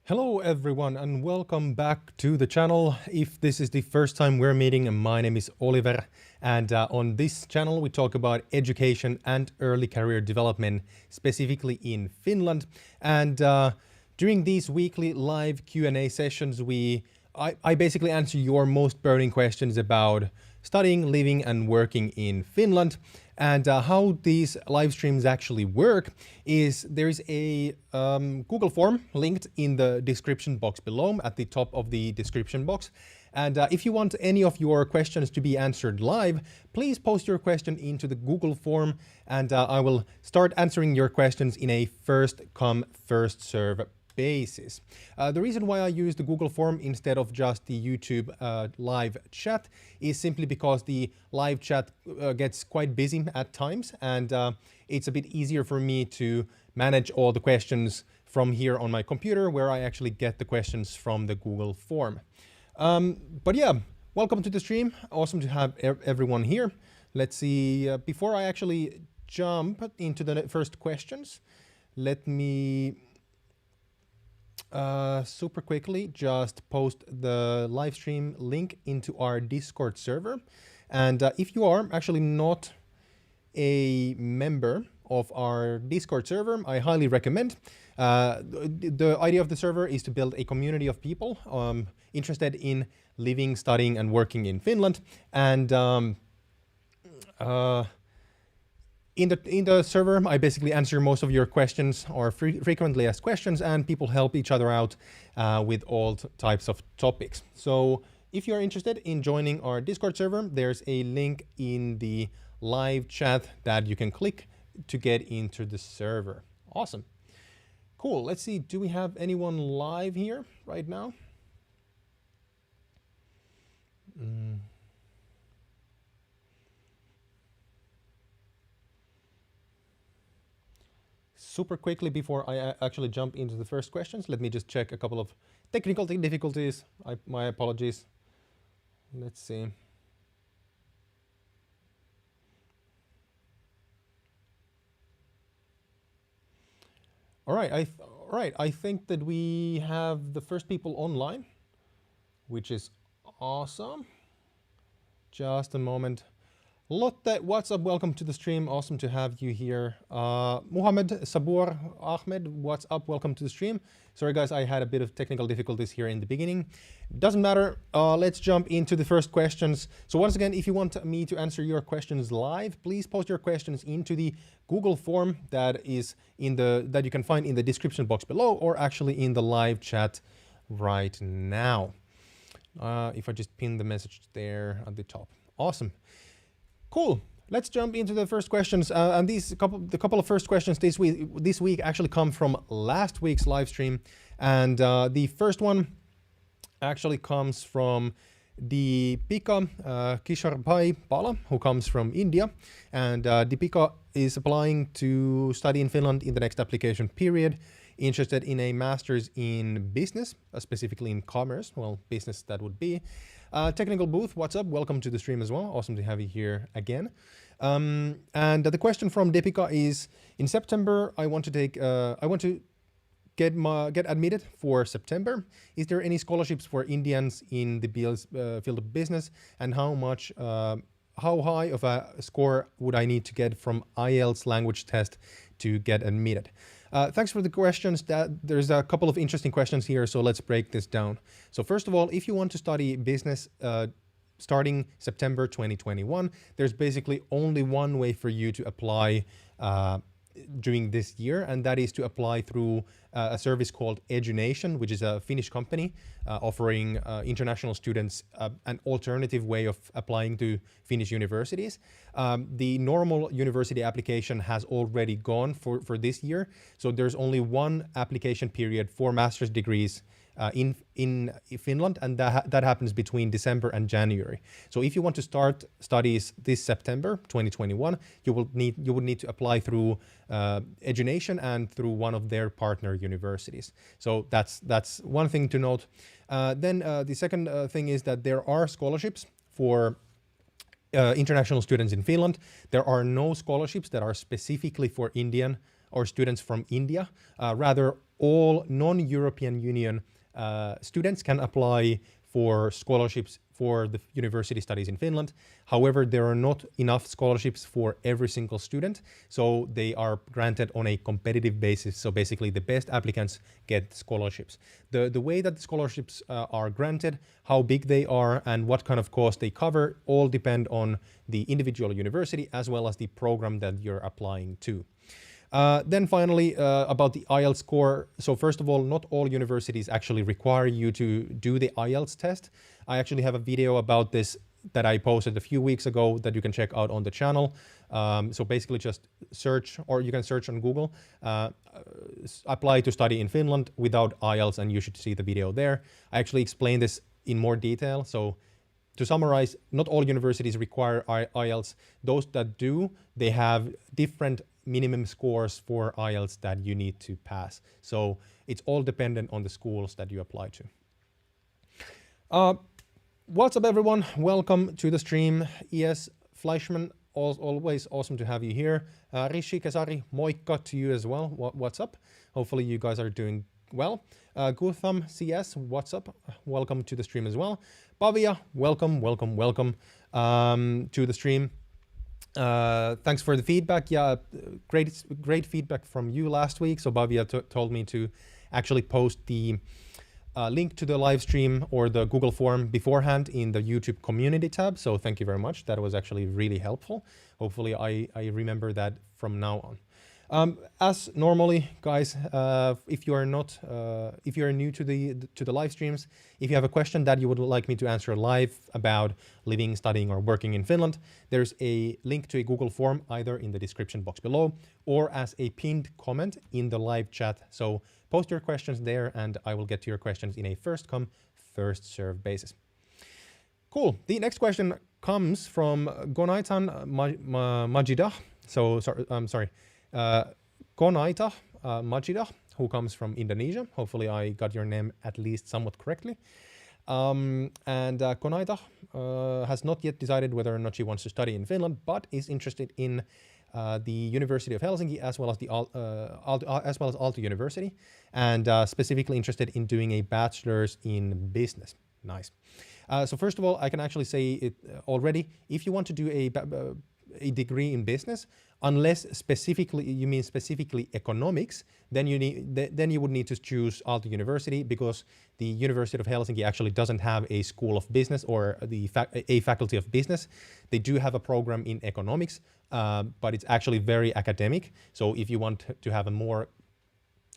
Hello everyone and welcome back to the channel. If this is the first time we're meeting, my name is Oliver, and on this channel we talk about education and early career development, specifically in Finland. And during these weekly live Q&A sessions, I basically answer your most burning questions about studying, living and working in Finland. And how these live streams actually work is there is a Google form linked in the description box below at the top of the description box. And if you want any of your questions to be answered live, please post your question into the Google form and I will start answering your questions in a first come, first serve basis. The reason why I use the Google form instead of just the YouTube live chat is simply because the live chat gets quite busy at times, and it's a bit easier for me to manage all the questions from here on my computer, where I actually get the questions from the Google form. But yeah, welcome to the stream. Awesome to have everyone here. Let's see, before I actually jump into the first questions, let me super quickly just post the live stream link into our Discord server. And if you are actually not a member of our Discord server, I highly recommend. The idea of the server is to build a community of people interested in living, studying and working in Finland. And in the server, I basically answer most of your questions or frequently asked questions, and people help each other out with all types of topics. So if you're interested in joining our Discord server, there's a link in the live chat that you can click to get into the server. Awesome. Cool. Let's see. Do we have anyone live here right now? Super quickly before I actually jump into the first questions, let me just check a couple of technical difficulties. My apologies. Let's see. All right, I think that we have the first people online, which is awesome. Just a moment. Lotte, what's up? Welcome to the stream. Awesome to have you here. Muhammad Sabur Ahmed, what's up? Welcome to the stream. Sorry guys, I had a bit of technical difficulties here in the beginning. Doesn't matter. Let's jump into the first questions. So once again, if you want me to answer your questions live, please post your questions into the Google form that is that you can find in the description box below, or actually in the live chat right now. If I just pin the message there at the top. Awesome. Cool. Let's jump into the first questions. And the couple of first questions this week actually come from last week's live stream. And the first one actually comes from Deepika Kisharbai Pala, who comes from India. And Deepika is applying to study in Finland in the next application period, interested in a master's in business, specifically in commerce. Well, business that would be. Technical Booth, what's up? Welcome to the stream as well. Awesome to have you here again. And the question from Deepika is: in September, I want to get admitted for September. Is there any scholarships for Indians in the field of business, and how high of a score would I need to get from IELTS language test to get admitted? Thanks for the questions. There's a couple of interesting questions here, so let's break this down. So first of all, if you want to study business starting September 2021, there's basically only one way for you to apply during this year, and that is to apply through a service called Edunation, which is a Finnish company offering international students an alternative way of applying to Finnish universities. The normal university application has already gone for this year, so there's only one application period for master's degrees in Finland, and that happens between December and January. So if you want to start studies this September 2021, you would need to apply through Edunation and through one of their partner universities. So that's one thing to note. Then the second thing is that there are scholarships for international students in Finland. There are no scholarships that are specifically for Indian or students from India. Rather, all non-European Union students can apply for scholarships for the university studies in Finland. However, there are not enough scholarships for every single student, so they are granted on a competitive basis. So basically, the best applicants get scholarships. The way that the scholarships are granted, how big they are, and what kind of cost they cover all depend on the individual university as well as the program that you're applying to. Then finally, about the IELTS score. So first of all, not all universities actually require you to do the IELTS test. I actually have a video about this that I posted a few weeks ago that you can check out on the channel. So basically just search, or you can search on Google, apply to study in Finland without IELTS, and you should see the video there. I actually explain this in more detail. So to summarize, not all universities require IELTS. Those that do, they have different minimum scores for IELTS that you need to pass. So it's all dependent on the schools that you apply to. What's up, everyone? Welcome to the stream. ES Fleischman, always awesome to have you here. Rishi Kesari, moikka to you as well. What's up? Hopefully you guys are doing well. Gutham CS, what's up? Welcome to the stream as well. Pavia, welcome to the stream. Thanks for the feedback. Yeah, great feedback from you last week. So Bavia told me to actually post the link to the live stream or the Google form beforehand in the YouTube community tab. So thank you very much. That was actually really helpful. Hopefully I remember that from now on. As normally, guys, if you are new to the live streams, if you have a question that you would like me to answer live about living, studying, or working in Finland, there's a link to a Google form either in the description box below or as a pinned comment in the live chat. So post your questions there, and I will get to your questions in a first come, first serve basis. Cool. The next question comes from Gonaitan Majidah. So sorry. Konaita Majida, who comes from Indonesia. Hopefully I got your name at least somewhat correctly. And Konaita has not yet decided whether or not she wants to study in Finland, but is interested in the University of Helsinki as well as the Aalto University, and specifically interested in doing a bachelor's in business. Nice. So first of all, I can actually say it already. If you want to do a degree in business, unless you mean specifically economics, then you would need to choose Aalto University, because the University of Helsinki actually doesn't have a school of business or a faculty of business. They do have a program in economics, but it's actually very academic. So if you want to have a more,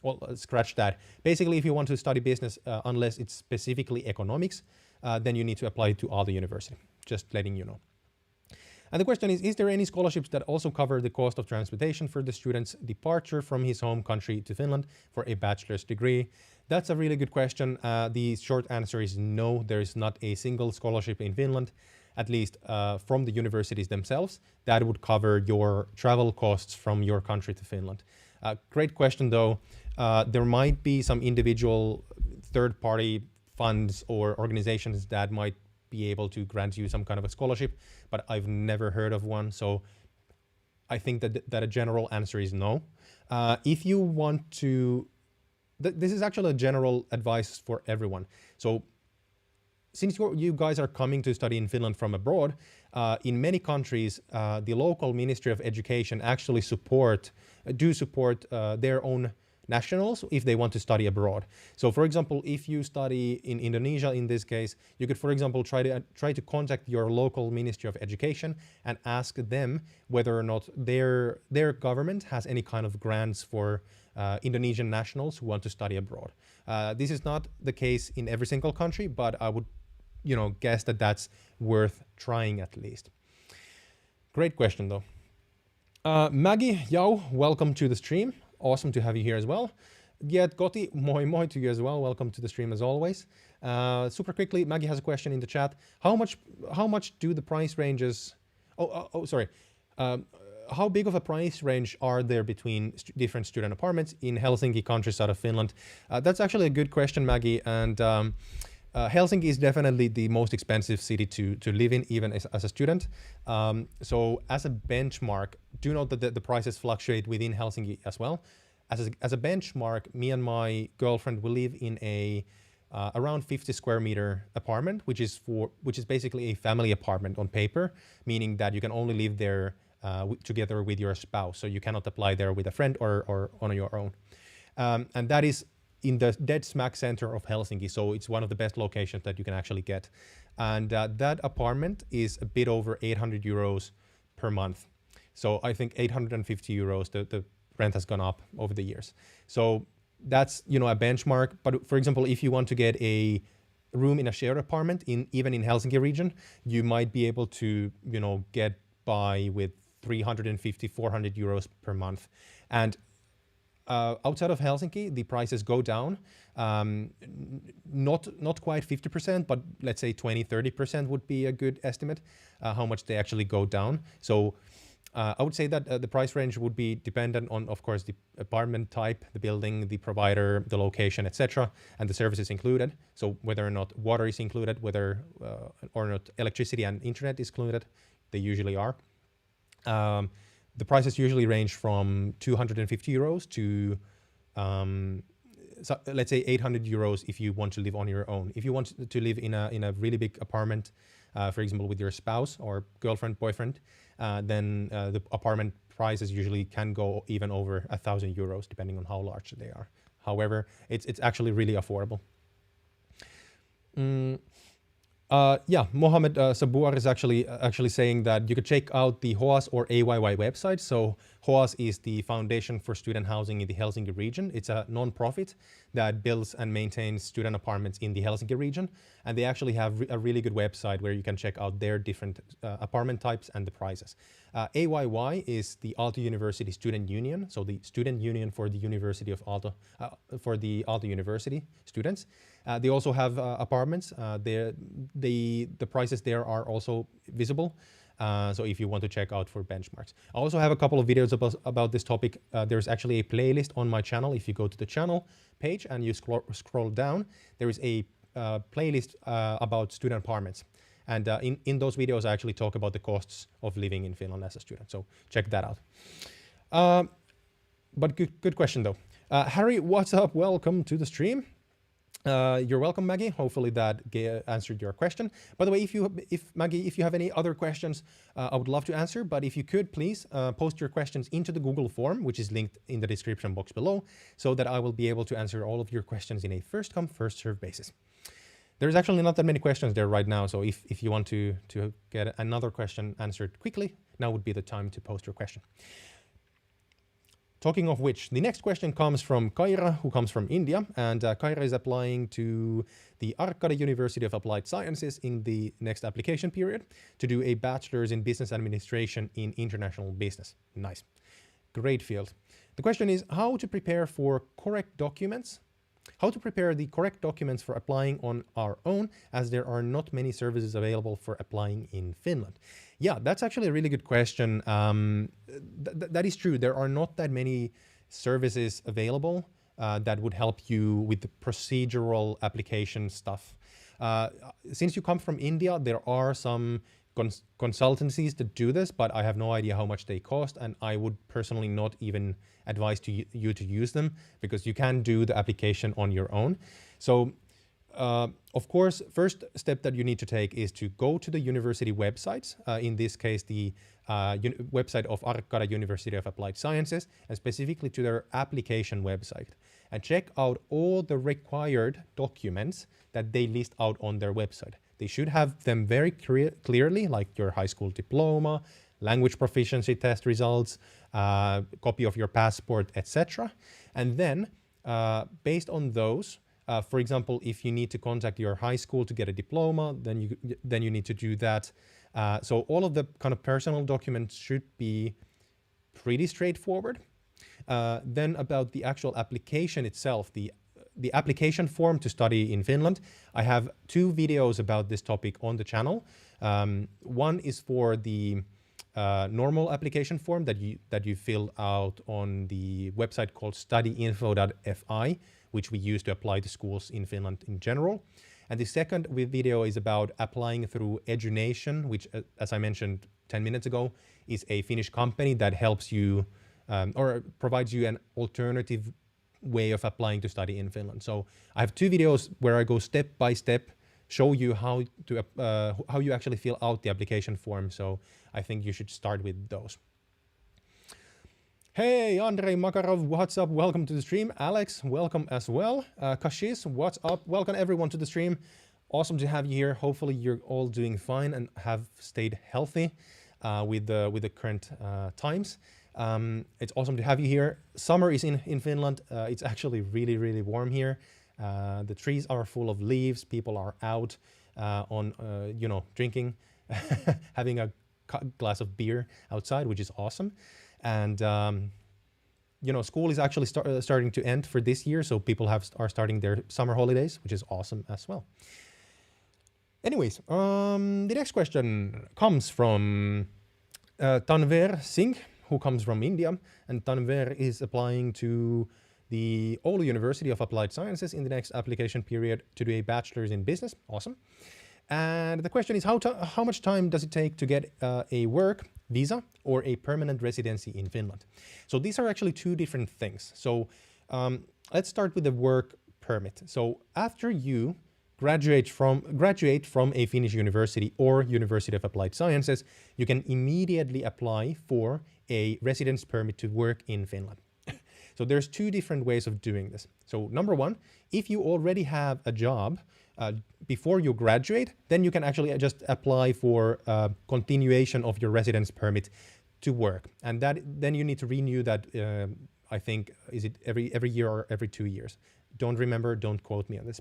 well, scratch that. Basically, if you want to study business, unless it's specifically economics, then you need to apply to Aalto University. Just letting you know. And the question is there any scholarships that also cover the cost of transportation for the student's departure from his home country to Finland for a bachelor's degree? That's a really good question. The short answer is no, there is not a single scholarship in Finland, at least from the universities themselves, that would cover your travel costs from your country to Finland. Great question, though. There might be some individual third-party funds or organizations that might be able to grant you some kind of a scholarship, but I've never heard of one. So I think that a general answer is no. If you want to, this is actually a general advice for everyone. So since you guys are coming to study in Finland from abroad, in many countries, the local Ministry of Education actually support their own nationals if they want to study abroad. So for example, if you study in Indonesia, in this case, you could, for example, try to contact your local Ministry of Education and ask them whether or not their government has any kind of grants for Indonesian nationals who want to study abroad. This is not the case in every single country, but I would, guess that that's worth trying at least. Great question, though. Maggie Yao, welcome to the stream. Awesome to have you here as well. Get Goti, moi to you as well. Welcome to the stream as always. Super quickly, Maggie has a question in the chat. How much do the price ranges? Sorry. How big of a price range are there between different student apartments in Helsinki, countryside of Finland? That's actually a good question, Maggie. And Helsinki is definitely the most expensive city to live in, even as a student. So as a benchmark, do note that the prices fluctuate within Helsinki as well. as a benchmark, me and my girlfriend will live in a around 50 square meter apartment, which is basically a family apartment on paper, meaning that you can only live there together with your spouse. So you cannot apply there with a friend or on your own. And that is in the dead smack center of Helsinki. So it's one of the best locations that you can actually get. And that apartment is a bit over 800 euros per month. So I think 850 euros, the rent has gone up over the years. So that's, you know, a benchmark. But for example, if you want to get a room in a shared apartment even in Helsinki region, you might be able to, you know, get by with 350, 400 euros per month. And outside of Helsinki, the prices go down, not quite 50%, but let's say 20, 30% would be a good estimate how much they actually go down. So I would say that the price range would be dependent on, of course, the apartment type, the building, the provider, the location, etc., and the services included. So whether or not water is included, whether or not electricity and internet is included, they usually are. The prices usually range from 250 euros to, so let's say 800 euros if you want to live on your own. If you want to live in a really big apartment, for example, with your spouse or girlfriend, boyfriend, then the apartment prices usually can go even over 1,000 euros, depending on how large they are. However, it's actually really affordable. Yeah, Mohammed Sabouar is actually saying that you could check out the HOAS or AYY website. So HOAS is the Foundation for Student Housing in the Helsinki region. It's a non-profit that builds and maintains student apartments in the Helsinki region. And they actually have a really good website where you can check out their different apartment types and the prices. AYY is the Aalto University Student Union, so the student union for the University of Aalto, for the Aalto University students. They also have apartments. The prices there are also visible. So if you want to check out for benchmarks. I also have a couple of videos about this topic. There's actually a playlist on my channel. If you go to the channel page and you scroll down, there is a playlist about student apartments. And in those videos, I actually talk about the costs of living in Finland as a student. So check that out. But good question though. Harry, what's up? Welcome to the stream. You're welcome, Maggie. Hopefully that answered your question. By the way, Maggie, if you have any other questions, I would love to answer. But if you could, please post your questions into the Google form, which is linked in the description box below, so that I will be able to answer all of your questions in a first come, first serve basis. There's actually not that many questions there right now. So if you want to get another question answered quickly, now would be the time to post your question. Talking of which, the next question comes from Kaira, who comes from India, and Kaira is applying to the Arkkada University of Applied Sciences in the next application period to do a bachelor's in business administration in international business. Nice. Great field. The question is how to prepare for correct documents, how to prepare the correct documents for applying on our own, as there are not many services available for applying in Finland. Yeah, that's actually a really good question. That is true. There are not that many services available that would help you with the procedural application stuff. Since you come from India, there are some consultancies that do this, but I have no idea how much they cost, and I would personally not even advise you to use them, because you can do the application on your own. So of course, first step that you need to take is to go to the university websites, in this case, the website of Arkkada University of Applied Sciences, and specifically to their application website, and check out all the required documents that they list out on their website. They should have them very clearly, like your high school diploma, language proficiency test results, copy of your passport, etc. And then, based on those, for example, if you need to contact your high school to get a diploma, then you need to do that. So all of the kind of personal documents should be pretty straightforward. Then about the actual application itself, the application form to study in Finland, I have 2 videos about this topic on the channel. One is for the normal application form that you fill out on the website called studyinfo.fi, which we use to apply to schools in Finland in general. And the second video is about applying through Edunation, which, as I mentioned 10 minutes ago, is a Finnish company that helps you or provides you an alternative way of applying to study in Finland. So I have 2 videos where I go step by step, show you how you actually fill out the application form. So I think you should start with those. Hey, Andrei Makarov, what's up? Welcome to the stream. Alex, welcome as well. Kashis, what's up? Welcome everyone to the stream. Awesome to have you here. Hopefully you're all doing fine and have stayed healthy with the current times. It's awesome to have you here. Summer is in Finland. It's actually really, really warm here. The trees are full of leaves. People are out drinking, having a glass of beer outside, which is awesome. And school is actually starting to end for this year, so people are starting their summer holidays, which is awesome as well. Anyways, the next question comes from Tanver Singh, who comes from India, and Tanver is applying to the Oulu University of Applied Sciences in the next application period to do a bachelor's in business. Awesome. And the question is, how much time does it take to get a work visa or a permanent residency in Finland? So these are actually 2 different things. So let's start with the work permit. So after you graduate from a Finnish university or University of Applied Sciences, you can immediately apply for a residence permit to work in Finland. So there's 2 different ways of doing this. So number 1, if you already have a job before you graduate, then you can actually just apply for continuation of your residence permit to work. And then you need to renew that, I think, is it every year or every 2 years? Don't remember, don't quote me on this.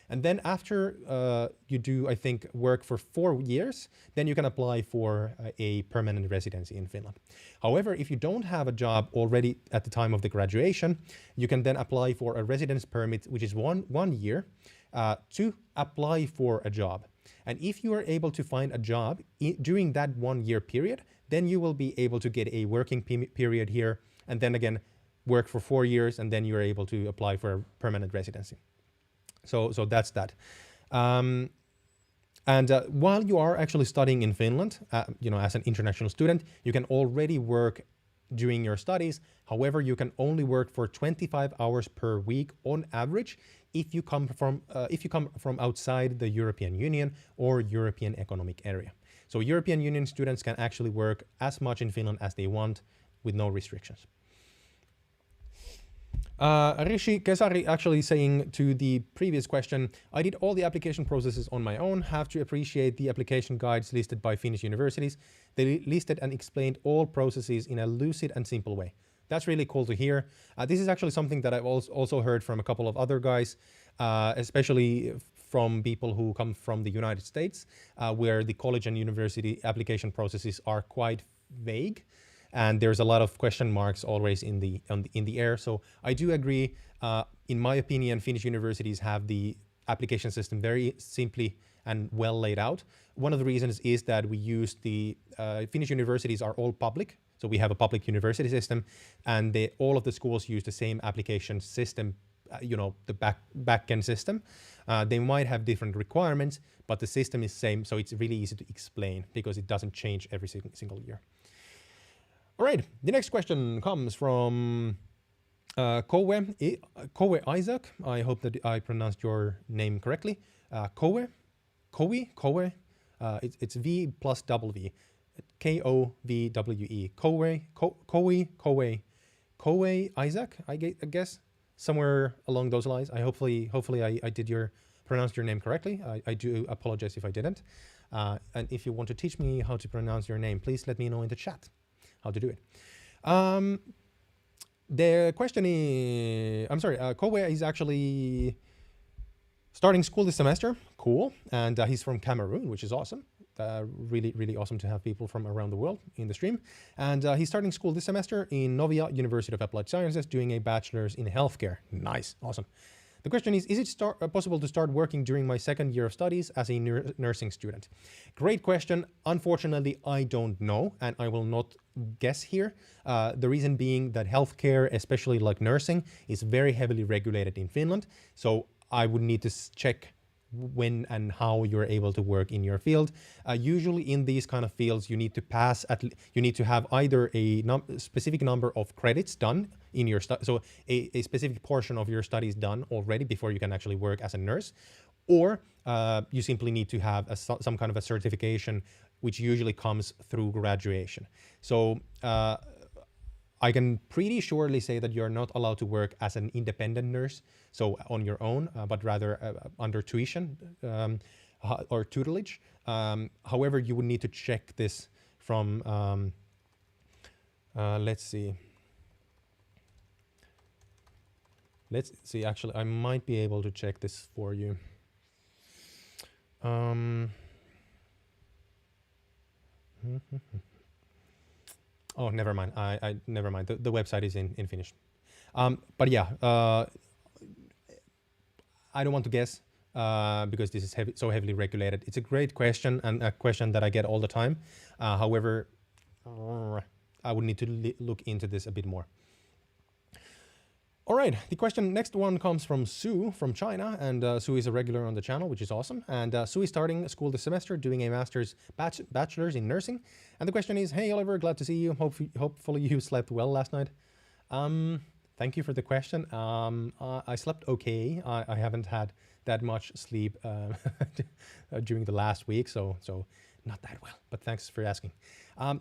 And then after you do, I think, work for 4 years, then you can apply for a permanent residency in Finland. However, if you don't have a job already at the time of the graduation, you can then apply for a residence permit, which is one year, to apply for a job. And if you are able to find a job during that 1 year period, then you will be able to get a working period here, and then again, work for 4 years, and then you're able to apply for a permanent residency. So that's that. While you are actually studying in Finland, as an international student, you can already work during your studies. However, you can only work for 25 hours per week on average if you come from outside the European Union or European Economic Area. So European Union students can actually work as much in Finland as they want with no restrictions. Rishi Kesari actually saying to the previous question, I did all the application processes on my own, have to appreciate the application guides listed by Finnish universities. They listed and explained all processes in a lucid and simple way. That's really cool to hear. This is actually something that I've also heard from a couple of other guys, especially from people who come from the United States, where the college and university application processes are quite vague. And there's a lot of question marks always in the air. So I do agree. In my opinion, Finnish universities have the application system very simply and well laid out. One of the reasons is that we use the Finnish universities are all public. So we have a public university system, and all of the schools use the same application system, the back-end system. They might have different requirements, but the system is same. So it's really easy to explain because it doesn't change every single year. All right, the next question comes from Kowe Isaac. I hope that I pronounced your name correctly. Kowe. It's V plus double V. K-O-V-W-E. Kowe Isaac, I guess, somewhere along those lines. Hopefully I did pronounced your name correctly. I do apologize if I didn't. And if you want to teach me how to pronounce your name, please let me know in the chat how to do it. The question is, Kowe is actually starting school this semester. Cool. And he's from Cameroon, which is awesome. Really, really awesome to have people from around the world in the stream. And he's starting school this semester in Novia University of Applied Sciences, doing a bachelor's in healthcare. Nice. Awesome. The question is it possible to start working during my second year of studies as a nursing student? Great question. Unfortunately, I don't know, and I will not guess here. The reason being that healthcare, especially like nursing, is very heavily regulated in Finland. So I would need to check when and how you're able to work in your field. Usually in these kind of fields, you need to pass you need to have either a specific number of credits done in your so a specific portion of your studies done already before you can actually work as a nurse, or you simply need to have some kind of a certification, which usually comes through graduation. So I can pretty surely say that you're not allowed to work as an independent nurse, so on your own, but rather under tuition or tutelage. However, you would need to check this from, let's see. Let's see, actually, I might be able to check this for you. Oh, never mind. I never mind. The website is in Finnish. But yeah, I don't want to guess because this is so heavily regulated. It's a great question and a question that I get all the time. However, I would need to look into this a bit more. All right, the next one comes from Sue from China, and Sue is a regular on the channel, which is awesome. And Sue is starting school this semester, doing a bachelor's in nursing. And the question is, hey Oliver, glad to see you. Hopefully you slept well last night. Thank you for the question. I slept okay. I haven't had that much sleep during the last week, so not that well. But thanks for asking.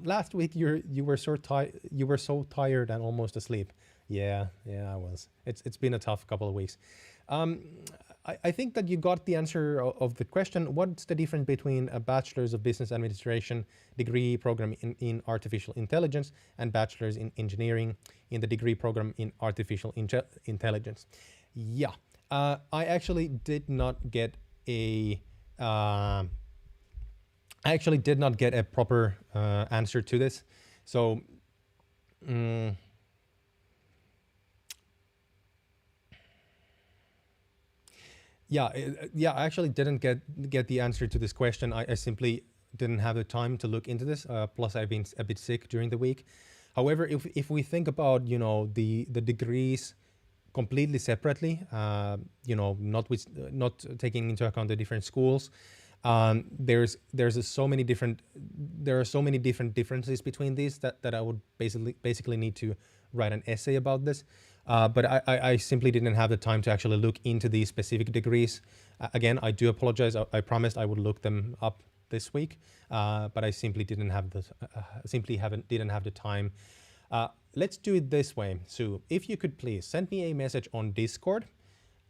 Last week you were so tired and almost asleep. Yeah, I was. It's been a tough couple of weeks. I think that you got the answer of the question. What's the difference between a Bachelor's of Business Administration degree program in Artificial Intelligence and Bachelor's in Engineering in the degree program in Artificial Intelligence? Yeah, I actually did not get a proper answer to this. So. Yeah, I actually didn't get the answer to this question. I simply didn't have the time to look into this. Plus, I've been a bit sick during the week. However, if we think about the degrees completely separately, not taking into account the different schools, there are so many different differences between these that I would basically need to write an essay about this. But I simply didn't have the time to actually look into these specific degrees. Again, I do apologize. I promised I would look them up this week, but I simply didn't have the time. Let's do it this way, Sue. If you could please send me a message on Discord,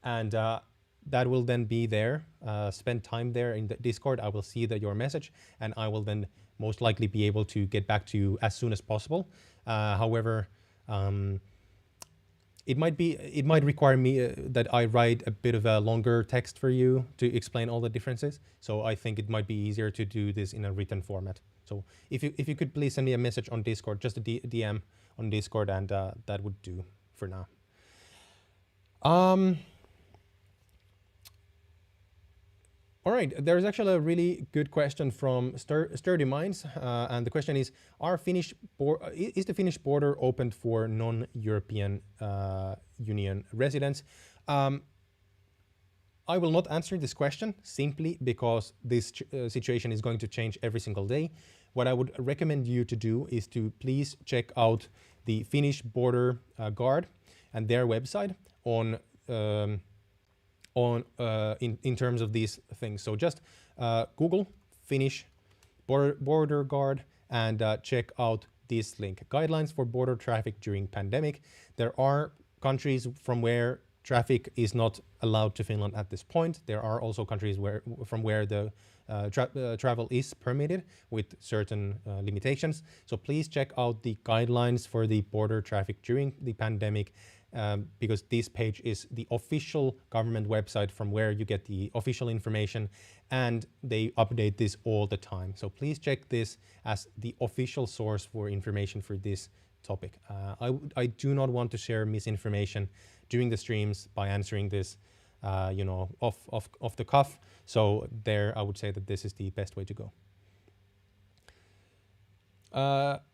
and that will then be there. Spend time there in the Discord. I will see your message, and I will then most likely be able to get back to you as soon as possible. However, it might require me that I write a bit of a longer text for you to explain all the differences. So I think it might be easier to do this in a written format. So if you could please send me a message on Discord, just a DM on Discord, and that would do for now. All right, there's actually a really good question from Sturdy Minds, and the question is: is the Finnish border opened for non-European Union residents? I will not answer this question simply because this situation is going to change every single day. What I would recommend you to do is to please check out the Finnish Border Guard and their website in terms of these things. So just Google Finnish border guard and check out this link: guidelines for border traffic during pandemic. There are countries from where traffic is not allowed to Finland at this point. There are also countries from where the travel is permitted with certain limitations. So please check out the guidelines for the border traffic during the pandemic, because this page is the official government website from where you get the official information, and they update this all the time. So please check this as the official source for information for this topic. I do not want to share misinformation during the streams by answering this, off the cuff. So there, I would say that this is the best way to go.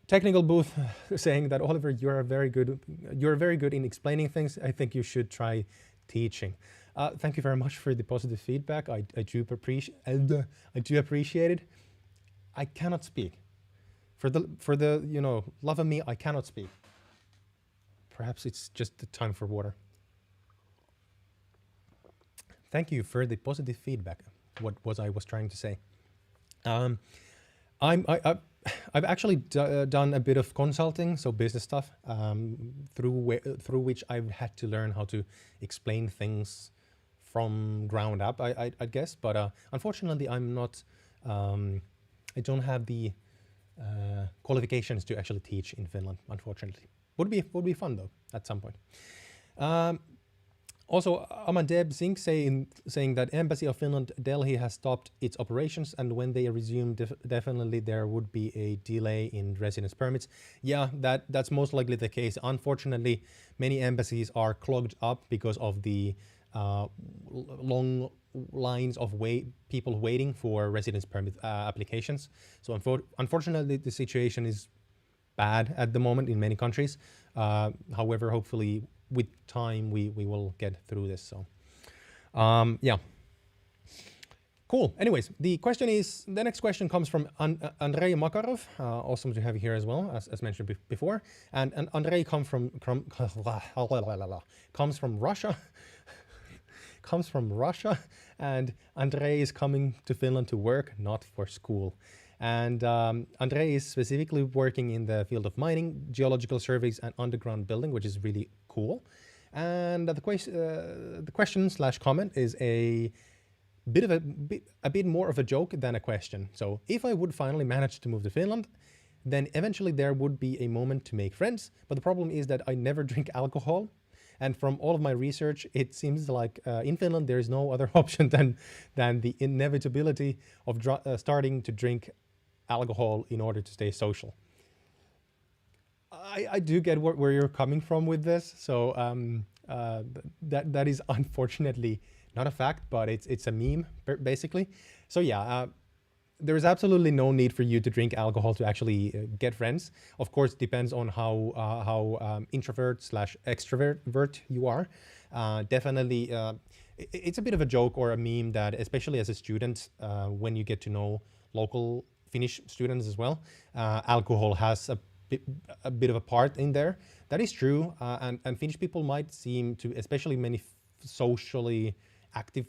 Technical booth saying that Oliver, you're very good in explaining things. I think you should try teaching. Thank you very much for the positive feedback. I do appreciate I do appreciate it. I cannot speak. For the love of me, I cannot speak. Perhaps it's just the time for water. Thank you for the positive feedback. What was I was trying to say? Um, I've actually done a bit of consulting, so business stuff, through which I've had to learn how to explain things from ground up. I guess, but unfortunately, I'm not. I don't have the qualifications to actually teach in Finland. Unfortunately, would be fun though at some point. Um, Also, Amadeb Singh saying that Embassy of Finland, Delhi has stopped its operations, and when they resume, definitely there would be a delay in residence permits. Yeah, that's most likely the case. Unfortunately, many embassies are clogged up because of the long lines of people waiting for residence permit applications. So unfortunately, the situation is bad at the moment in many countries. However, hopefully with time we will get through this. So yeah, cool. Anyways, the next question comes from Andrei Makarov. Awesome to have you here as well, as mentioned before. And Andrei comes from Russia. Comes from Russia, and Andrei is coming to Finland to work, not for school. And Andrei is specifically working in the field of mining, geological surveys, and underground building, which is really cool. And the question slash comment is a bit more of a joke than a question. So if I would finally manage to move to Finland, then eventually there would be a moment to make friends. But the problem is that I never drink alcohol. And from all of my research, it seems like in Finland there is no other option than the inevitability of starting to drink alcohol in order to stay social. I do get where you're coming from with this. So that is unfortunately not a fact, but it's a meme basically. So yeah, there is absolutely no need for you to drink alcohol to actually get friends. Of course, it depends on how introvert slash extrovert you are. Definitely, it's a bit of a joke or a meme that, especially as a student, when you get to know local Finnish students as well, alcohol has a bit of a part in there. That is true, and Finnish people might seem to, especially many socially active,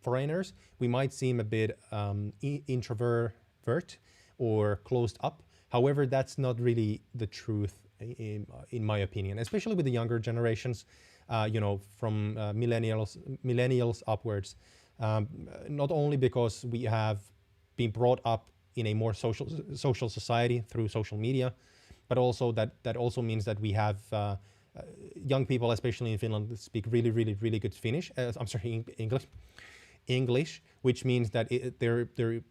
foreigners, we might seem a bit introvert or closed up. However, that's not really the truth, in my opinion, especially with the younger generations, from millennials upwards. Not only because we have been brought up in a more social society through social media, but also that also means that we have young people, especially in Finland, speak really, really, really good Finnish. I'm sorry, English, which means that they're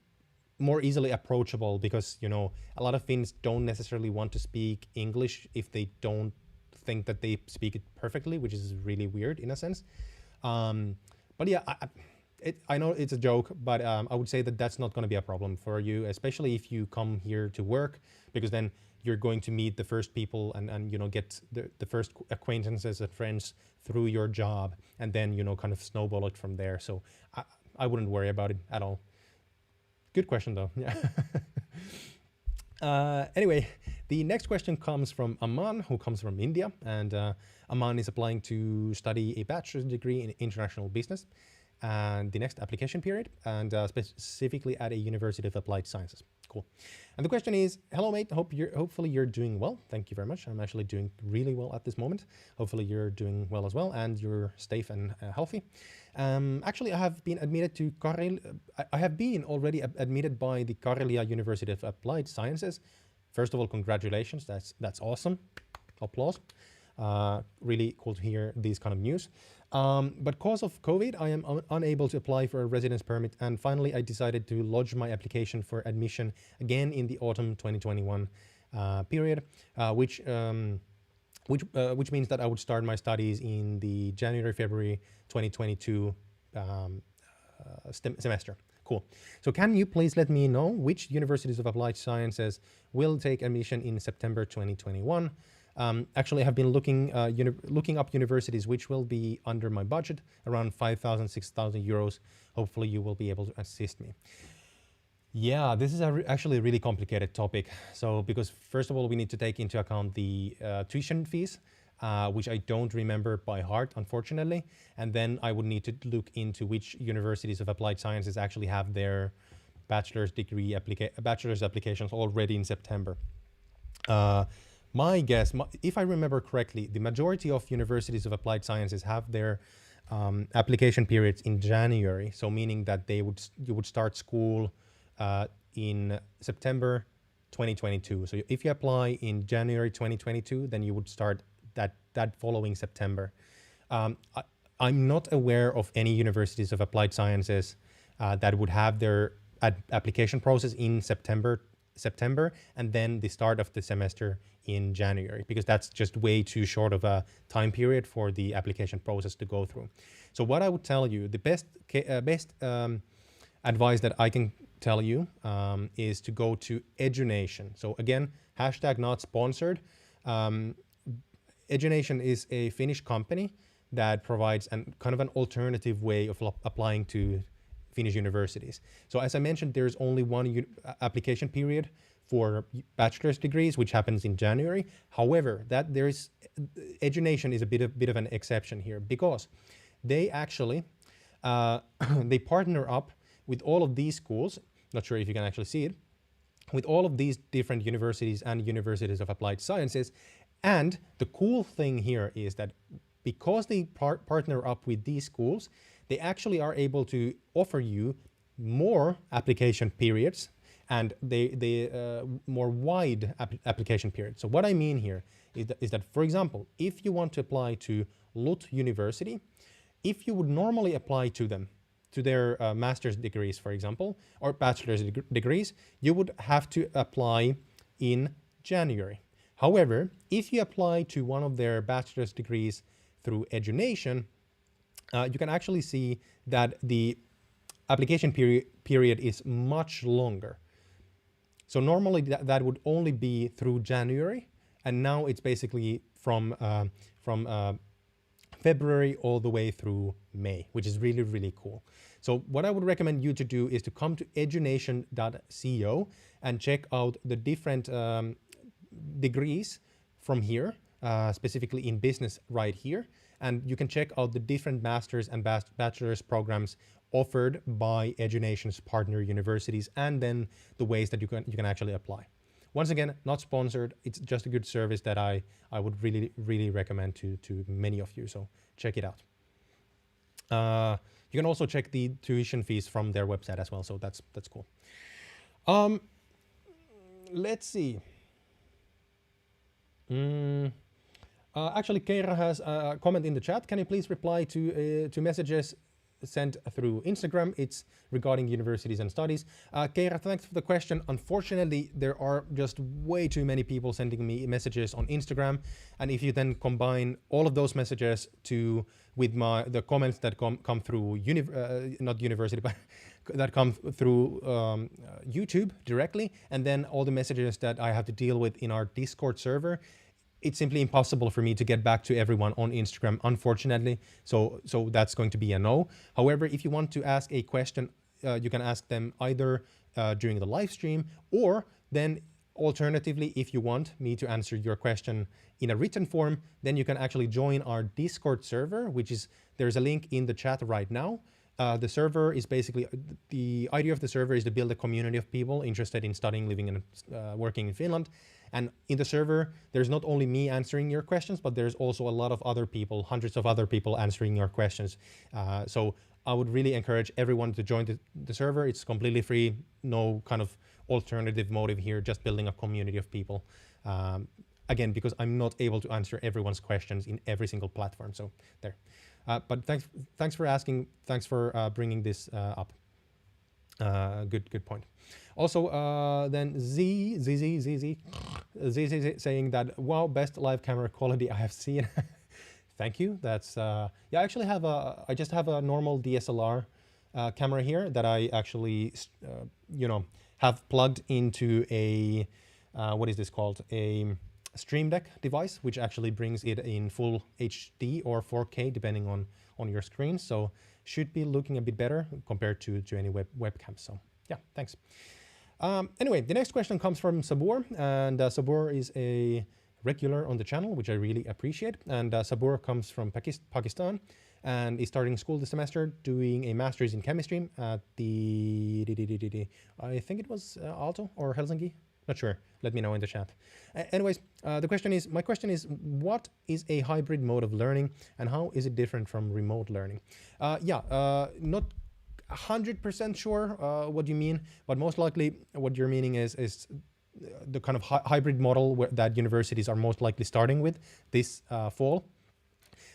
more easily approachable because a lot of Finns don't necessarily want to speak English if they don't think that they speak it perfectly, which is really weird in a sense. But yeah, I know it's a joke, but I would say that that's not going to be a problem for you, especially if you come here to work, because then you're going to meet the first people and get the first acquaintances and friends through your job, and then kind of snowball it from there. So I wouldn't worry about it at all. Good question though. Yeah. Anyway, the next question comes from Aman, who comes from India, and Aman is applying to study a bachelor's degree in international business and the next application period, and specifically at a University of Applied Sciences. Cool. And the question is, hello mate, hopefully you're doing well. Thank you very much. I'm actually doing really well at this moment. Hopefully you're doing well as well, and you're safe and healthy. Actually, I have been admitted to I have been already admitted by the Karelia University of Applied Sciences. First of all, congratulations. That's awesome. Applause. Really cool to hear these kind of news. But because of COVID, I am unable to apply for a residence permit, and finally I decided to lodge my application for admission again in the autumn 2021 period, which means that I would start my studies in the January-February 2022 semester. Cool. So can you please let me know which universities of applied sciences will take admission in September 2021? Actually, I have been looking up universities which will be under my budget, around 5,000, 6,000 euros. Hopefully you will be able to assist me. Yeah, this is actually a really complicated topic. So, because first of all, we need to take into account the tuition fees, which I don't remember by heart, unfortunately. And then I would need to look into which universities of applied sciences actually have their bachelor's degree bachelor's applications already in September. My guess, if I remember correctly, the majority of universities of applied sciences have their application periods in January. So meaning that you would start school in September 2022. So if you apply in January 2022, then you would start that following September. I'm not aware of any universities of applied sciences that would have their application process in September, and then the start of the semester in January, because that's just way too short of a time period for the application process to go through. So what I would tell you, the best advice that I can tell you is to go to Edunation. So again, hashtag not sponsored. Edunation is a Finnish company that provides kind of an alternative way of applying to Finnish universities. So as I mentioned, there's only one application period for bachelor's degrees, which happens in January. However, Edunation is a bit of an exception here, because they actually they partner up with all of these schools. Not sure if you can actually see it, with all of these different universities and universities of applied sciences. And the cool thing here is that because they partner up with these schools, they actually are able to offer you more application periods, and they more wide application periods. So what I mean here is that, for example, if you want to apply to LUT University, if you would normally apply to them, to their master's degrees, for example, or bachelor's degrees, you would have to apply in January. However, if you apply to one of their bachelor's degrees through Edunation, you can actually see that the application period is much longer. So normally that would only be through January, and now it's basically from February all the way through May, which is really, really cool. So what I would recommend you to do is to come to edunation.co and check out the different degrees from here, specifically in business right here. And you can check out the different master's and bachelor's programs offered by Edunation's partner universities, and then the ways that you can actually apply. Once again, not sponsored. It's just a good service that I would really, really recommend to many of you. So check it out. You can also check the tuition fees from their website as well. So that's cool. Let's see. Actually, Keira has a comment in the chat. Can you please reply to messages sent through Instagram? It's regarding universities and studies. Keira, thanks for the question. Unfortunately, there are just way too many people sending me messages on Instagram, and if you then combine all of those messages with the comments that come through not university, but that come through YouTube directly, and then all the messages that I have to deal with in our Discord server, it's simply impossible for me to get back to everyone on Instagram, unfortunately. So that's going to be a no. However, if you want to ask a question, you can ask them either during the live stream, or then alternatively, if you want me to answer your question in a written form, then you can actually join our Discord server, there's a link in the chat right now. The server is basically, the idea of the server is to build a community of people interested in studying, living, and working in Finland. And in the server, there's not only me answering your questions, but there's also a lot of other people, hundreds of other people answering your questions. So I would really encourage everyone to join the server. It's completely free, no kind of alternative motive here, just building a community of people. Again, because I'm not able to answer everyone's questions in every single platform. So there. But thanks for asking. Thanks for bringing this up. Good point. Also, then Z saying that, wow, best live camera quality I have seen. Thank you. That's yeah. I actually have I just have a normal DSLR camera here that I actually have plugged into a what is this called, a Stream Deck device, which actually brings it in full HD or 4K, depending on your screen. So should be looking a bit better compared to any webcam. So yeah, thanks. Anyway, the next question comes from Sabur, and Sabur is a regular on the channel, which I really appreciate. And Sabur comes from Pakistan and is starting school this semester, doing a master's in chemistry at the I think it was Aalto or Helsinki. Not sure. Let me know in the chat. Anyways, my question is, what is a hybrid mode of learning and how is it different from remote learning? Not 100% sure what you mean, but most likely what you're meaning is the kind of hybrid model that universities are most likely starting with this fall.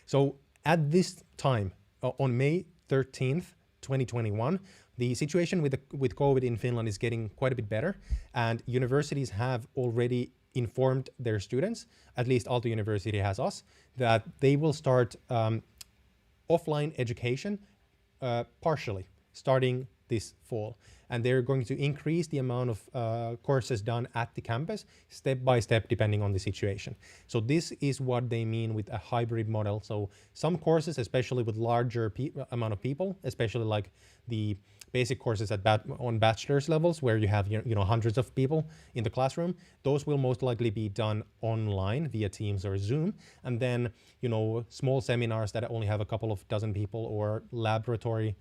So at this time, on May 13th, 2021, the situation with COVID in Finland is getting quite a bit better, and universities have already informed their students, at least Aalto University has us, that they will start offline education partially starting this fall. And they're going to increase the amount of courses done at the campus step by step, depending on the situation. So this is what they mean with a hybrid model. So some courses, especially with larger amount of people, especially like the basic courses on bachelor's levels, where you have hundreds of people in the classroom, those will most likely be done online via Teams or Zoom. And then small seminars that only have a couple of dozen people, or laboratory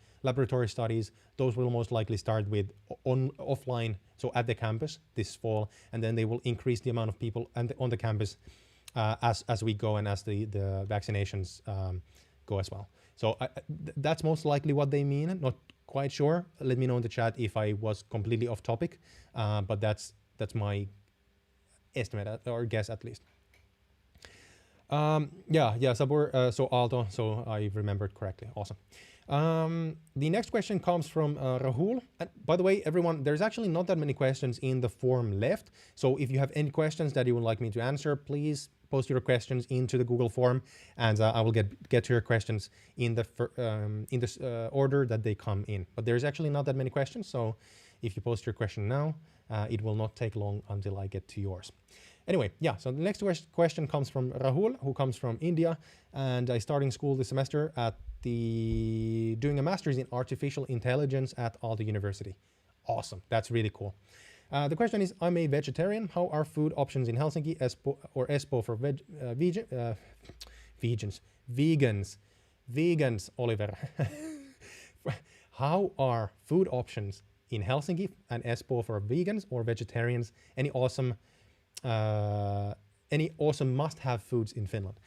studies, those will most likely start with offline, so at the campus this fall, and then they will increase the amount of people on the campus as we go and as the vaccinations go as well. So that's most likely what they mean. Not quite sure. Let me know in the chat if I was completely off topic, but that's my estimate or guess at least. Sabur, so Aalto, so I remembered correctly. Awesome. The next question comes from Rahul. And by the way, everyone, there's actually not that many questions in the form left. So if you have any questions that you would like me to answer, please post your questions into the Google form, and I will get to your questions in the order that they come in. But there's actually not that many questions, so if you post your question now, it will not take long until I get to yours. Anyway, yeah, so the next question comes from Rahul, who comes from India, and is starting school this semester at doing a master's in artificial intelligence at Aalto University. Awesome, that's really cool. The question is, I'm a vegetarian. How are food options in Helsinki, Espoo for vegans, Oliver. How are food options in Helsinki and Espoo for vegans or vegetarians? Any awesome must-have foods in Finland?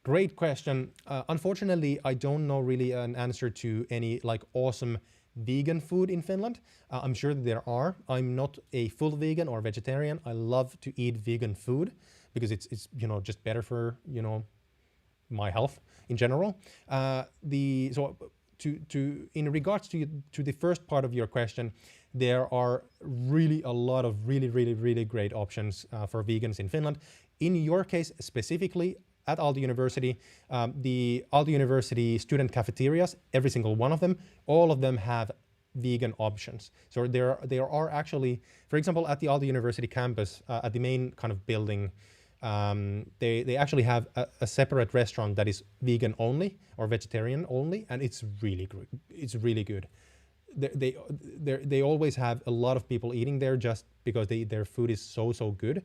Great question. Unfortunately, I don't know really an answer to any awesome vegan food in Finland. I'm sure that there are. I'm not a full vegan or vegetarian. I love to eat vegan food because it's just better for my health in general. In regards to the first part of your question, there are really a lot of really great options for vegans in Finland. In your case specifically, at Aalto University, the Aalto University student cafeterias, every single one of them, all of them have vegan options. So there are actually, for example, at the Aalto University campus, at the main kind of building, they actually have a separate restaurant that is vegan only or vegetarian only, and it's really good. It's really good. They always have a lot of people eating there just because their food is so good,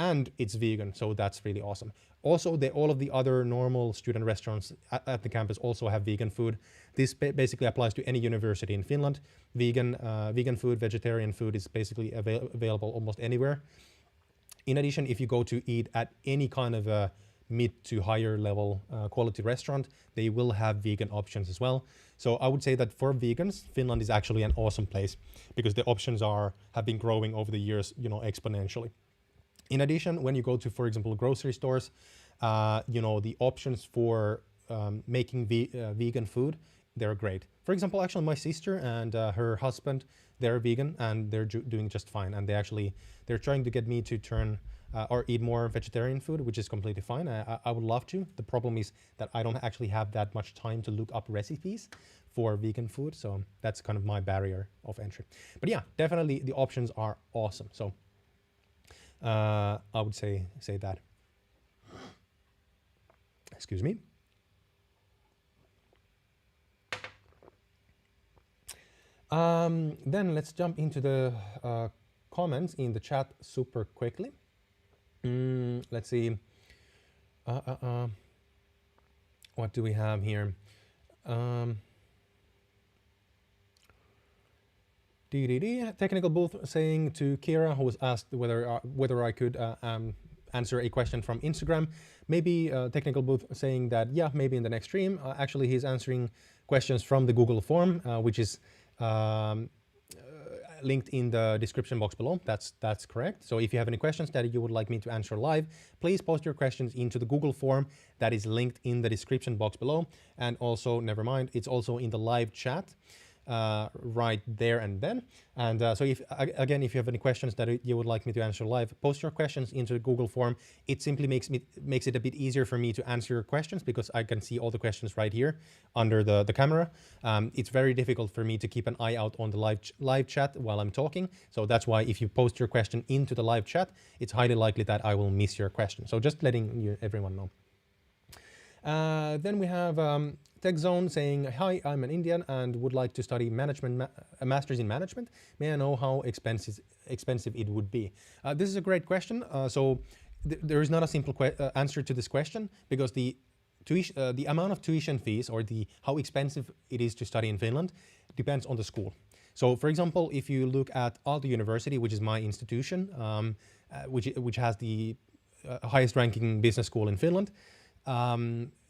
and it's vegan, so that's really awesome. Also, all of the other normal student restaurants at the campus also have vegan food. This basically applies to any university in Finland. Vegan food, vegetarian food is basically available almost anywhere. In addition, if you go to eat at any kind of a mid to higher level quality restaurant, they will have vegan options as well. So I would say that for vegans, Finland is actually an awesome place because the options have been growing over the years, exponentially. In addition, when you go to, for example, grocery stores, the options for making vegan food, they're great. For example, actually my sister and her husband, they're vegan and they're doing just fine. And they're trying to get me to turn or eat more vegetarian food, which is completely fine. I would love to. The problem is that I don't actually have that much time to look up recipes for vegan food. So that's kind of my barrier of entry. But yeah, definitely the options are awesome. So I would say that. Excuse me. Then let's jump into the comments in the chat super quickly. Let's see. What do we have here? Technical booth saying to Kira, who was asked whether I could answer a question from Instagram. Maybe technical booth saying that, yeah, maybe in the next stream. Actually, he's answering questions from the Google form, which is linked in the description box below. That's correct. So if you have any questions that you would like me to answer live, please post your questions into the Google form that is linked in the description box below. And also, never mind, it's also in the live chat right there and then. And so if you have any questions that you would like me to answer live, post your questions into the Google form. It simply makes it a bit easier for me to answer your questions because I can see all the questions right here under the camera. It's very difficult for me to keep an eye out on the live chat while I'm talking. So that's why if you post your question into the live chat, it's highly likely that I will miss your question. So just letting everyone know. Then we have TechZone saying, hi, I'm an Indian and would like to study management, a master's in management. May I know how expensive it would be? This is a great question. So there is not a simple answer to this question because the amount of tuition fees or how expensive it is to study in Finland depends on the school. So for example, if you look at Aalto University, which is my institution, which has the highest ranking business school in Finland,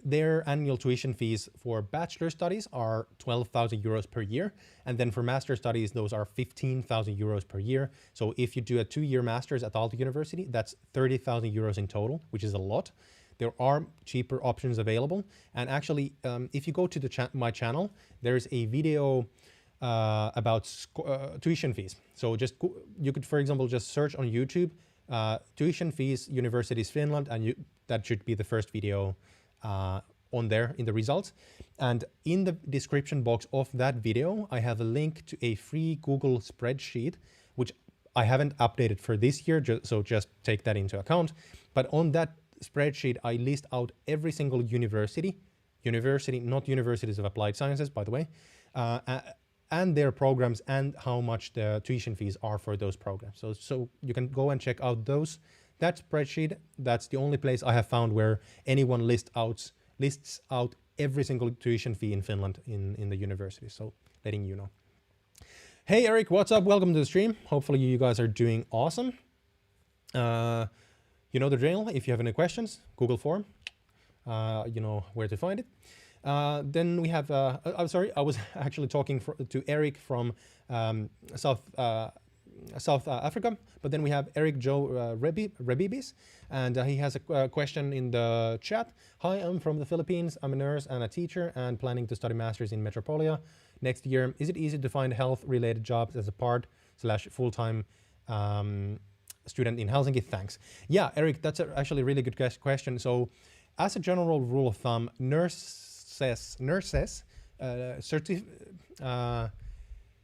their annual tuition fees for bachelor studies are 12,000 euros per year. And then for master studies, those are 15,000 euros per year. So if you do a 2-year master's at Aalto University, that's 30,000 euros in total, which is a lot. There are cheaper options available. And actually, if you go to my channel, there's a video about tuition fees. So you could, for example, just search on YouTube, tuition fees, universities Finland, and that should be the first video on there in the results. And in the description box of that video, I have a link to a free Google spreadsheet, which I haven't updated for this year, so just take that into account. But on that spreadsheet, I list out every single university, not universities of applied sciences, by the way, and their programs and how much the tuition fees are for those programs. So you can go and check out that spreadsheet. That's the only place I have found where anyone lists out every single tuition fee in Finland in the university. So letting you know. Hey Eric, what's up? Welcome to the stream. Hopefully you guys are doing awesome. You know the drill. If you have any questions, Google form. You know where to find it. Then we have, I'm sorry, I was actually talking to Eric from South Africa, but then we have Eric Joe Rebibis, and he has a question in the chat. Hi, I'm from the Philippines. I'm a nurse and a teacher and planning to study masters in Metropolia next year. Is it easy to find health-related jobs as a part/full-time student in Helsinki? Thanks. Yeah, Eric, that's actually a really good question. So as a general rule of thumb,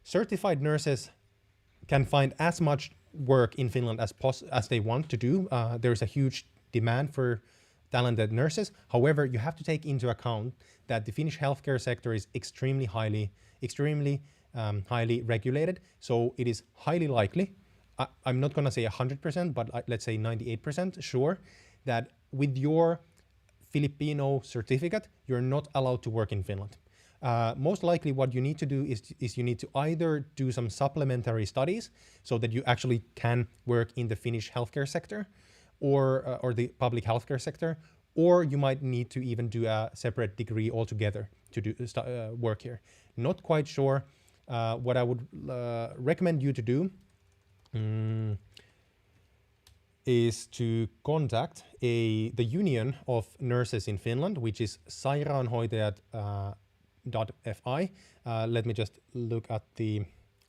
certified nurses can find as much work in Finland as they want to do. There's a huge demand for talented nurses. However, you have to take into account that the Finnish healthcare sector is extremely highly regulated. So it is highly likely, I'm not going to say 100%, but let's say 98% sure that with your Filipino certificate, you're not allowed to work in Finland. Most likely what you need to do is you need to either do some supplementary studies so that you actually can work in the Finnish healthcare sector or the public healthcare sector, or you might need to even do a separate degree altogether to do work here. Not quite sure. What I would recommend you to do is to contact the Union of Nurses in Finland, which is sairaanhoitajat.fi. Let me just look at the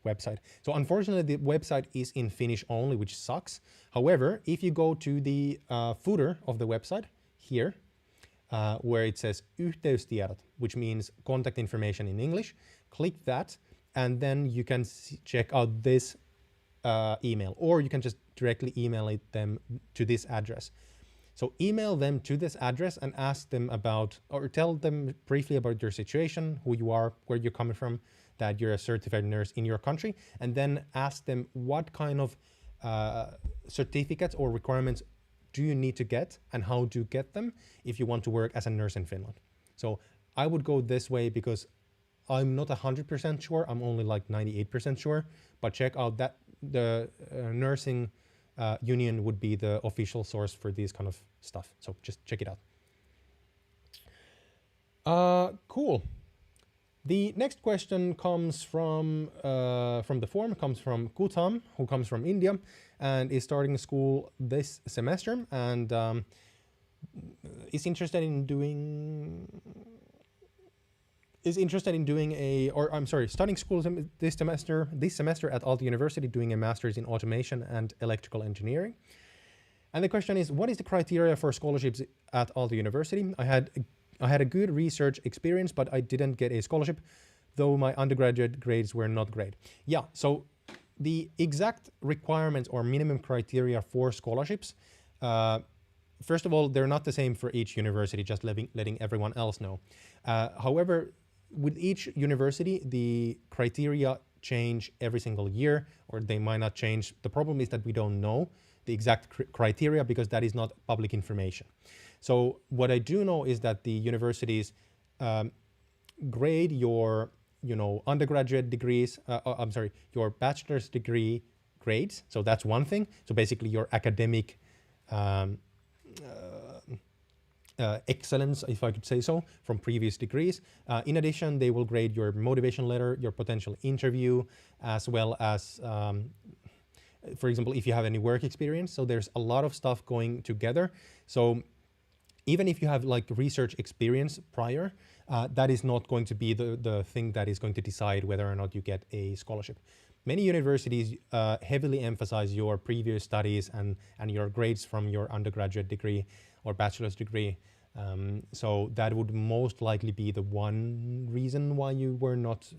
website. So unfortunately, the website is in Finnish only, which sucks. However, if you go to the footer of the website here, where it says yhteystiedot, which means contact information in English, click that, and then you can check out this email, or you can just directly email them to this address. So email them to this address and ask them about, or tell them briefly about your situation, who you are, where you're coming from, that you're a certified nurse in your country, and then ask them what kind of certificates or requirements do you need to get and how to get them if you want to work as a nurse in Finland. So I would go this way because I'm not 100% sure. I'm only like 98% sure, but check out that the nursing union would be the official source for this kind of stuff. So just check it out. Cool. The next question comes from the forum, comes from Kutam, who comes from India and is starting starting school this semester at Aalto University, doing a master's in automation and electrical engineering. And the question is, what is the criteria for scholarships at Aalto University? I had a good research experience, but I didn't get a scholarship, though my undergraduate grades were not great. Yeah, so the exact requirements or minimum criteria for scholarships, first of all, they're not the same for each university, just letting everyone else know. However, with each university, the criteria change every single year, or they might not change. The problem is that we don't know the exact criteria because that is not public information. So what I do know is that the universities grade your, undergraduate degrees, your bachelor's degree grades. So that's one thing. So basically your academic excellence, if I could say so, from previous degrees. In addition, they will grade your motivation letter, your potential interview, as well as, for example, if you have any work experience. So there's a lot of stuff going together. So even if you have like research experience prior, that is not going to be the thing that is going to decide whether or not you get a scholarship. Many universities heavily emphasize your previous studies and your grades from your undergraduate degree or bachelor's degree. So that would most likely be the one reason why you were not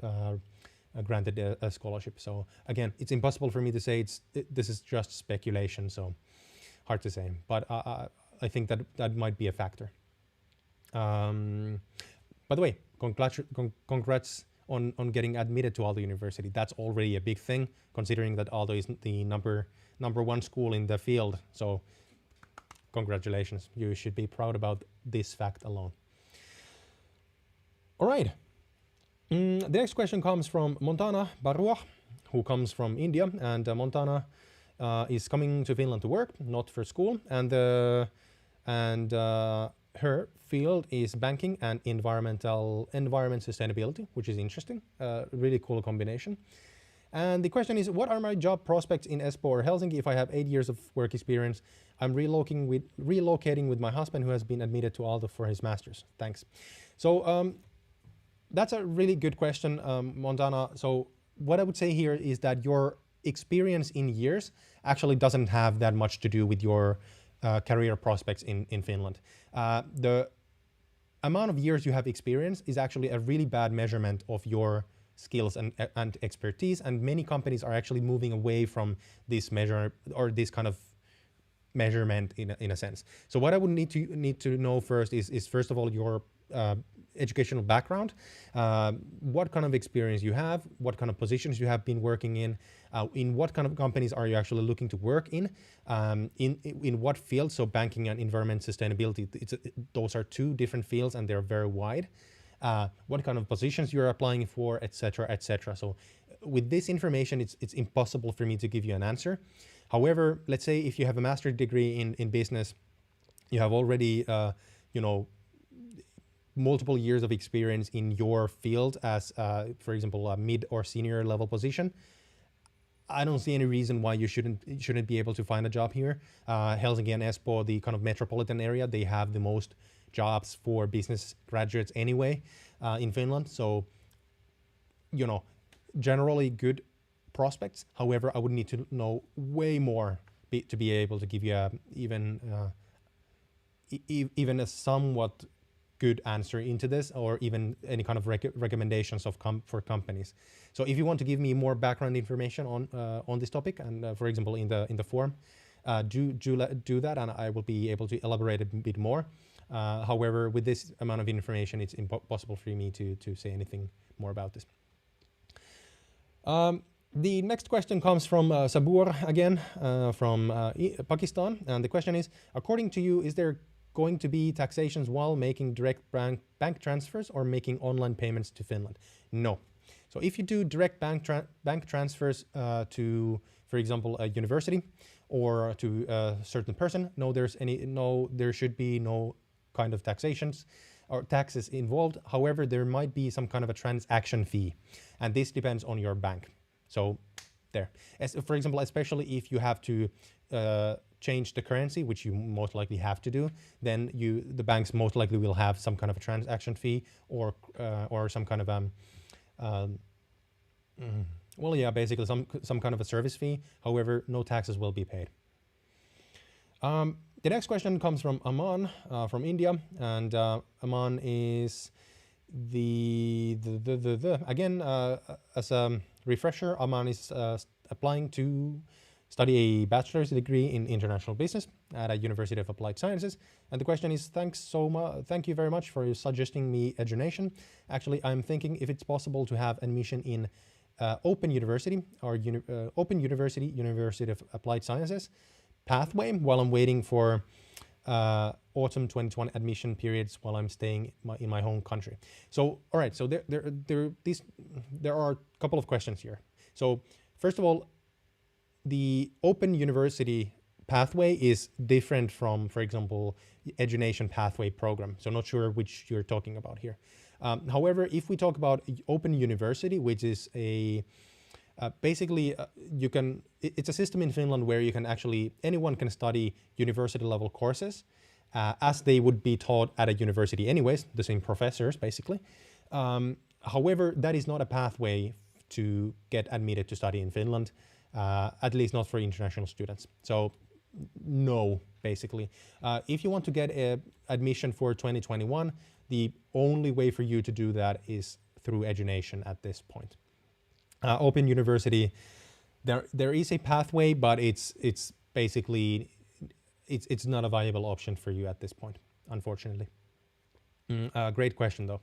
granted a scholarship. So again, it's impossible for me to say. This is just speculation, so hard to say. But I think that might be a factor. By the way, congrats on getting admitted to Aalto University. That's already a big thing, considering that Aalto is the number one school in the field. So congratulations. You should be proud about this fact alone. All right. The next question comes from Montana Barua, who comes from India, and Montana is coming to Finland to work, not for school, and her field is banking and environment sustainability, which is interesting, really cool combination. And the question is, what are my job prospects in Espoo or Helsinki if I have 8 years of work experience? I'm relocating with my husband, who has been admitted to Aalto for his master's. Thanks. So that's a really good question, Montana. So what I would say here is that your experience in years actually doesn't have that much to do with your career prospects in Finland. The amount of years you have experience is actually a really bad measurement of your skills and expertise, and many companies are actually moving away from this measure or this kind of measurement in a sense. So what I would need to know first is first of all your educational background, what kind of experience you have, what kind of positions you have been working in what kind of companies are you actually looking to work in what field. So banking and environment sustainability, those are two different fields and they're very wide. What kind of positions you're applying for, etc., etc. So with this information, it's impossible for me to give you an answer. However, let's say if you have a master's degree in business, you have already multiple years of experience in your field as, for example, a mid or senior level position. I don't see any reason why you shouldn't be able to find a job here. Helsinki and Espoo, the kind of metropolitan area, they have the most jobs for business graduates anyway in Finland. So, generally good prospects. However, I would need to know way more to be able to give you even a somewhat good answer into this, or even any kind of recommendations of for companies. So if you want to give me more background information on this topic, and for example in the forum, do that, and I will be able to elaborate a bit more. However, with this amount of information, it's impossible for me to say anything more about this. The next question comes from Sabur again, from Pakistan, and the question is, according to you, is there going to be taxations while making direct bank transfers or making online payments to Finland? No. So if you do direct bank transfers to, for example, a university or to a certain person, there should be no kind of taxations or taxes involved. However, there might be some kind of a transaction fee, and this depends on your bank. So there, for example, especially if you have to change the currency, which you most likely have to do, then the banks most likely will have some kind of a transaction fee or some kind of basically some kind of a service fee. However, no taxes will be paid. The next question comes from Aman from India, and Aman is again, as a refresher, Aman is applying to study a bachelor's degree in international business at a University of Applied Sciences. And the question is, thank you very much for suggesting me Edunation. Actually, I'm thinking if it's possible to have admission in Open University or Open University of Applied Sciences pathway while I'm waiting for autumn 2021 admission periods while I'm staying in my home country. So, all right, so there are a couple of questions here. So first of all, the Open University pathway is different from, for example, Edunation pathway program. So not sure which you're talking about here. However, if we talk about Open University, which is basically it's a system in Finland where anyone can study university level courses as they would be taught at a university anyways, the same professors basically. However, that is not a pathway to get admitted to study in Finland, at least not for international students. So no, basically. If you want to get admission for 2021, the only way for you to do that is through Edunation at this point. Open University, there is a pathway, but it's basically it's not a viable option for you at this point, unfortunately. Great question though.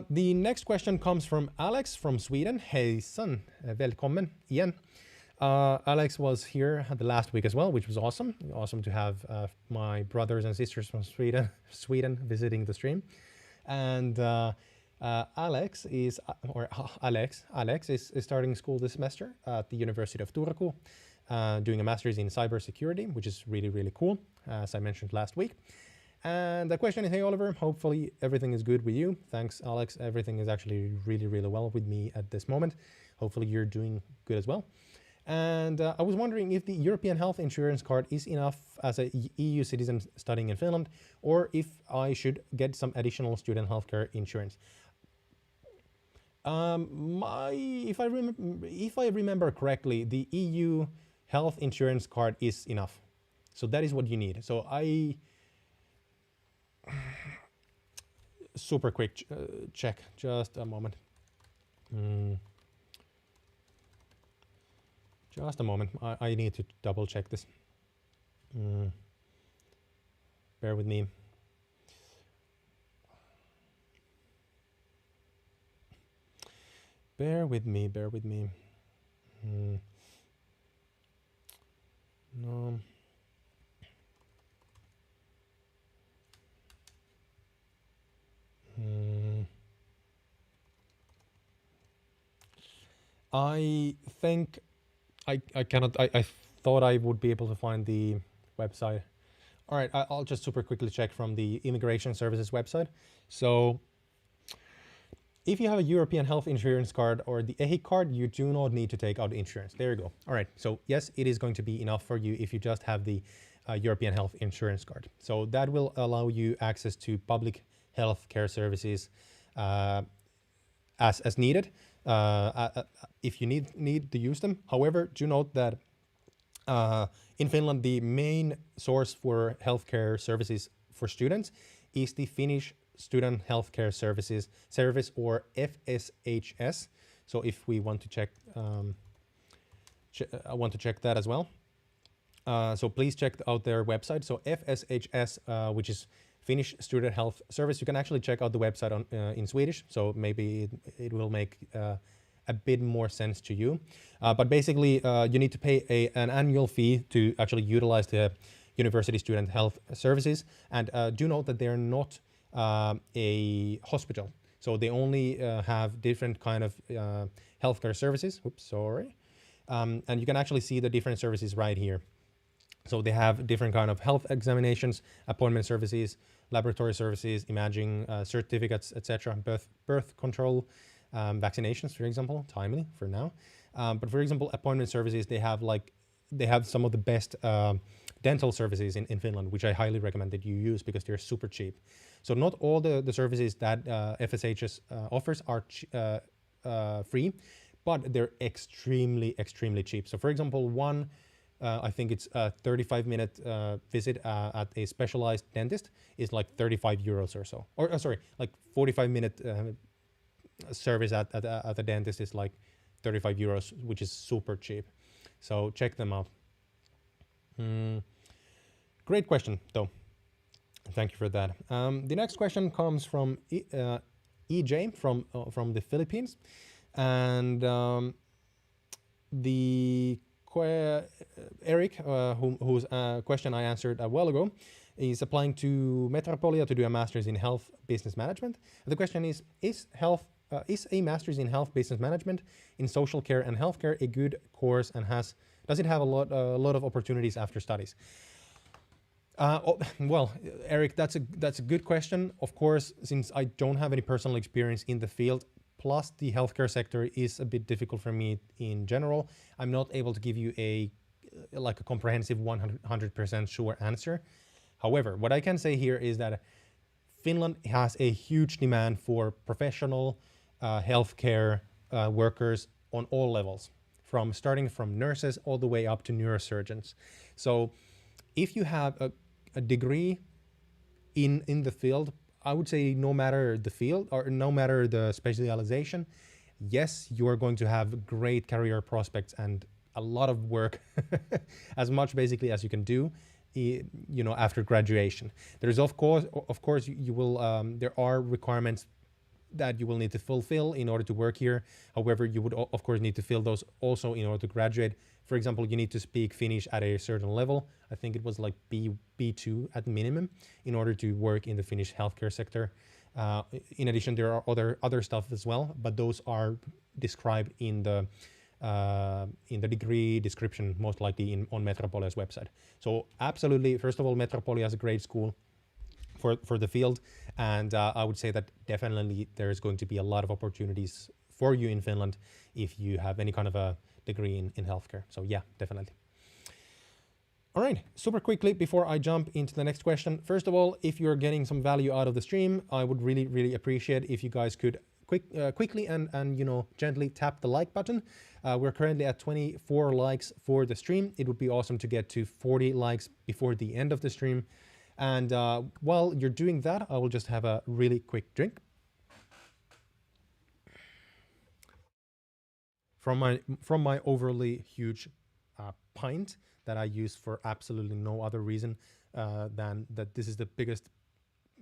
The next question comes from Alex from Sweden. Hejsan, välkommen igen. Alex was here the last week as well, which was awesome. Awesome to have my brothers and sisters from Sweden visiting the stream. And Alex is starting school this semester at the University of Turku, doing a master's in cybersecurity, which is really, really cool, as I mentioned last week. And the question is, hey, Oliver, hopefully everything is good with you. Thanks, Alex. Everything is actually really, really well with me at this moment. Hopefully you're doing good as well. And I was wondering if the European health insurance card is enough as a EU citizen studying in Finland, or if I should get some additional student healthcare insurance. If I remember correctly, the EU health insurance card is enough. So that is what you need. So super quick check, just a moment. Just a moment, I need to double check this. Bear with me. Bear with me. No. I think I cannot. I thought I would be able to find the website. All right, I'll just super quickly check from the Immigration Services website. So if you have a European health insurance card or the EHIC card, you do not need to take out insurance. There you go. All right, so yes, it is going to be enough for you if you just have the European health insurance card. So that will allow you access to public health care services as needed. If you need to use them. However, do note that in Finland, the main source for healthcare services for students is the Finnish Student Healthcare Services Service, or FSHS. So if we want to check, I want to check that as well. So please check out their website. So FSHS, which is Finnish Student Health Service. You can actually check out the website on in Swedish. So maybe it will make a bit more sense to you. But basically, you need to pay an annual fee to actually utilize the University Student Health Services. And do note that they are not a hospital. So they only have different kind of healthcare services. Oops, sorry. And you can actually see the different services right here. So they have different kind of health examinations, appointment services, laboratory services, imaging, certificates, etc., birth control, vaccinations, for example, timely for now. But for example, appointment services, they have some of the best dental services in Finland, which I highly recommend that you use because they're super cheap. So not all the services that FSHS offers are free, but they're extremely cheap. So for example, one I think it's a 35-minute visit at a specialized dentist is like 35 euros or so. Or sorry, like 45-minute service at the dentist is like 35 euros, which is super cheap. So check them out. Great question, though. Thank you for that. The next question comes from EJ from the Philippines, and Eric, whose question I answered a while ago, is applying to Metropolia to do a master's in health business management. And the question is a master's in health business management in social care and healthcare a good course, and does it have a lot of opportunities after studies? Well, Eric, that's a good question. Of course, since I don't have any personal experience in the field, plus the healthcare sector is a bit difficult for me in general, I'm not able to give you a comprehensive 100% sure answer. However, what I can say here is that Finland has a huge demand for professional healthcare workers on all levels, starting from nurses all the way up to neurosurgeons. So if you have a degree in the field, I would say no matter the field or no matter the specialization, yes, you are going to have great career prospects and a lot of work, as much basically as you can do, after graduation. There's of course you will there are requirements that you will need to fulfill in order to work here. However, you would of course need to fill those also in order to graduate. For example, you need to speak Finnish at a certain level. I think it was like B2 at minimum in order to work in the Finnish healthcare sector. In addition, there are other stuff as well, but those are described in the degree description, most likely on Metropolia's website. So absolutely, first of all, Metropolia is a great school for the field, and I would say that definitely there's going to be a lot of opportunities for you in Finland if you have any kind of a degree in healthcare. So yeah, definitely. All right, super quickly before I jump into the next question. First of all, if you're getting some value out of the stream, I would really appreciate if you guys could quickly and gently tap the like button. We're currently at 24 likes for the stream. It would be awesome to get to 40 likes before the end of the stream. And while you're doing that, I will just have a really quick drink. From my overly huge pint that I use for absolutely no other reason than that this is the biggest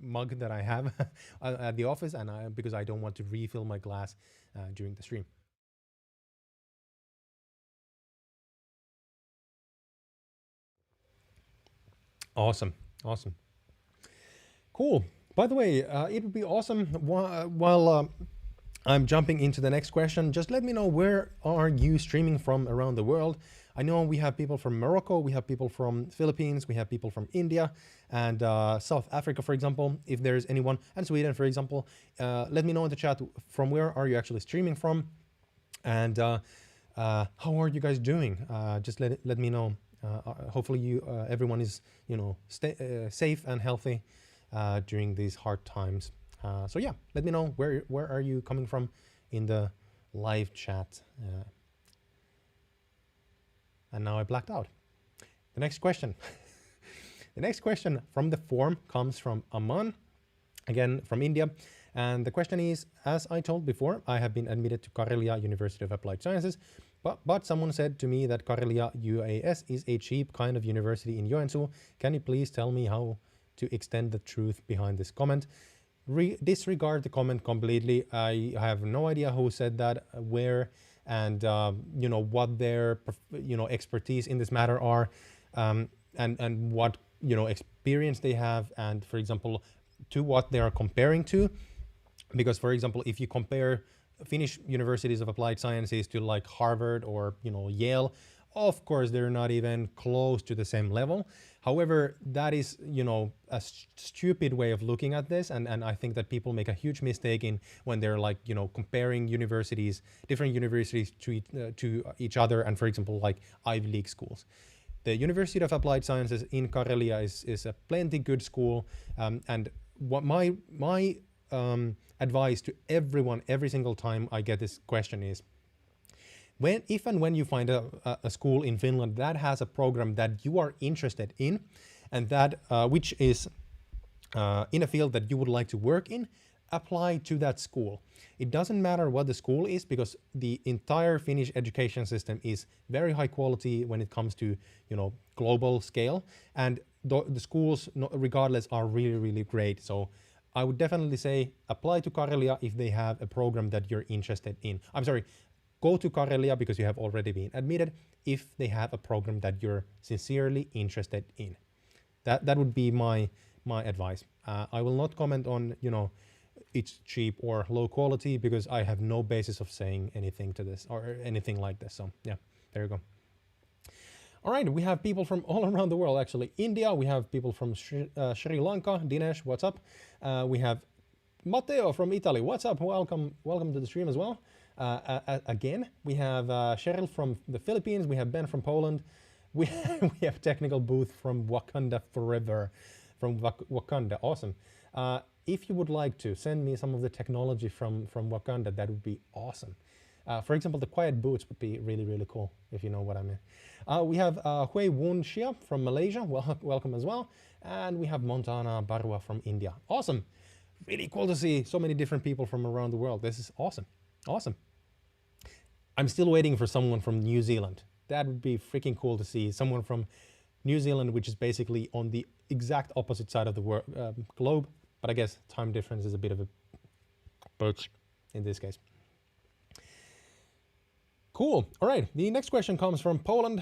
mug that I have at the office, and because I don't want to refill my glass during the stream. Awesome. Cool. By the way, it would be awesome while I'm jumping into the next question. Just let me know, where are you streaming from around the world? I know we have people from Morocco, we have people from Philippines, we have people from India and South Africa, for example, if there's anyone, and Sweden, for example. Let me know in the chat, from where are you actually streaming from, and how are you guys doing? Just let me know. Hopefully everyone is safe and healthy during these hard times. So yeah, let me know where are you coming from in the live chat. And now I blacked out. The next question. The next question from the forum comes from Aman. again from India. And the question is, as I told before, I have been admitted to Karelia University of Applied Sciences, but someone said to me that Karelia UAS is a cheap kind of university in Joensuu. Can you please tell me how to extend the truth behind this comment? Disregard the comment completely. I have no idea who said that, where, and what their expertise in this matter are, and what experience they have, and for example, to what they are comparing to. Because for example, if you compare Finnish universities of applied sciences to like Harvard or Yale, of course they're not even close to the same level. However, that is a stupid way of looking at this, and I think that people make a huge mistake in when they're like comparing universities, different universities to each other, and for example like Ivy League schools. The University of Applied Sciences in Karelia is a plenty good school, and what my advice to everyone every single time I get this question is, if and when you find a school in Finland that has a program that you are interested in, and that which is in a field that you would like to work in, apply to that school. It doesn't matter what the school is, because the entire Finnish education system is very high quality when it comes to global scale, and the schools regardless are really, really great. So I would definitely say apply to Karelia if they have a program that you're interested in. I'm sorry, go to Karelia because you have already been admitted if they have a program that you're sincerely interested in. That would be my advice. I will not comment on it's cheap or low quality, because I have no basis of saying anything to this or anything like this. So yeah, there you go. All right, we have people from all around the world, actually. India, we have people from Sri Lanka. Dinesh, what's up? We have Matteo from Italy. What's up? Welcome to the stream as well. Again, we have Cheryl from the Philippines. We have Ben from Poland. We have Technical Booth from Wakanda Forever. From Wakanda, awesome. If you would like to send me some of the technology from Wakanda, that would be awesome. For example, the quiet boots would be really, really cool, if you know what I mean. We have Hui Woon Shia from Malaysia. Welcome as well. And we have Montana Barua from India. Awesome. Really cool to see so many different people from around the world. This is awesome. Awesome. I'm still waiting for someone from New Zealand. That would be freaking cool to see someone from New Zealand, which is basically on the exact opposite side of the globe. But I guess time difference is a bit of a birch in this case. Cool. All right. The next question comes from Poland.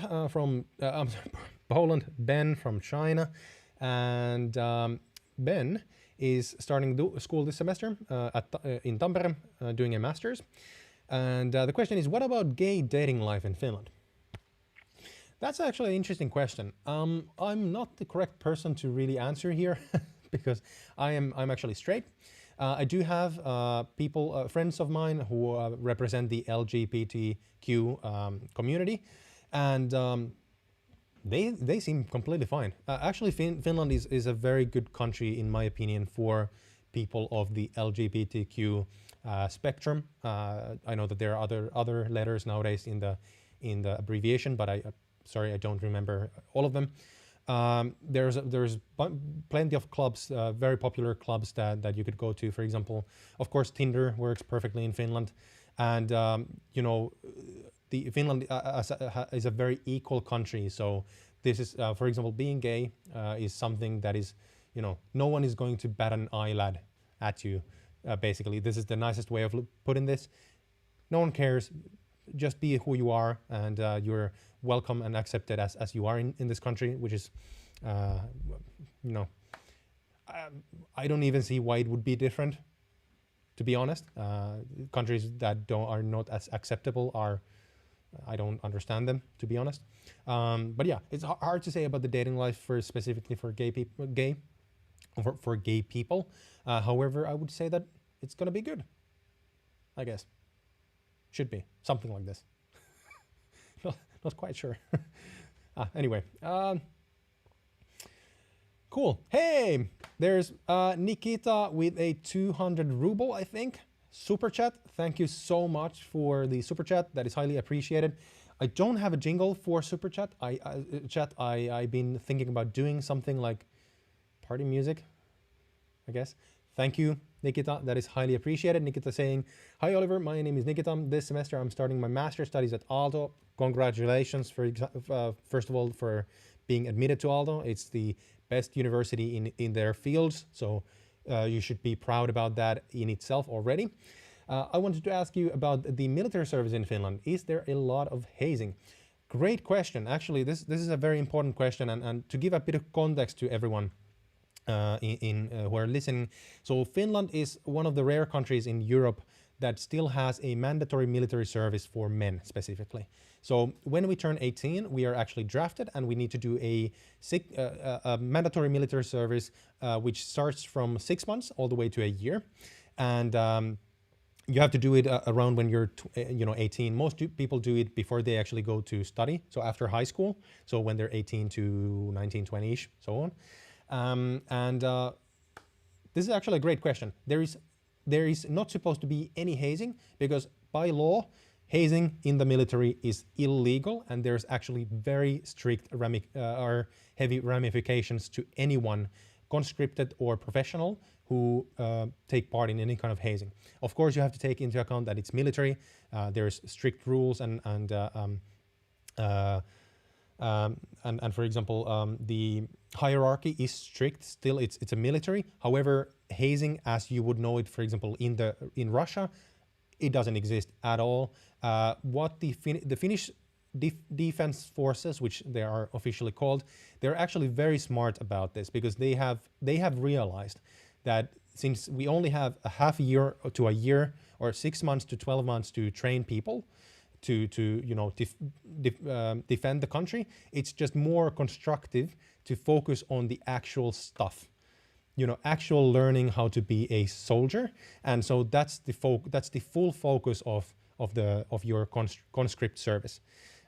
Poland. Ben from China, and Ben is starting school this semester in Tampere, doing a master's. And the question is, what about gay dating life in Finland? That's actually an interesting question. I'm not the correct person to really answer here because I'm actually straight. I do have friends of mine who represent the LGBTQ community, and they seem completely fine. Actually, Finland is a very good country, in my opinion, for people of the LGBTQ spectrum. I know that there are other letters nowadays in the abbreviation, but sorry, I don't remember all of them. There's plenty of clubs, very popular clubs that you could go to. For example, of course, Tinder works perfectly in Finland, and Finland is a very equal country. So this is, for example, being gay is something that is, no one is going to bat an eyelid at you. Basically, this is the nicest way of putting this. No one cares. Just be who you are, and you're welcome and accepted as you are in this country, which is, I don't even see why it would be different, to be honest. Countries that are not as acceptable I don't understand them, to be honest. But yeah, it's hard to say about the dating life specifically for gay people. However, I would say that it's gonna be good, I guess. Should be something like this. Not quite sure. Anyway, cool. Hey, there's Nikita with a 200 ruble, I think, super chat. Thank you so much for the super chat. That is highly appreciated. I don't have a jingle for super chat. I've been thinking about doing something like party music, I guess. Thank you, Nikita. That is highly appreciated. Nikita saying, hi, Oliver. My name is Nikita. This semester, I'm starting my master's studies at Aalto. Congratulations, first of all, for being admitted to Aalto. It's the best university in their fields. So you should be proud about that in itself already. I wanted to ask you about the military service in Finland. Is there a lot of hazing? Great question. Actually, this is a very important question. And to give a bit of context to everyone, who are listening. So Finland is one of the rare countries in Europe that still has a mandatory military service for men specifically. So when we turn 18, we are actually drafted and we need to do a mandatory military service, which starts from 6 months all the way to a year. And you have to do it around when you're 18. Most people do it before they actually go to study. So after high school. So when they're 18 to 19, 20-ish, so on. This is actually a great question. There is not supposed to be any hazing because by law, hazing in the military is illegal, and there's actually very strict or heavy ramifications to anyone, conscripted or professional, who take part in any kind of hazing. Of course, you have to take into account that it's military. There's strict rules and for example, the hierarchy is strict. Still, it's a military. However, hazing, as you would know it, for example, in Russia, it doesn't exist at all. What the Finnish defense forces, which they are officially called, they're actually very smart about this because they have realized that since we only have a half a year to a year or 6 months to 12 months to train people to defend the country, it's just more constructive to focus on the actual stuff, actual learning how to be a soldier. And so that's the full focus of your conscript service.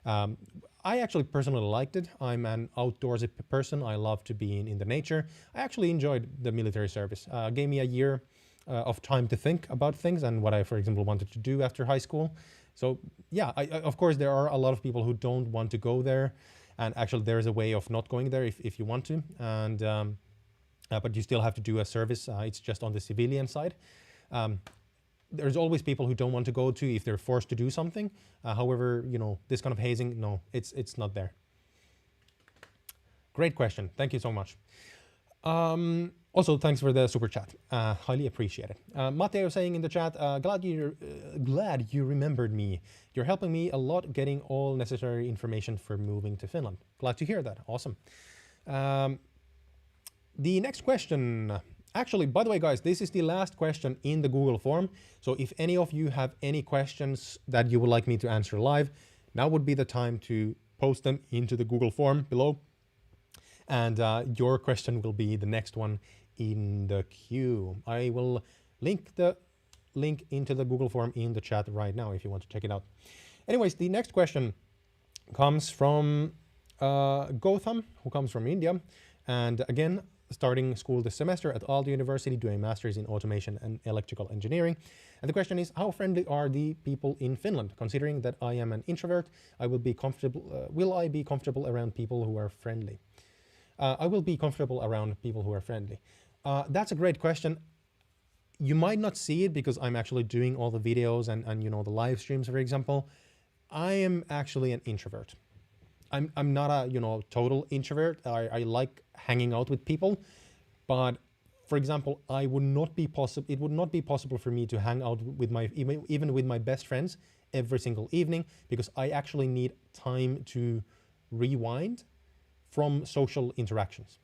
I actually personally liked it. I'm an outdoorsy person. I love to be in the nature. I actually enjoyed the military service. Gave me a year of time to think about things and what I, for example, wanted to do after high school. So yeah, of course, there are a lot of people who don't want to go there. And actually, there is a way of not going there if you want to. And but you still have to do a service. It's just on the civilian side. There's always people who don't want to go to if they're forced to do something. However, this kind of hazing, no, it's not there. Great question. Thank you so much. Also, thanks for the super chat. Highly appreciate it. Matteo saying in the chat, glad you remembered me. You're helping me a lot getting all necessary information for moving to Finland. Glad to hear that. Awesome. The next question. Actually, by the way, guys, this is the last question in the Google form. So if any of you have any questions that you would like me to answer live, now would be the time to post them into the Google form below. And your question will be the next one in the queue. I will link the link into the Google form in the chat right now if you want to check it out. Anyways, the next question comes from Gautam, who comes from India. And again, starting school this semester at Aalto University, doing a master's in automation and electrical engineering. And the question is, how friendly are the people in Finland? Considering that I am an introvert, will I be comfortable around people who are friendly? I will be comfortable around people who are friendly. That's a great question. You might not see it because I'm actually doing all the videos and the live streams, for example. I am actually an introvert. I'm not a total introvert. I like hanging out with people, but for example, it would not be possible for me to hang out with even with my best friends every single evening because I actually need time to rewind from social interactions.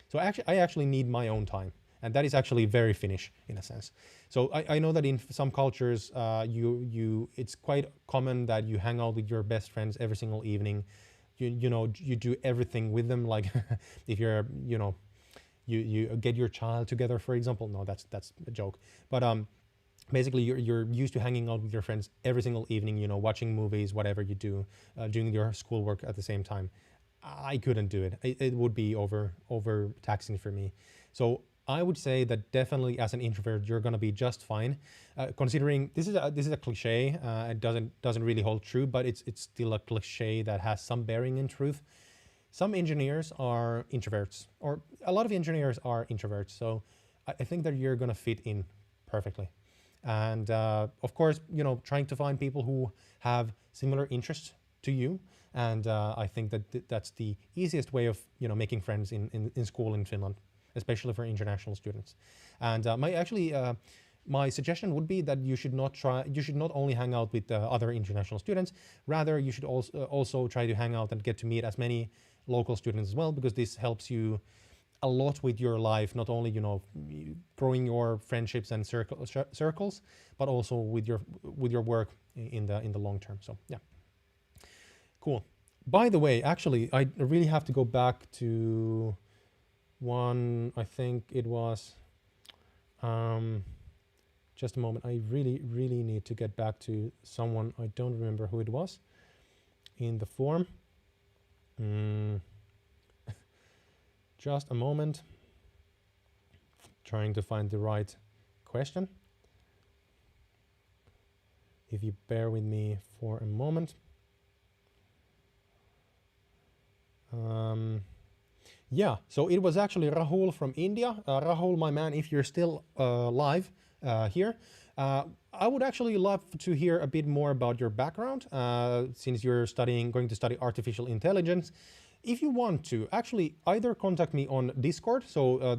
So I actually need my own time, and that is actually very Finnish in a sense. So I know that in some cultures, it's quite common that you hang out with your best friends every single evening. You do everything with them, like if you're you get your child together, for example. No, that's a joke, but basically you're used to hanging out with your friends every single evening, watching movies, whatever you do, doing your schoolwork at the same time. I couldn't do it. It would be over taxing for me. So I would say that definitely as an introvert, you're gonna be just fine. Considering this is a cliche, it doesn't really hold true, but it's still a cliche that has some bearing in truth. Some engineers are introverts, or a lot of engineers are introverts. So I think that you're gonna fit in perfectly. And of course, trying to find people who have similar interests to you. And I think that that's the easiest way of making friends in school in Finland, especially for international students. And my suggestion would be that you should not only hang out with other international students, rather you should also try to hang out and get to meet as many local students as well, because this helps you a lot with your life, not only growing your friendships and circles, but also with your work in the long term. So yeah, cool. By the way, actually, I really have to go back to one. I think it was just a moment. I really need to get back to someone. I don't remember who it was in the form. Just a moment. Trying to find the right question. If you bear with me for a moment. Yeah, so it was actually Rahul from India. Rahul, my man, if you're still live here, I would actually love to hear a bit more about your background, since you're going to study artificial intelligence. If you want to, actually either contact me on Discord. So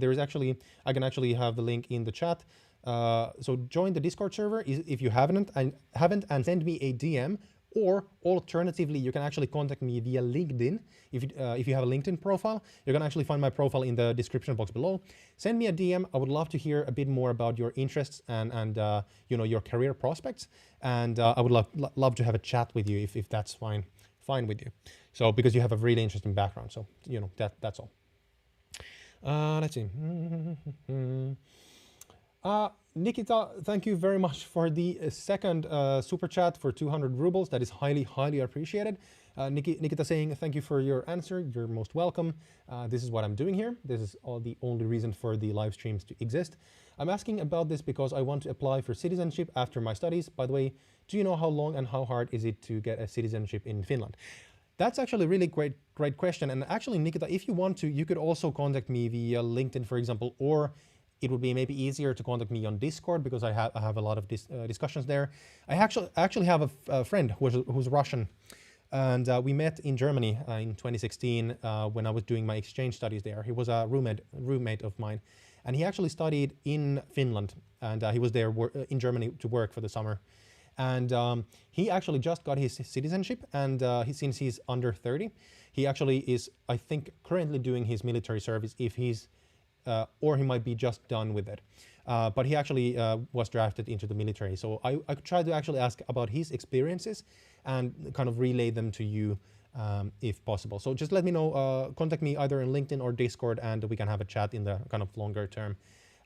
I can actually have the link in the chat. So join the Discord server if you haven't, and send me a DM. Or alternatively, you can actually contact me via LinkedIn. If you have a LinkedIn profile, you can actually find my profile in the description box below. Send me a DM. I would love to hear a bit more about your interests and your career prospects. And I would love to have a chat with you if that's fine with you. So because you have a really interesting background. So that's all. Let's see. Nikita, thank you very much for the second super chat for 200 rubles. That is highly appreciated. Nikita saying thank you for your answer. You're most welcome. This is what I'm doing here. This is the only reason for the live streams to exist. I'm asking about this because I want to apply for citizenship after my studies. By the way, do you know how long and how hard is it to get a citizenship in Finland? That's actually a really great question. And actually, Nikita, if you want to, you could also contact me via LinkedIn, for example, or it would be maybe easier to contact me on Discord because I have a lot of discussions there. I actually have a friend who's Russian, and we met in Germany in 2016 when I was doing my exchange studies there. He was a roommate of mine, and he actually studied in Finland, and he was there in Germany to work for the summer. And he actually just got his citizenship, and since he's under 30, he actually is, I think, currently doing his military service or he might be just done with it. But he actually was drafted into the military. So I could try to actually ask about his experiences and kind of relay them to you if possible. So just let me know, contact me either in LinkedIn or Discord, and we can have a chat in the kind of longer term.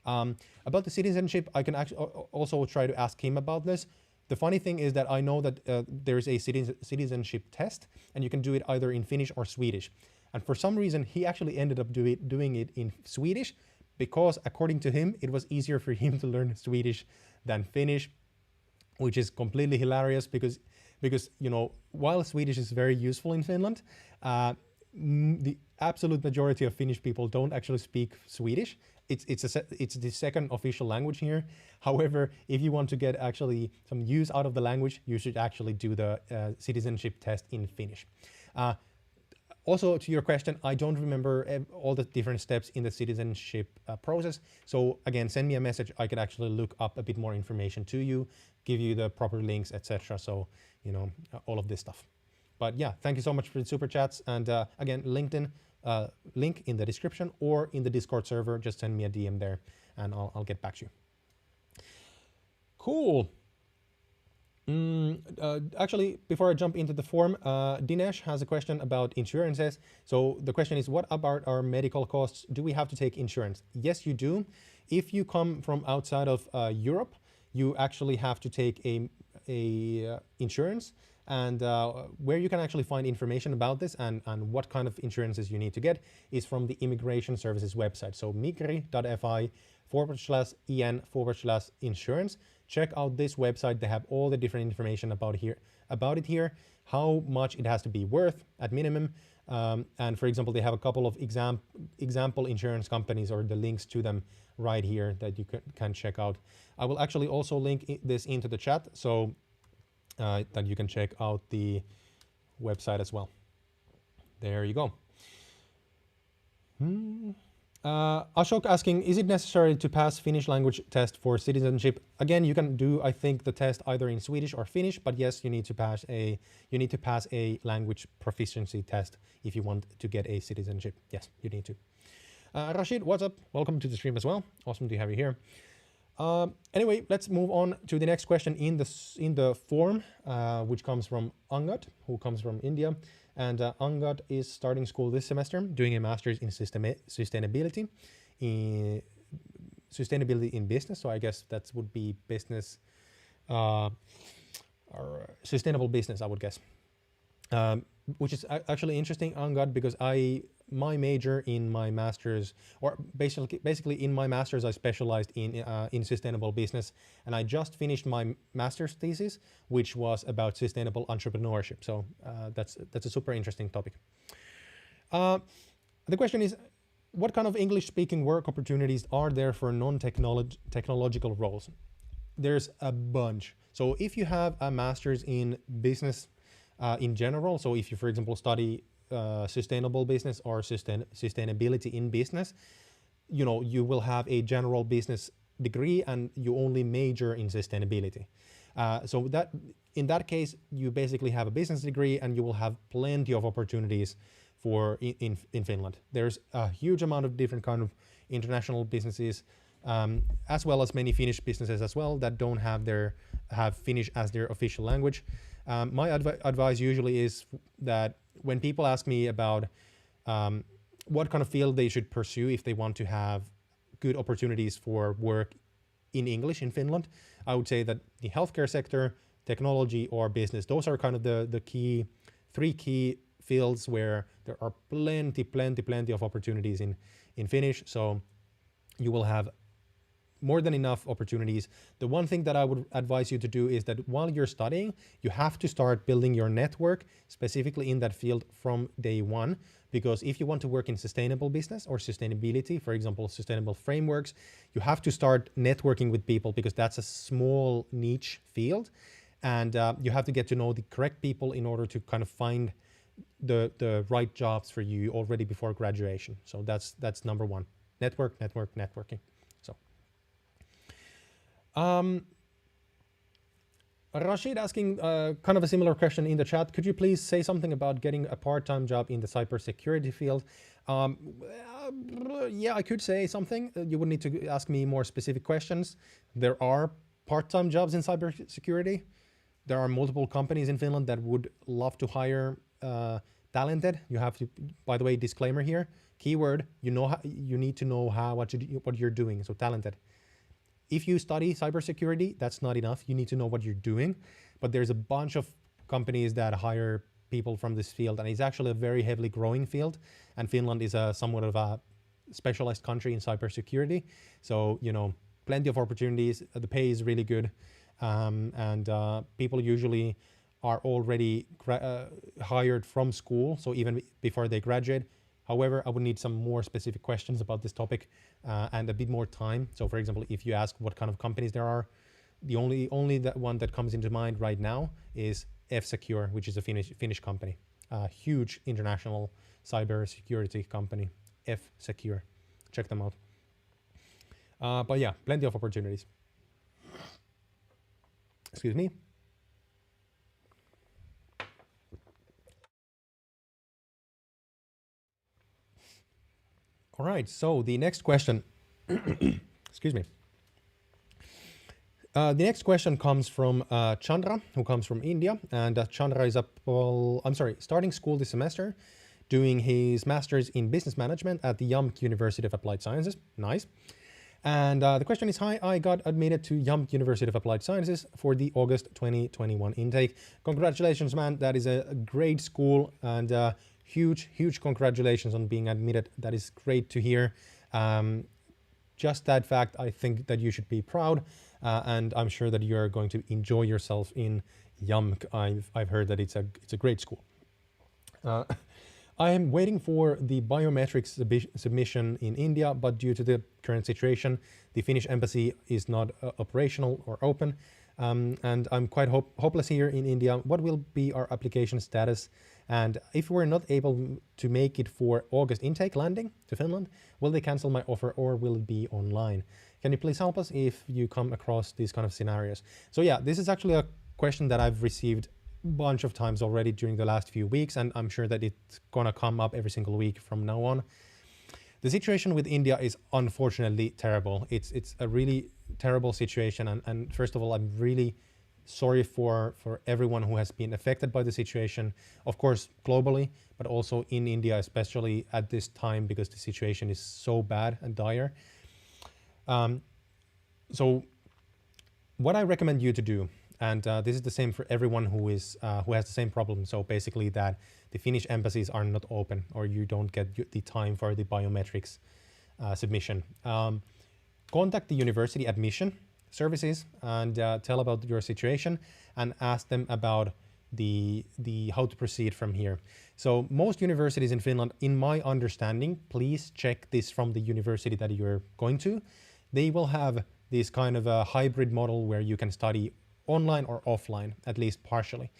About the citizenship, I can actually also try to ask him about this. The funny thing is that I know that there is a citizenship test, and you can do it either in Finnish or Swedish. And for some reason, he actually ended up doing it in Swedish because, according to him, it was easier for him to learn Swedish than Finnish, which is completely hilarious because while Swedish is very useful in Finland, the absolute majority of Finnish people don't actually speak Swedish. It's the second official language here. However, if you want to get actually some use out of the language, you should actually do the citizenship test in Finnish. Also, to your question, I don't remember all the different steps in the citizenship process. So again, send me a message. I can actually look up a bit more information to you, give you the proper links, etc. So, all of this stuff. But yeah, thank you so much for the super chats. And again, LinkedIn link in the description or in the Discord server. Just send me a DM there and I'll get back to you. Cool. Actually, before I jump into the form, Dinesh has a question about insurances. So the question is, what about our medical costs? Do we have to take insurance? Yes, you do. If you come from outside of Europe, you actually have to take a insurance, and where you can actually find information about this and what kind of insurances you need to get is from the Immigration Services website. So migri.fi/en/insurance. Check out this website. They have all the different information about it here, how much it has to be worth at minimum, And for example, they have a couple of example insurance companies or the links to them right here that you can check out. I will actually also link this into the chat so that you can check out the website as well. There you go. Ashok asking, is it necessary to pass Finnish language test for citizenship? Again, you can do, I think, the test either in Swedish or Finnish, but yes, you need to pass a language proficiency test if you want to get a citizenship. Yes, you need to. Rashid, what's up? Welcome to the stream as well. Awesome to have you here. Anyway, let's move on to the next question in the form, which comes from Angad, who comes from India. And Angad is starting school this semester, doing a master's in sustainability in business. So I guess that would be business, or sustainable business, I would guess. Which is actually interesting, Angad, because my major in my master's, or basically in my master's, I specialized in sustainable business, and I just finished my master's thesis, which was about sustainable entrepreneurship. So that's a super interesting topic. The question is, what kind of English-speaking work opportunities are there for non-technological roles? There's a bunch. So if you have a master's in business in general, so if you, for example, study sustainable business or sustainability in business, you will have a general business degree and you only major in sustainability. So that in that case, you basically have a business degree and you will have plenty of opportunities for in Finland. There's a huge amount of different kind of international businesses, as well as many Finnish businesses as well that don't have Finnish as their official language. My advice usually is that when people ask me about what kind of field they should pursue if they want to have good opportunities for work in English in Finland, I would say that the healthcare sector, technology, or business, those are kind of the three key fields where there are plenty of opportunities in Finnish. So you will have more than enough opportunities. The one thing that I would advise you to do is that while you're studying, you have to start building your network specifically in that field from day one. Because if you want to work in sustainable business or sustainability, for example, sustainable frameworks, you have to start networking with people because that's a small niche field. And you have to get to know the correct people in order to kind of find the right jobs for you already before graduation. So that's number one. Networking. Rashid asking kind of a similar question in the chat. Could you please say something about getting a part-time job in the cybersecurity field? Yeah, I could say something. You would need to ask me more specific questions. There are part-time jobs in cybersecurity. There are multiple companies in Finland that would love to hire talented. You have to, by the way, disclaimer here, keyword, you need to know what you're doing, so talented. If you study cybersecurity, that's not enough. You need to know what you're doing. But there's a bunch of companies that hire people from this field, and it's actually a very heavily growing field. And Finland is somewhat of a specialized country in cybersecurity. So, plenty of opportunities. The pay is really good. And people usually are already hired from school, so even before they graduate. However, I would need some more specific questions about this topic and a bit more time. So for example, if you ask what kind of companies there are, the only that one that comes into mind right now is F-Secure, which is a Finnish company, a huge international cybersecurity company, F-Secure. Check them out. But yeah, plenty of opportunities. Excuse me. All right, so the next question, excuse me. The next question comes from Chandra, who comes from India, and Chandra is starting school this semester, doing his master's in business management at the YAMK University of Applied Sciences. Nice. And the question is, hi, I got admitted to YAMK University of Applied Sciences for the August 2021 intake. Congratulations, man. That is a great school, and huge congratulations on being admitted. That is great to hear. Just that fact, I think that you should be proud, and I'm sure that you're going to enjoy yourself in YAMK. I've heard that it's a great school. I am waiting for the biometrics submission in India, but due to the current situation, the Finnish embassy is not operational or open. And I'm quite hopeless here in India. What will be our application status? And if we're not able to make it for August intake landing to Finland, will they cancel my offer or will it be online? Can you please help us if you come across these kind of scenarios? So yeah, this is actually a question that I've received a bunch of times already during the last few weeks, and I'm sure that it's gonna come up every single week from now on. The situation with India is unfortunately terrible. It's a really terrible situation, and first of all, I'm really sorry for everyone who has been affected by the situation, of course globally, but also in India, especially at this time, because the situation is so bad and dire. So what I recommend you to do, and this is the same for everyone who has the same problem, so basically that the Finnish embassies are not open or you don't get the time for the biometrics submission. Contact the university admission services and tell about your situation and ask them about the how to proceed from here. So most universities in Finland, in my understanding, please check this from the university that you're going to. They will have this kind of a hybrid model where you can study online or offline, at least partially.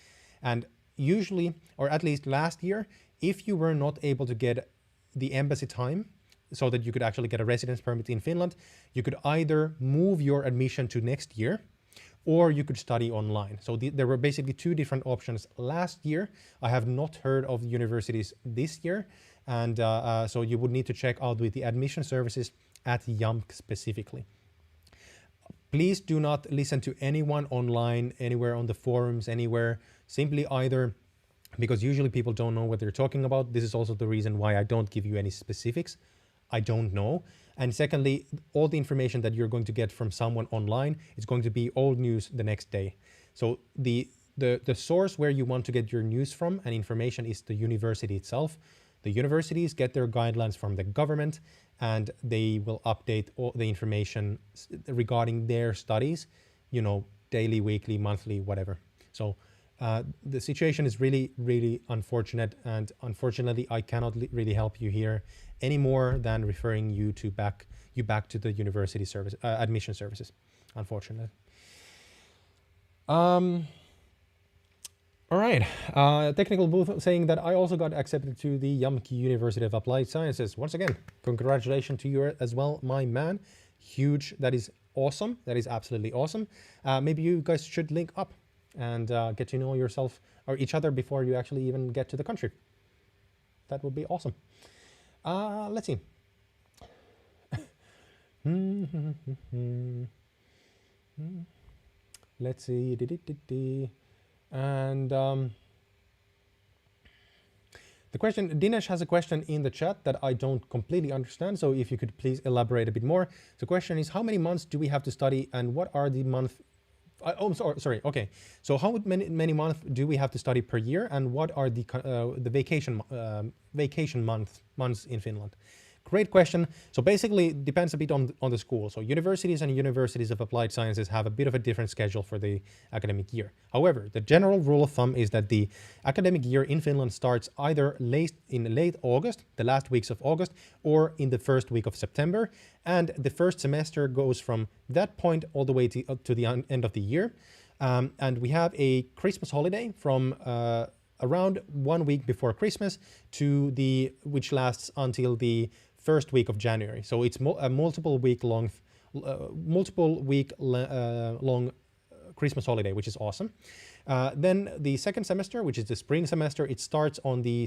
And usually, or at least last year, if you were not able to get the embassy time so that you could actually get a residence permit in Finland, you could either move your admission to next year or you could study online. So there were basically two different options last year. I have not heard of the universities this year. And so you would need to check out with the admission services at YAMK specifically. Please do not listen to anyone online, anywhere on the forums, anywhere. Simply either, because usually people don't know what they're talking about. This is also the reason why I don't give you any specifics. I don't know. And secondly, all the information that you're going to get from someone online is going to be old news the next day. So the source where you want to get your news from and information is the university itself. The universities get their guidelines from the government and they will update all the information regarding their studies, you know, daily, weekly, monthly, whatever. So the situation is really, really unfortunate, and unfortunately, I cannot really help you here any more than referring you back to the university service admission services, unfortunately. All right, technical booth saying that I also got accepted to the YAMK University of Applied Sciences. Once again, congratulations to you as well, my man. Huge, that is awesome. That is absolutely awesome. Maybe you guys should link up and get to know yourself or each other before you actually even get to the country. That would be awesome. Let's see. Let's see. And the question, Dinesh has a question in the chat that I don't completely understand. So if you could please elaborate a bit more. The question is, how many months do we have to study and what are the month? Oh, sorry. Okay. So how many months do we have to study per year and what are the vacation months in Finland? Great question. So basically it depends a bit on the school. So universities and universities of applied sciences have a bit of a different schedule for the academic year. However, the general rule of thumb is that the academic year in Finland starts either in late August, the last weeks of August, or in the first week of September. And the first semester goes from that point all the way to the end of the year. And we have a Christmas holiday from around 1 week before Christmas which lasts until the first week of January. So it's a multiple week long Christmas holiday, which is awesome. Then the second semester, which is the spring semester, it starts on the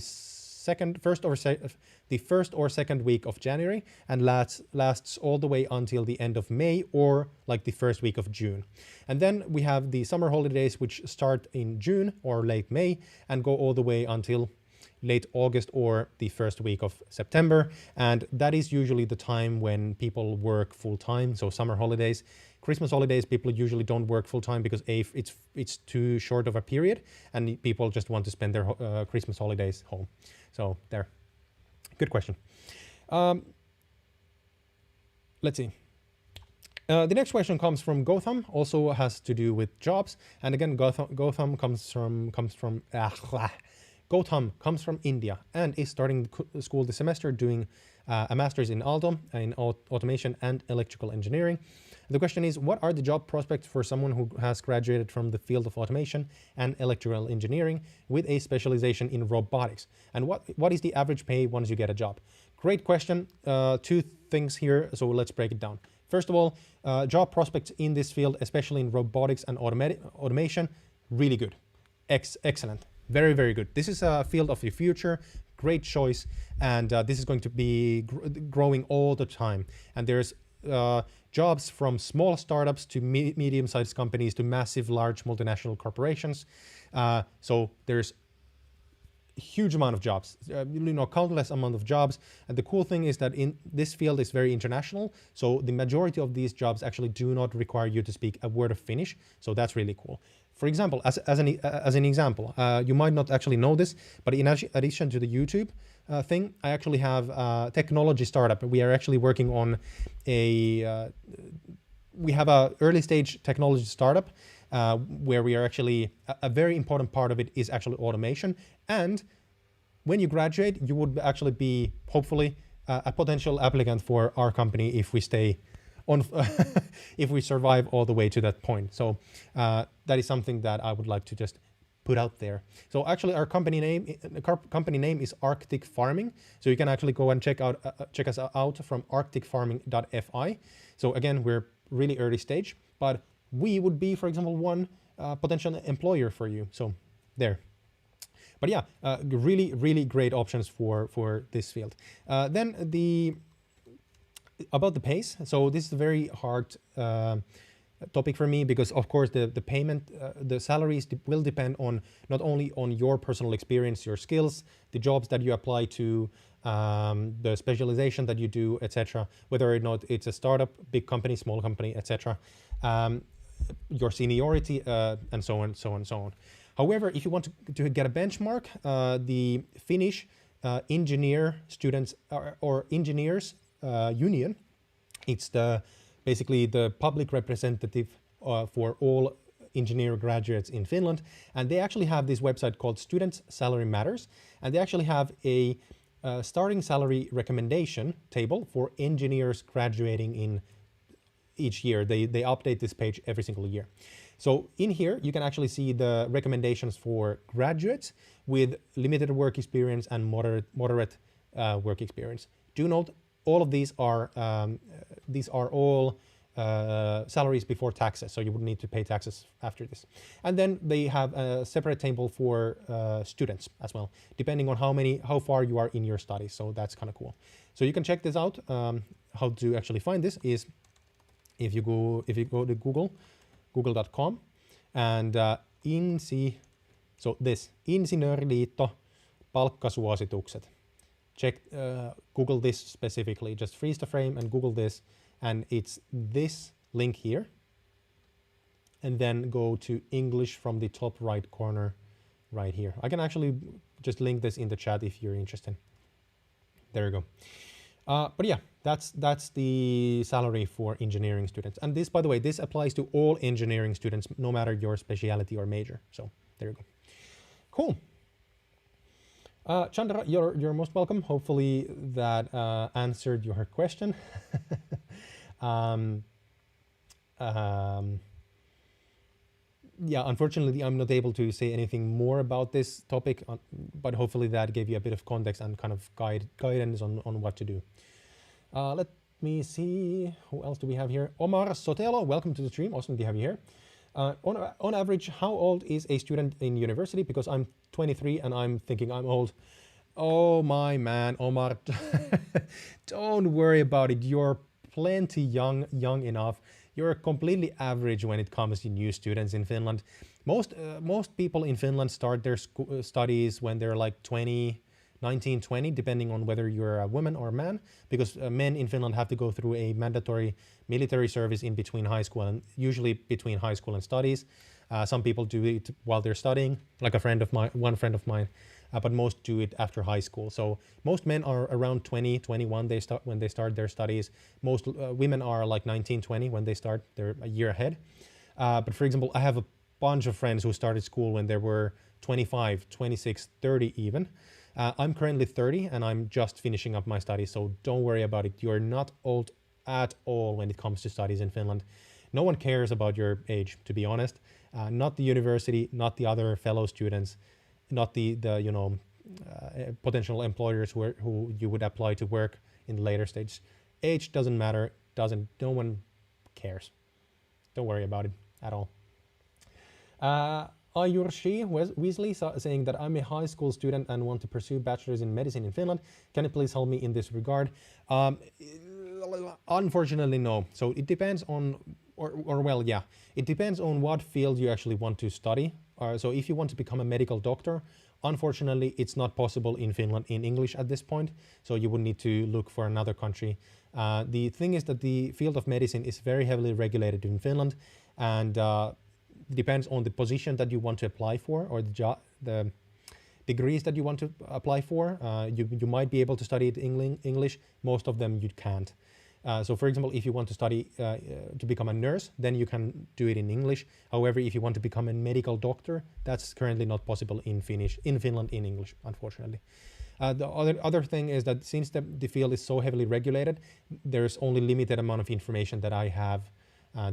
first or second week of January and lasts all the way until the end of May or like the first week of June. And then we have the summer holidays, which start in June or late May and go all the way until late August or the first week of September. And that is usually the time when people work full time. So summer holidays, Christmas holidays, people usually don't work full time because it's too short of a period and people just want to spend their Christmas holidays home. So there, good question. Let's see. The next question comes from Gotham, also has to do with jobs. And again, Gotham comes from Gautam comes from India and is starting school this semester doing a master's in automation and electrical engineering. The question is, what are the job prospects for someone who has graduated from the field of automation and electrical engineering with a specialization in robotics? And what is the average pay once you get a job? Great question. Two things here, so let's break it down. First of all, job prospects in this field, especially in robotics and automation, really good. Excellent. Very, very good. This is a field of the future. Great choice. And this is going to be growing all the time. And there's jobs from small startups to medium-sized companies to massive, large multinational corporations. So there's a huge amount of jobs, countless amount of jobs. And the cool thing is that in this field is very international. So the majority of these jobs actually do not require you to speak a word of Finnish. So that's really cool. For example, as an example, you might not actually know this, but in addition to the YouTube thing, I actually have a technology startup. We are actually working on we have a early stage technology startup where we are actually, a very important part of it is actually automation. And when you graduate, you would actually be hopefully a potential applicant for our company if we stay on, if we survive all the way to that point. So that is something that I would like to just put out there. So actually our company name is Arctic Farming. So you can actually go and check us out from arcticfarming.fi. So again, we're really early stage, but we would be, for example, one potential employer for you. So there. But yeah, really, really great options for this field. Then about the pace. So this is a very hard topic for me because of course the payment, the salaries will depend on not only on your personal experience, your skills, the jobs that you apply to, the specialization that you do, etc. Whether or not it's a startup, big company, small company, etc. Your seniority, and so on, so on, so on. However, if you want to get a benchmark, the Finnish engineer students or engineers union, it's basically the public representative for all engineer graduates in Finland, and they actually have this website called Students Salary Matters, and they actually have a starting salary recommendation table for engineers graduating in each year. They update this page every single year. So in here, you can actually see the recommendations for graduates with limited work experience and moderate work experience. Do note, all of these are all salaries before taxes, so you would need to pay taxes after this. And then they have a separate table for students as well, depending on how far you are in your studies. So that's kind of cool. So you can check this out. How to actually find this is if you go to google.com and so this Insinööriliitto palkkasuositukset. Check, Google this specifically, just freeze the frame and Google this, and it's this link here. And then go to English from the top right corner right here. I can actually just link this in the chat if you're interested. There you go. But yeah, that's the salary for engineering students. And this, by the way, this applies to all engineering students, no matter your specialty or major. So there you go. Cool. Chandra, you're most welcome. Hopefully that answered your question. Yeah, unfortunately, I'm not able to say anything more about this topic, but hopefully that gave you a bit of context and kind of guidance on what to do. Let me see, who else do we have here? Omar Sotelo, welcome to the stream. Awesome to have you here. On average, how old is a student in university? Because I'm 23 and I'm thinking I'm old. Oh my man, Omar, don't worry about it. You're plenty young enough. You're completely average when it comes to new students in Finland. Most people in Finland start their studies when they're like 19, 20, depending on whether you're a woman or a man, because men in Finland have to go through a mandatory military service in between high school and usually between high school and studies. Some people do it while they're studying, like one friend of mine, but most do it after high school. So most men are around 20, 21 when they start their studies. Most women are like 19, 20 when they start. They're a year ahead. But for example, I have a bunch of friends who started school when they were 25, 26, 30 even. I'm currently 30 and I'm just finishing up my studies, so don't worry about it. You're not old at all when it comes to studies in Finland. No one cares about your age, to be honest. Not the university, not the other fellow students, not the potential employers who you would apply to work in the later stage. Age doesn't matter. No one cares. Don't worry about it at all. Ayurshi Weasley saying that I'm a high school student and want to pursue bachelor's in medicine in Finland. Can you please help me in this regard? Unfortunately, no. So it depends on, it depends on what field you actually want to study. So if you want to become a medical doctor, unfortunately, it's not possible in Finland in English at this point. So you would need to look for another country. The thing is that the field of medicine is very heavily regulated in Finland, and depends on the position that you want to apply for, or the degrees that you want to apply for. You might be able to study it in English. Most of them you can't. So for example, if you want to study to become a nurse, then you can do it in English. However, if you want to become a medical doctor, that's currently not possible in Finland in English, unfortunately. The other thing is that since the field is so heavily regulated, there's only limited amount of information that I have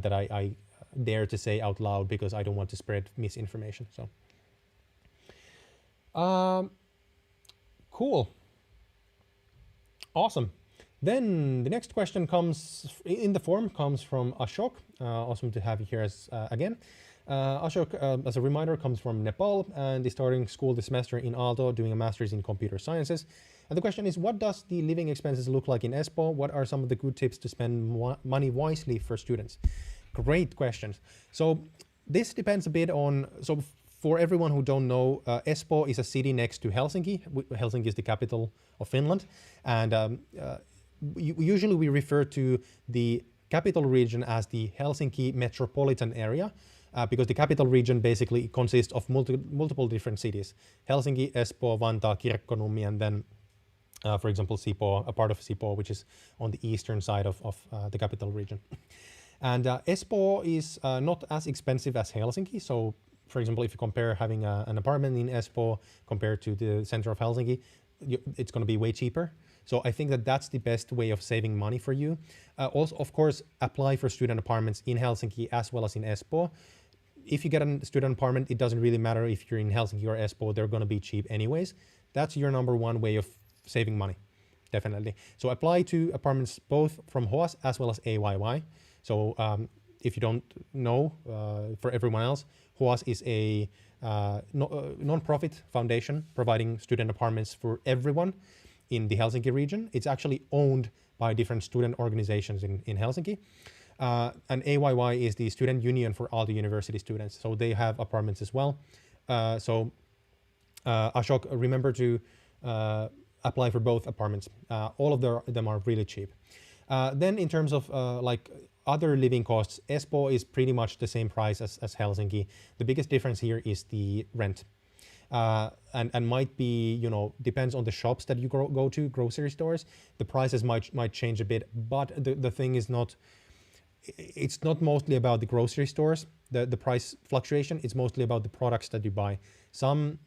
that I dare to say out loud, because I don't want to spread misinformation. So, cool, awesome. Then the next question comes from Ashok. Awesome to have you here again. Ashok, as a reminder, comes from Nepal and is starting school this semester in Aalto, doing a master's in computer sciences. And the question is, what does the living expenses look like in Espoo? What are some of the good tips to spend money wisely for students? Great questions. So this depends a bit on, so for everyone who don't know, Espoo is a city next to Helsinki. Helsinki is the capital of Finland. And usually we refer to the capital region as the Helsinki metropolitan area, because the capital region basically consists of multiple different cities. Helsinki, Espoo, Vantaa, Kirkkonummi, and then, for example, Sipoo, a part of Sipoo, which is on the eastern side of the capital region. And Espoo is not as expensive as Helsinki. So, for example, if you compare having an apartment in Espoo compared to the center of Helsinki, it's going to be way cheaper. So I think that that's the best way of saving money for you. Also, of course, apply for student apartments in Helsinki as well as in Espoo. If you get a student apartment, it doesn't really matter if you're in Helsinki or Espoo, they're going to be cheap anyways. That's your number one way of saving money, definitely. So apply to apartments both from HOAS as well as AYY. So if you don't know, for everyone else, HOAS is a non-profit foundation providing student apartments for everyone in the Helsinki region. It's actually owned by different student organizations in Helsinki. And AYY is the student union for all the university students. So they have apartments as well. Ashok, remember to apply for both apartments. All of them are really cheap. Then in terms of like other living costs, Espoo is pretty much the same price as Helsinki. The biggest difference here is the rent. And might be, depends on the shops that you go to, grocery stores. The prices might change a bit, but the thing is it's not mostly about the grocery stores, the price fluctuation. It's mostly about the products that you buy. Some,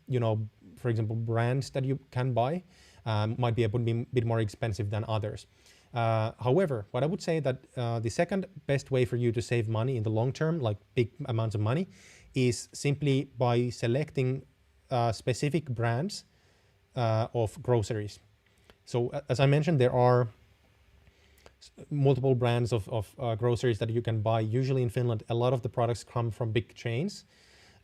for example, brands that you can buy might be a bit more expensive than others. However, what I would say that the second best way for you to save money in the long term, like big amounts of money, is simply by selecting specific brands of groceries. So as I mentioned, there are multiple brands of groceries that you can buy. Usually in Finland, a lot of the products come from big chains,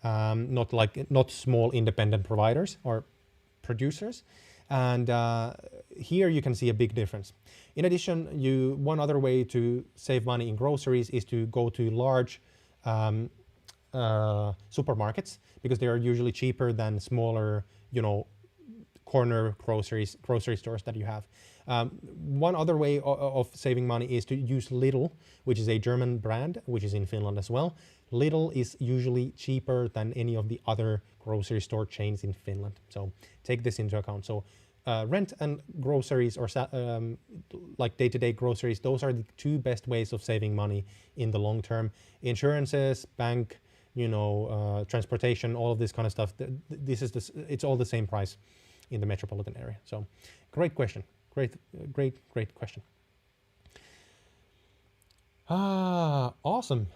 not small independent providers or producers. And here you can see a big difference. In addition, one other way to save money in groceries is to go to large supermarkets, because they are usually cheaper than smaller, corner grocery stores that you have. One other way of saving money is to use Lidl, which is a German brand, which is in Finland as well. Lidl is usually cheaper than any of the other grocery store chains in Finland. So take this into account. So rent and groceries, or like day-to-day groceries, those are the two best ways of saving money in the long term. Insurances, bank transportation, all of this kind of stuff. It's all the same price in the metropolitan area. So, great question. Great question. Awesome.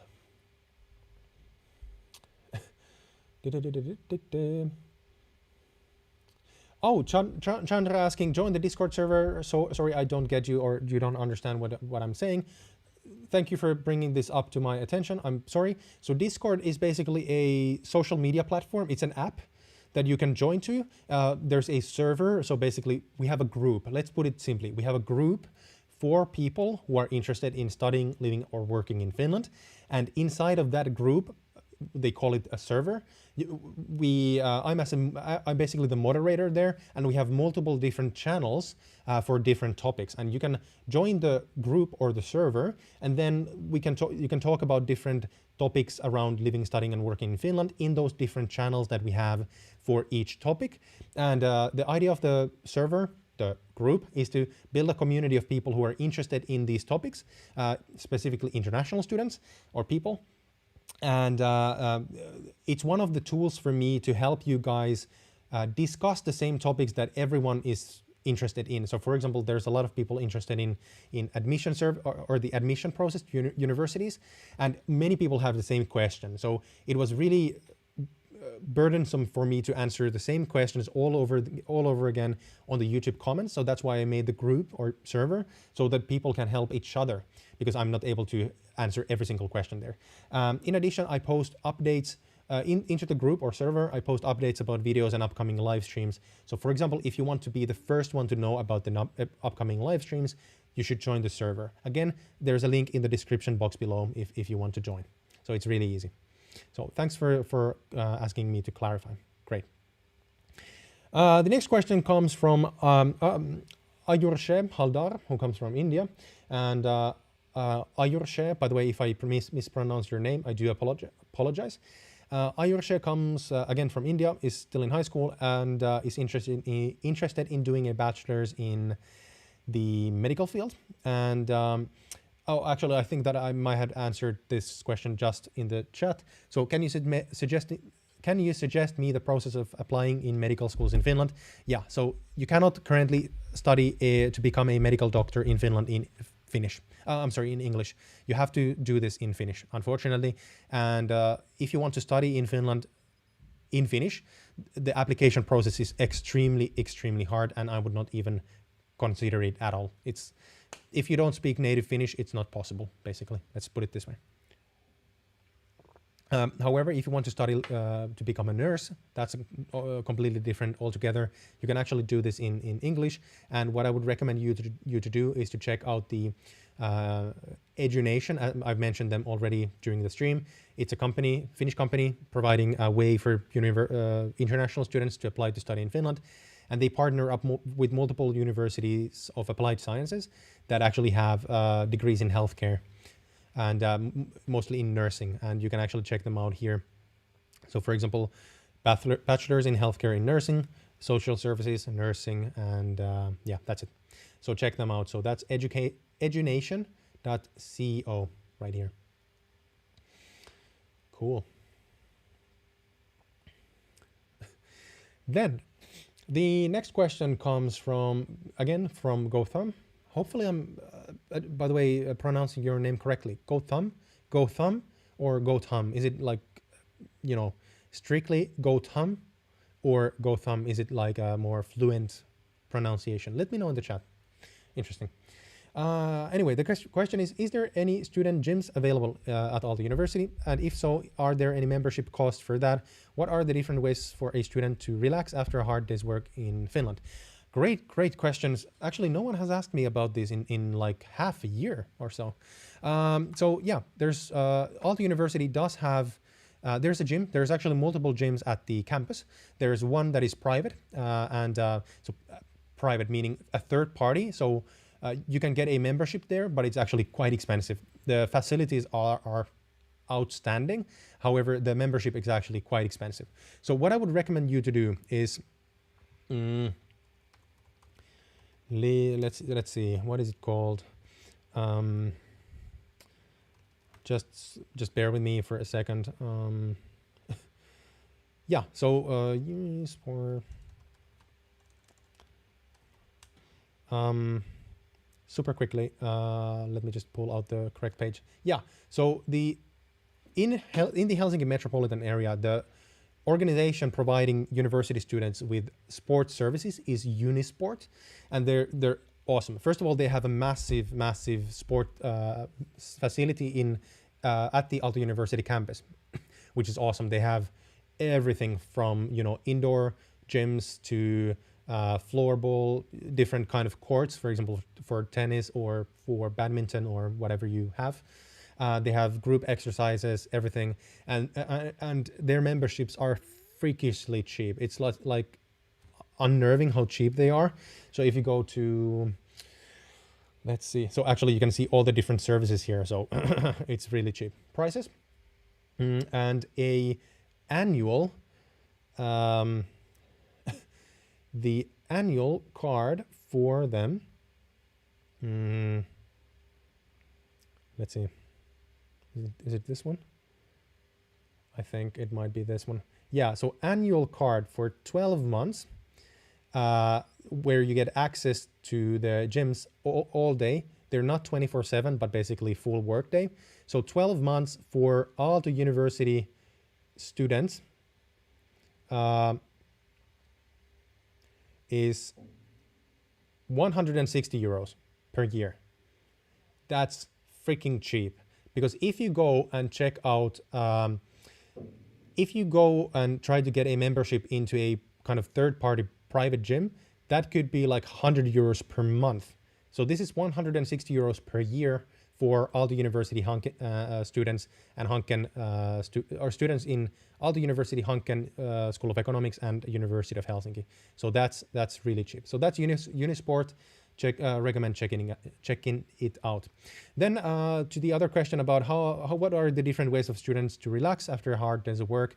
Oh, Chandra asking, join the Discord server. So sorry, I don't get you, or you don't understand what I'm saying. Thank you for bringing this up to my attention. I'm sorry. So Discord is basically a social media platform. It's an app that you can join to. There's a server. So basically we have a group. Let's put it simply. We have a group for people who are interested in studying, living, or working in Finland. And inside of that group, they call it a server. I'm basically the moderator there, and we have multiple different channels for different topics. And you can join the group or the server, and then you can talk about different topics around living, studying, and working in Finland in those different channels that we have for each topic. And the idea of the server, the group, is to build a community of people who are interested in these topics, specifically international students or people. And it's one of the tools for me to help you guys discuss the same topics that everyone is interested in. So for example, there's a lot of people interested in admission or the admission process to universities, and many people have the same question. So it was really burdensome for me to answer the same questions all over again on the YouTube comments. So that's why I made the group or server, so that people can help each other, because I'm not able to answer every single question there. In addition, I post updates into the group or server. I post updates about videos and upcoming live streams. So for example, if you want to be the first one to know about the upcoming live streams, you should join the server. Again, there's a link in the description box below if you want to join. So it's really easy. So thanks for asking me to clarify. Great. The next question comes from Ayurshe Haldar, who comes from India. And Ayurshe, by the way, if I mispronounce your name, I do apologize. Ayurshe comes again from India, is still in high school, and is interested in doing a bachelor's in the medical field. And oh, actually, I think that I might have answered this question just in the chat. So can you suggest me the process of applying in medical schools in Finland? Yeah, so you cannot currently study to become a medical doctor in Finland in Finnish. In English. You have to do this in Finnish, unfortunately. And if you want to study in Finland in Finnish, the application process is extremely hard, and I would not even consider it at all. If you don't speak native Finnish, it's not possible, basically. Let's put it this way. However, if you want to study to become a nurse, that's completely different altogether. You can actually do this in English. And what I would recommend you to do is to check out the Edunation. I've mentioned them already during the stream. It's a company, Finnish company, providing a way for international students to apply to study in Finland. And they partner up with multiple universities of applied sciences that actually have degrees in healthcare and mostly in nursing. And you can actually check them out here. So for example, bachelor's in healthcare in nursing, social services, nursing, and yeah, that's it. So check them out. So that's edunation.co right here. Cool. Then the next question comes from Gautam. Hopefully I'm, by the way, pronouncing your name correctly. Gautam, or Gautam? Is it like, strictly Gautam, or Gautam? Is it like a more fluent pronunciation? Let me know in the chat. Interesting. Anyway, the question is there any student gyms available at Aalto University? And if so, are there any membership costs for that? What are the different ways for a student to relax after a hard day's work in Finland? Great questions. Actually, no one has asked me about this in like half a year or so. So yeah, there's Aalto University does have, there's a gym. There's actually multiple gyms at the campus. There's one that is private, private meaning a third party. So you can get a membership there, but it's actually quite expensive. The facilities are outstanding. However, the membership is actually quite expensive. So what I would recommend you to do is, let's see, what is it called? Just bear with me for a second. Yeah, so use for super quickly. Let me just pull out the correct page. Yeah, so in the Helsinki metropolitan area, the organization providing university students with sports services is Unisport, and they're awesome. First of all, they have a massive sport facility in at the Aalto University campus, which is awesome. They have everything from indoor gyms to floorball, different kind of courts, for example, for tennis or for badminton or whatever you have. They have group exercises, everything, and their memberships are freakishly cheap. It's like unnerving how cheap they are. So if you go to, let's see, so actually you can see all the different services here. So it's really cheap prices, and a annual, the annual card for them. Let's see. Is it this one? I think it might be this one. Yeah, so annual card for 12 months, where you get access to the gyms all day. They're not 24/7, but basically full work day. So 12 months for Aalto University students is 160 euros per year. That's freaking cheap. Because if you go and check out, if you go and try to get a membership into a kind of third-party private gym, that could be like 100 euros per month. So this is 160 euros per year for Aalto University students and Hanken or students in Aalto University Hanken School of Economics and University of Helsinki. So that's really cheap. So that's Unisport. Recommend checking it out. Then to the other question about what are the different ways of students to relax after a hard day's of work.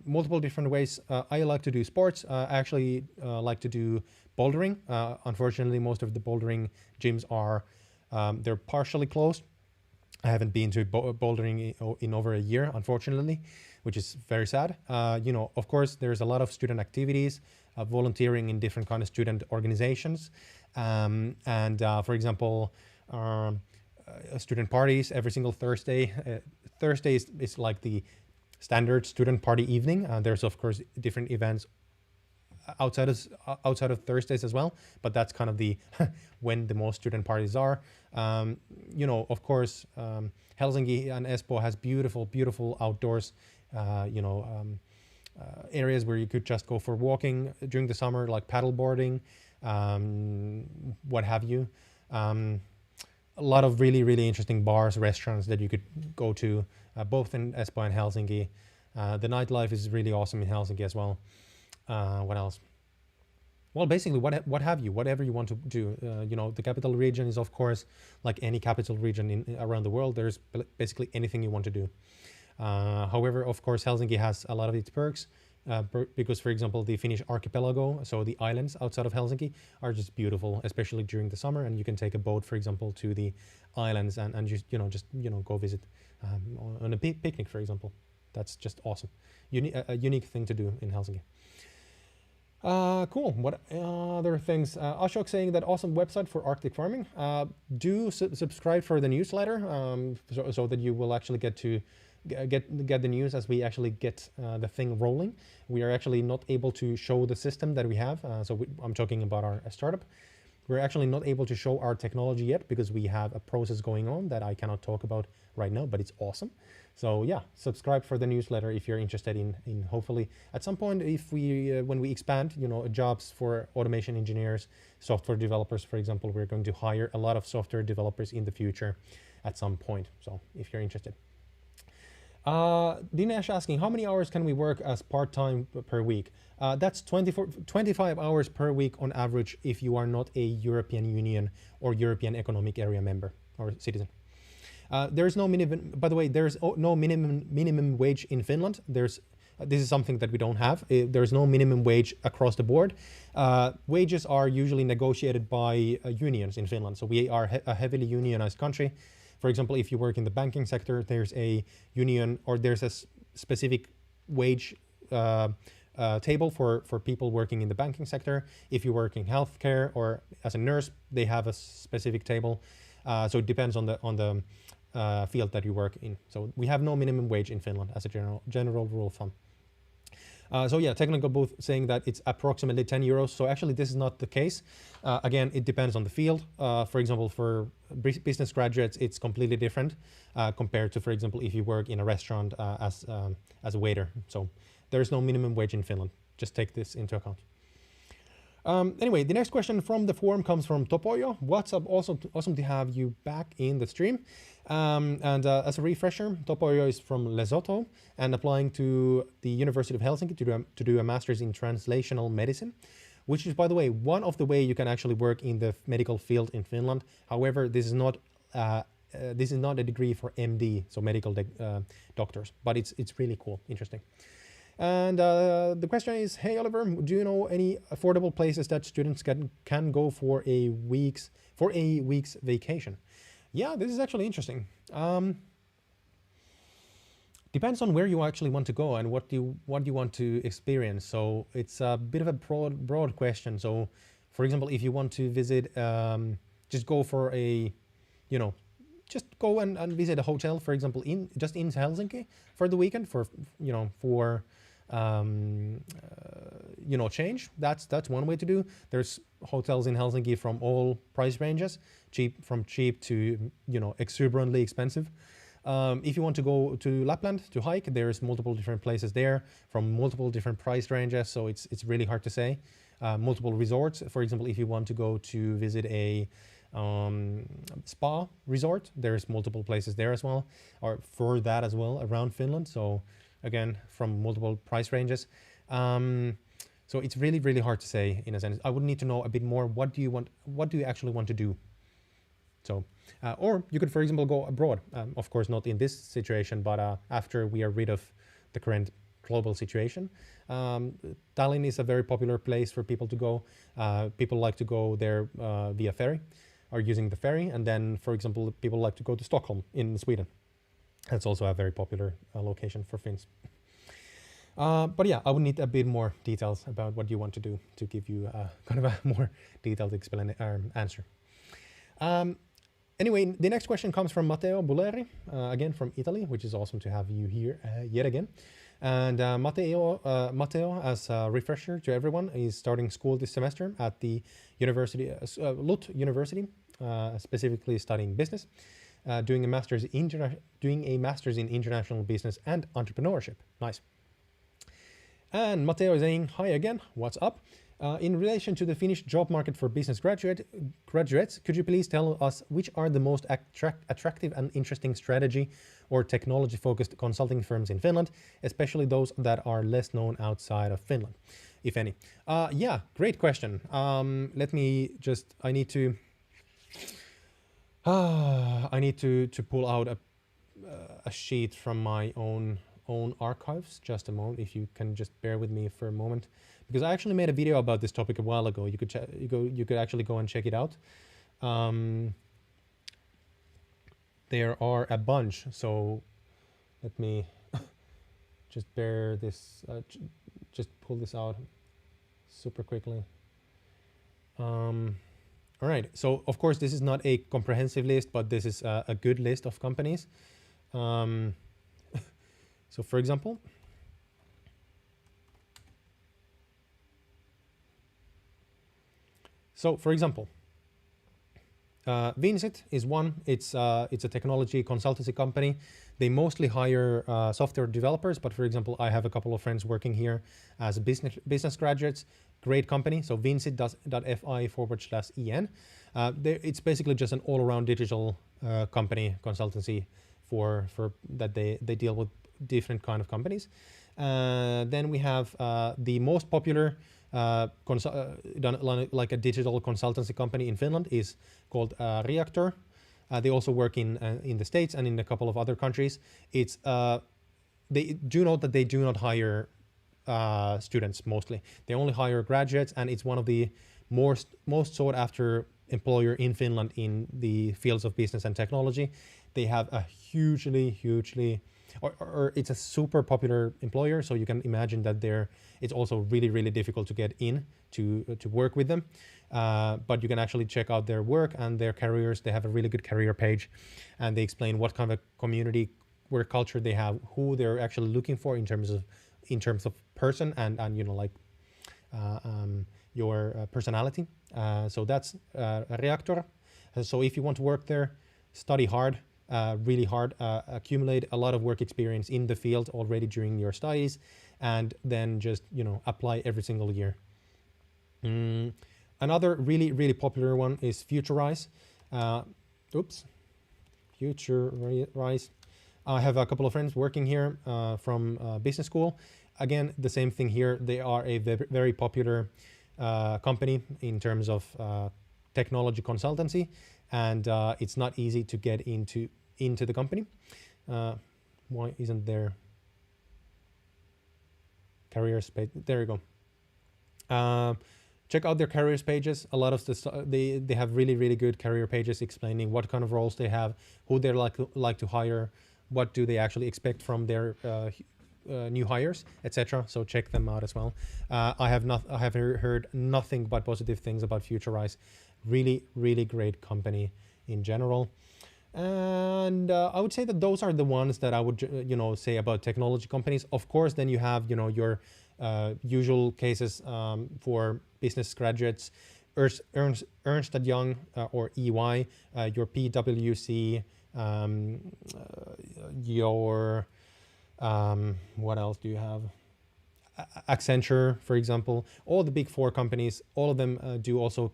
Multiple different ways. I like to do sports. I actually like to do bouldering. Unfortunately, most of the bouldering gyms are they're partially closed. I haven't been to bouldering in over a year, unfortunately, which is very sad. Of course, there's a lot of student activities, volunteering in different kind of student organizations. For example, student parties every single Thursday. Thursday is like the standard student party evening. There's of course different events outside of Thursdays as well, but that's kind of the when the most student parties are. Of course, Helsinki and Espoo has beautiful outdoors. Areas where you could just go for walking during the summer, like paddleboarding. What have you. A lot of really interesting bars, restaurants that you could go to, both in Espoo and Helsinki. The nightlife is really awesome in Helsinki as well. What else? Well, basically, what have you, whatever you want to do. The capital region is, of course, like any capital region around the world. There's basically anything you want to do. However, of course, Helsinki has a lot of its perks. Because, for example, the Finnish archipelago, so the islands outside of Helsinki, are just beautiful, especially during the summer. And you can take a boat, for example, to the islands and just go visit on a picnic, for example. That's just awesome. A unique thing to do in Helsinki. Cool. What other things? Ashok saying that awesome website for Arctic farming. Do subscribe for the newsletter, so that you will actually get to get the news as we actually get the thing rolling. We are actually not able to show the system that we have. I'm talking about our startup. We're actually not able to show our technology yet because we have a process going on that I cannot talk about right now, but it's awesome. So yeah, subscribe for the newsletter if you're interested in hopefully at some point, if we when we expand, jobs for automation engineers, software developers, for example, we're going to hire a lot of software developers in the future at some point. So if you're interested. Dinesh asking, how many hours can we work as part-time per week? That's 25 hours per week on average if you are not a European Union or European Economic Area member or citizen. There is no minimum, by the way, there's no minimum wage in Finland. This is something that we don't have. There's no minimum wage across the board. Wages are usually negotiated by unions in Finland. So we are a heavily unionized country. For example, if you work in the banking sector, there's a union or there's a specific wage table for people working in the banking sector. If you work in healthcare or as a nurse, they have a specific table. So it depends on the field that you work in. So we have no minimum wage in Finland as a general rule of thumb. So yeah, Technical Booth saying that it's approximately 10 euros. So actually this is not the case. Again, it depends on the field. For example, for business graduates, it's completely different compared to, for example, if you work in a restaurant as a waiter. So there's no minimum wage in Finland. Just take this into account. Anyway, the next question from the forum comes from Topoyo. What's up? Awesome to have you back in the stream. As a refresher, Topoyo is from Lesotho and applying to the University of Helsinki to do a master's in translational medicine, which is, by the way, one of the way you can actually work in the medical field in Finland. However, this is not a degree for MD, so medical doctors, but it's really cool, interesting. And the question is, hey Oliver, do you know any affordable places that students can go for a week's vacation? Yeah, this is actually interesting. Depends on where you actually want to go and what you want to experience. So it's a bit of a broad question. So, for example, if you want to visit, just go for a, just go and visit a hotel, for example, in Helsinki for the weekend change. That's one way to do. There's hotels in Helsinki from all price ranges, from cheap to exuberantly expensive. If you want to go to Lapland to hike, there's multiple different places there from multiple different price ranges. So it's really hard to say. Multiple resorts, for example, if you want to go to visit a spa resort, there's multiple places there as well, or for that as well around Finland. So again, from multiple price ranges. So it's really, really hard to say in a sense. I would need to know a bit more. What do you actually want to do? So, or you could, for example, go abroad. Of course, not in this situation, but after we are rid of the current global situation. Tallinn is a very popular place for people to go. People like to go there via ferry or using the ferry. And then, for example, people like to go to Stockholm in Sweden. That's also a very popular location for Finns. But yeah, I would need a bit more details about what you want to do to give you kind of a more detailed answer. Anyway, the next question comes from Matteo Bulleri, again from Italy, which is awesome to have you here yet again. And Matteo, as a refresher to everyone, is starting school this semester at the University, LUT University, specifically studying business. Doing a master's in international business and entrepreneurship. Nice. And Matteo is saying, hi again, what's up? In relation to the Finnish job market for business graduates, could you please tell us which are the most attractive and interesting strategy or technology-focused consulting firms in Finland, especially those that are less known outside of Finland, if any? Yeah, great question. I need to pull out a sheet from my own archives. Just a moment, if you can just bear with me for a moment, because I actually made a video about this topic a while ago. You could actually go and check it out. There are a bunch, so let me just just pull this out super quickly. All right, so of course this is not a comprehensive list, but this is a good list of companies. So for example, Vincit is one. It's a technology consultancy company. They mostly hire software developers, but for example, I have a couple of friends working here as business graduates. Great company. So vincit.fi/en. It's basically just an all-around digital company consultancy for that they deal with different kind of companies. Then we have the most popular like a digital consultancy company in Finland is called Reactor. They also work in the States and in a couple of other countries. They do note that they do not hire students mostly. They only hire graduates, and it's one of the most sought after employer in Finland in the fields of business and technology, they have a hugely, or it's a super popular employer. So you can imagine that it's also really difficult to get in to work with them. But you can actually check out their work and their careers. They have a really good career page, and they explain what kind of community work culture they have, who they're actually looking for in terms of person and like your personality. So that's Reactor. So if you want to work there, study hard, really hard, accumulate a lot of work experience in the field already during your studies, and then just apply every single year. Another really popular one is Futurize. Futurize. I have a couple of friends working here from business school. Again, the same thing here. They are a very popular company in terms of technology consultancy, and it's not easy to get into the company. Why isn't there careers page? There you go. Check out their careers pages. A lot of they have really good career pages explaining what kind of roles they have, who they're like to hire, what do they actually expect from their new hires, etc. So check them out as well. I have heard nothing but positive things about Futurize. Really great company in general. And I would say that those are the ones that I would say about technology companies. Of course, then you have your usual cases for business graduates, Ernst & Young or EY, your PwC, your what else do you have? Accenture, for example. All the big four companies, all of them do also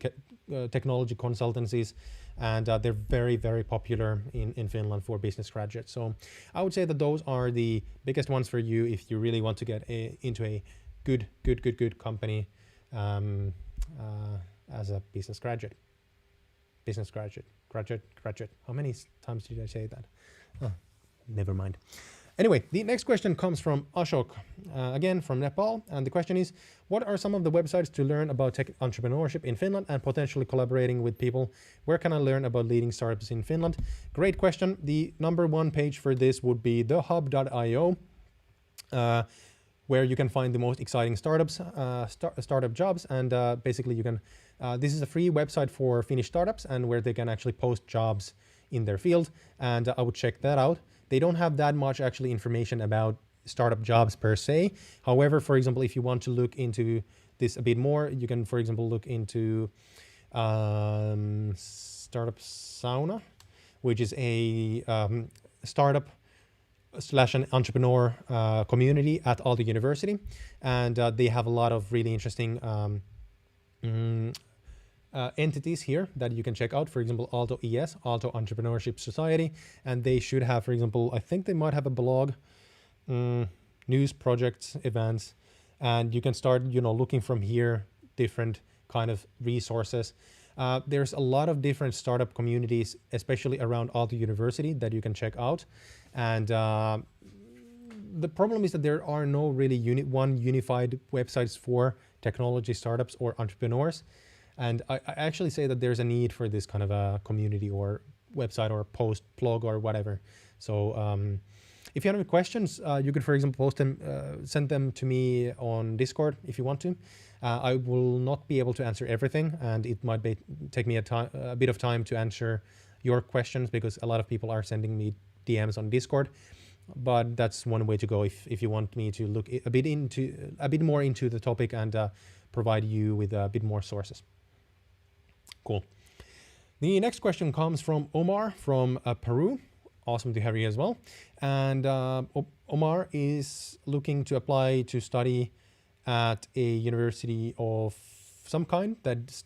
technology consultancies, and they're very popular in Finland for business graduates. So I would say that those are the biggest ones for you if you really want to get into a good company as a business graduate. Graduate. How many times did I say that? Oh, never mind. Anyway, the next question comes from Ashok, again from Nepal. And the question is, what are some of the websites to learn about tech entrepreneurship in Finland and potentially collaborating with people? Where can I learn about leading startups in Finland? Great question. The number one page for this would be thehub.io, where you can find the most exciting startups, startup jobs. And basically you can, this is a free website for Finnish startups and where they can actually post jobs in their field. And I would check that out. They don't have that much actually information about startup jobs per se. However, for example, if you want to look into this a bit more, you can, for example, look into Startup Sauna, which is a startup / an entrepreneur community at Aalto University. And they have a lot of really interesting entities here that you can check out. For example, Aalto ES, Aalto Entrepreneurship Society, and they should have, for example, I think they might have a blog, news, projects, events, and you can start, looking from here, different kind of resources. There's a lot of different startup communities, especially around Aalto University, that you can check out. And the problem is that there are no really unified websites for technology startups or entrepreneurs. And I actually say that there's a need for this kind of a community or website or post, blog or whatever. So if you have any questions, you could, for example, post them, send them to me on Discord if you want to. I will not be able to answer everything, and it might take me a bit of time to answer your questions because a lot of people are sending me DMs on Discord. But that's one way to go if you want me to look a bit more into the topic and provide you with a bit more sources. Cool. The next question comes from Omar from Peru. Awesome to have you as well. And Omar is looking to apply to study at a university of some kind that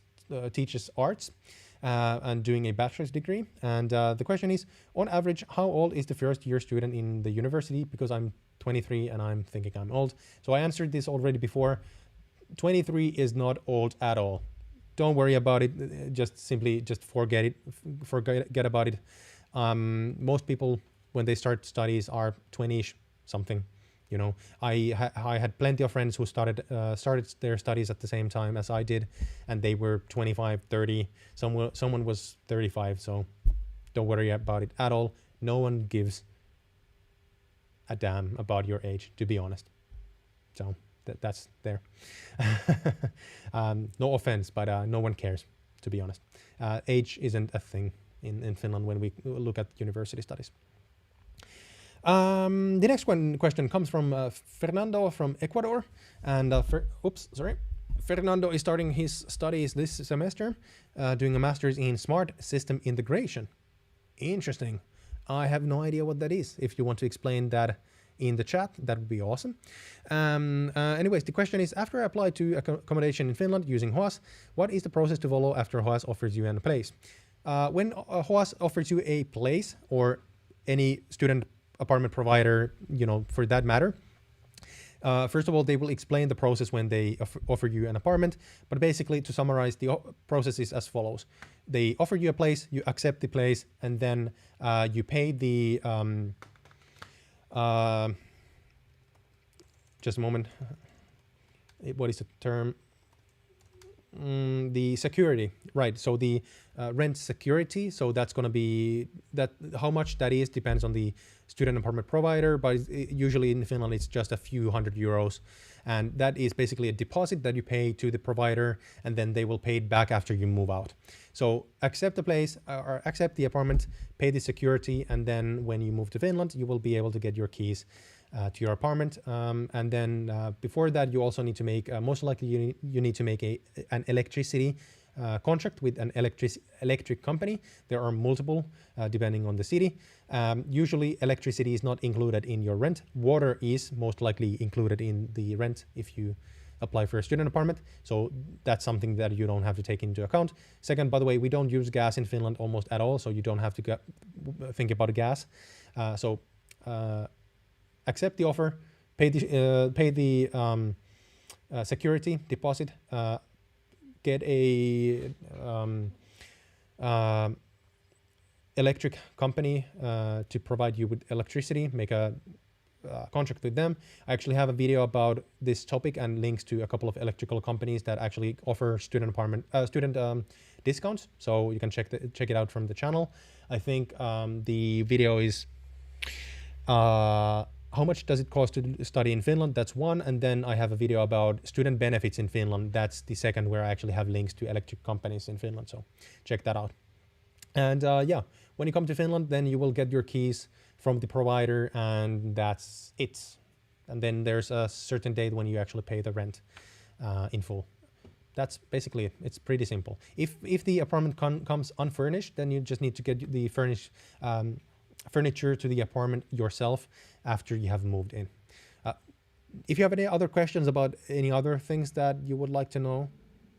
teaches arts and doing a bachelor's degree. And the question is, on average, how old is the first year student in the university? Because I'm 23 and I'm thinking I'm old. So I answered this already before. 23 is not old at all. Don't worry about it. Just forget about it. Most people, when they start studies, are 20-ish something. I had plenty of friends who started their studies at the same time as I did, and they were 25, 30. Someone was 35. So don't worry about it at all. No one gives a damn about your age, to be honest. So that's there. No offense, but no one cares, to be honest. Age isn't a thing in Finland when we look at university studies. The next question comes from Fernando from Ecuador, and Fernando is starting his studies this semester, doing a master's in smart system integration. Interesting. I have no idea what that is. If you want to explain that in the chat, that would be awesome. Anyways, the question is, after I apply to accommodation in Finland using HOAS, what is the process to follow after HOAS offers you a place? When HOAS offers you a place, or any student apartment provider, for that matter, first of all, they will explain the process when they offer you an apartment. But basically, to summarize, the process is as follows. They offer you a place, you accept the place, and then you pay the... just a moment. What is the term? The security, right? So the rent security. So that's going to be that. How much that is depends on the student apartment provider, but usually in Finland it's just a few €100, and that is basically a deposit that you pay to the provider, and then they will pay it back after you move out. So accept the place or accept the apartment, pay the security, and then when you move to Finland, you will be able to get your keys to your apartment. And then before that, you also need to make, most likely you need to make an electricity contract with an electric company. There are multiple depending on the city. Usually electricity is not included in your rent. Water is most likely included in the rent if you apply for a student apartment. So that's something that you don't have to take into account. Second, by the way, we don't use gas in Finland almost at all, so you don't have to think about gas. Accept the offer, pay the security deposit, get a electric company to provide you with electricity, make a contract with them. I actually have a video about this topic and links to a couple of electrical companies that actually offer student discounts. So you can check it out from the channel. I think the video is how much does it cost to study in Finland? That's one. And then I have a video about student benefits in Finland. That's the second, where I actually have links to electric companies in Finland. So check that out. And when you come to Finland, then you will get your keys from the provider, and that's it. And then there's a certain date when you actually pay the rent in full. That's basically it. It's pretty simple. If the apartment comes unfurnished, then you just need to get the furniture to the apartment yourself after you have moved in. If you have any other questions about any other things that you would like to know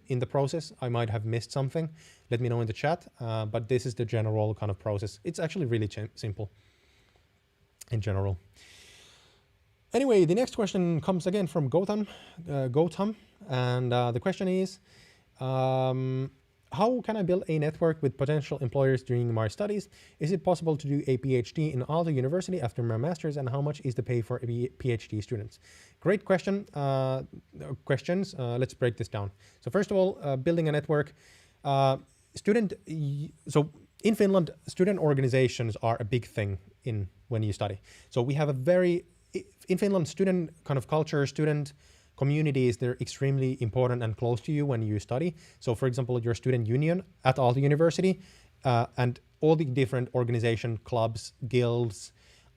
in the process, I might have missed something, let me know in the chat. But this is the general kind of process. It's actually really simple in general. Anyway, the next question comes again from Gautam, and the question is, how can I build a network with potential employers during my studies? Is it possible to do a PhD in Aalto University after my master's, and how much is the pay for PhD students? Great question. Let's break this down. So first of all, building a network. So in Finland, student organizations are a big thing when you study. So we have in Finland, student kind of culture, student communities, they're extremely important and close to you when you study. So for example, your student union at Aalto University and all the different organization, clubs, guilds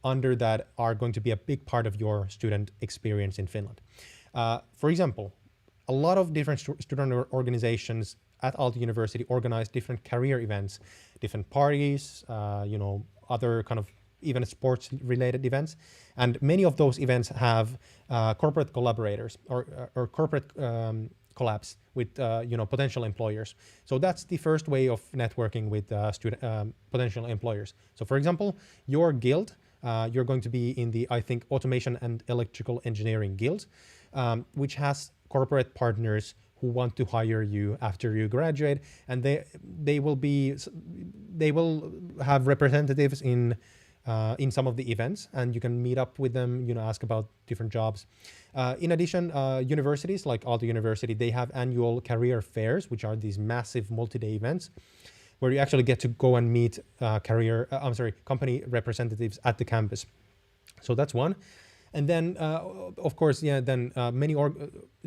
under that are going to be a big part of your student experience in Finland. For example, a lot of different student organizations at Aalto University organize different career events, different parties, other kind of even sports related events. And many of those events have corporate collaborators or corporate collabs with potential employers. So that's the first way of networking with potential employers. So for example, your guild, you're going to be in the, I think, Automation and Electrical Engineering Guild, which has corporate partners who want to hire you after you graduate, and they will have representatives in some of the events, and you can meet up with them, ask about different jobs. In addition, universities like Aalto University, they have annual career fairs, which are these massive multi-day events. where you actually get to go and meet company representatives at the campus. So that's one. And then, of course, many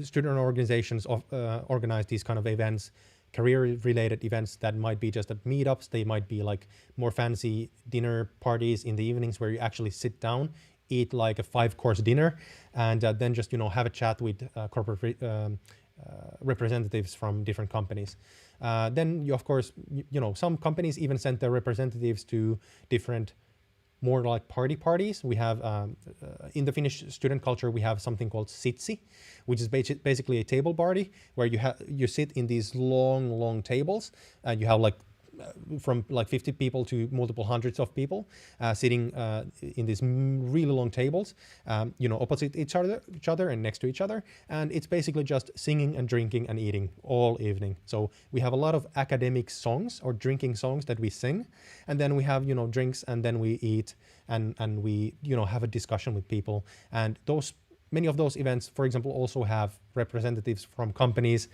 student organizations organize these kind of events, career-related events that might be just at meetups. They might be like more fancy dinner parties in the evenings where you actually sit down, eat like a 5-course dinner, and then just have a chat with corporate representatives from different companies. Then you, of course, some companies even send their representatives to different more like parties. We have, in the Finnish student culture, we have something called Sitsi, which is basically a table party where you sit in these long tables, and you have like from like 50 people to multiple hundreds of people sitting in these really long tables, opposite each other and next to each other. And it's basically just singing and drinking and eating all evening. So we have a lot of academic songs or drinking songs that we sing. And then we have, drinks, and then we eat and we, have a discussion with people. And many of those events, for example, also have representatives from companies.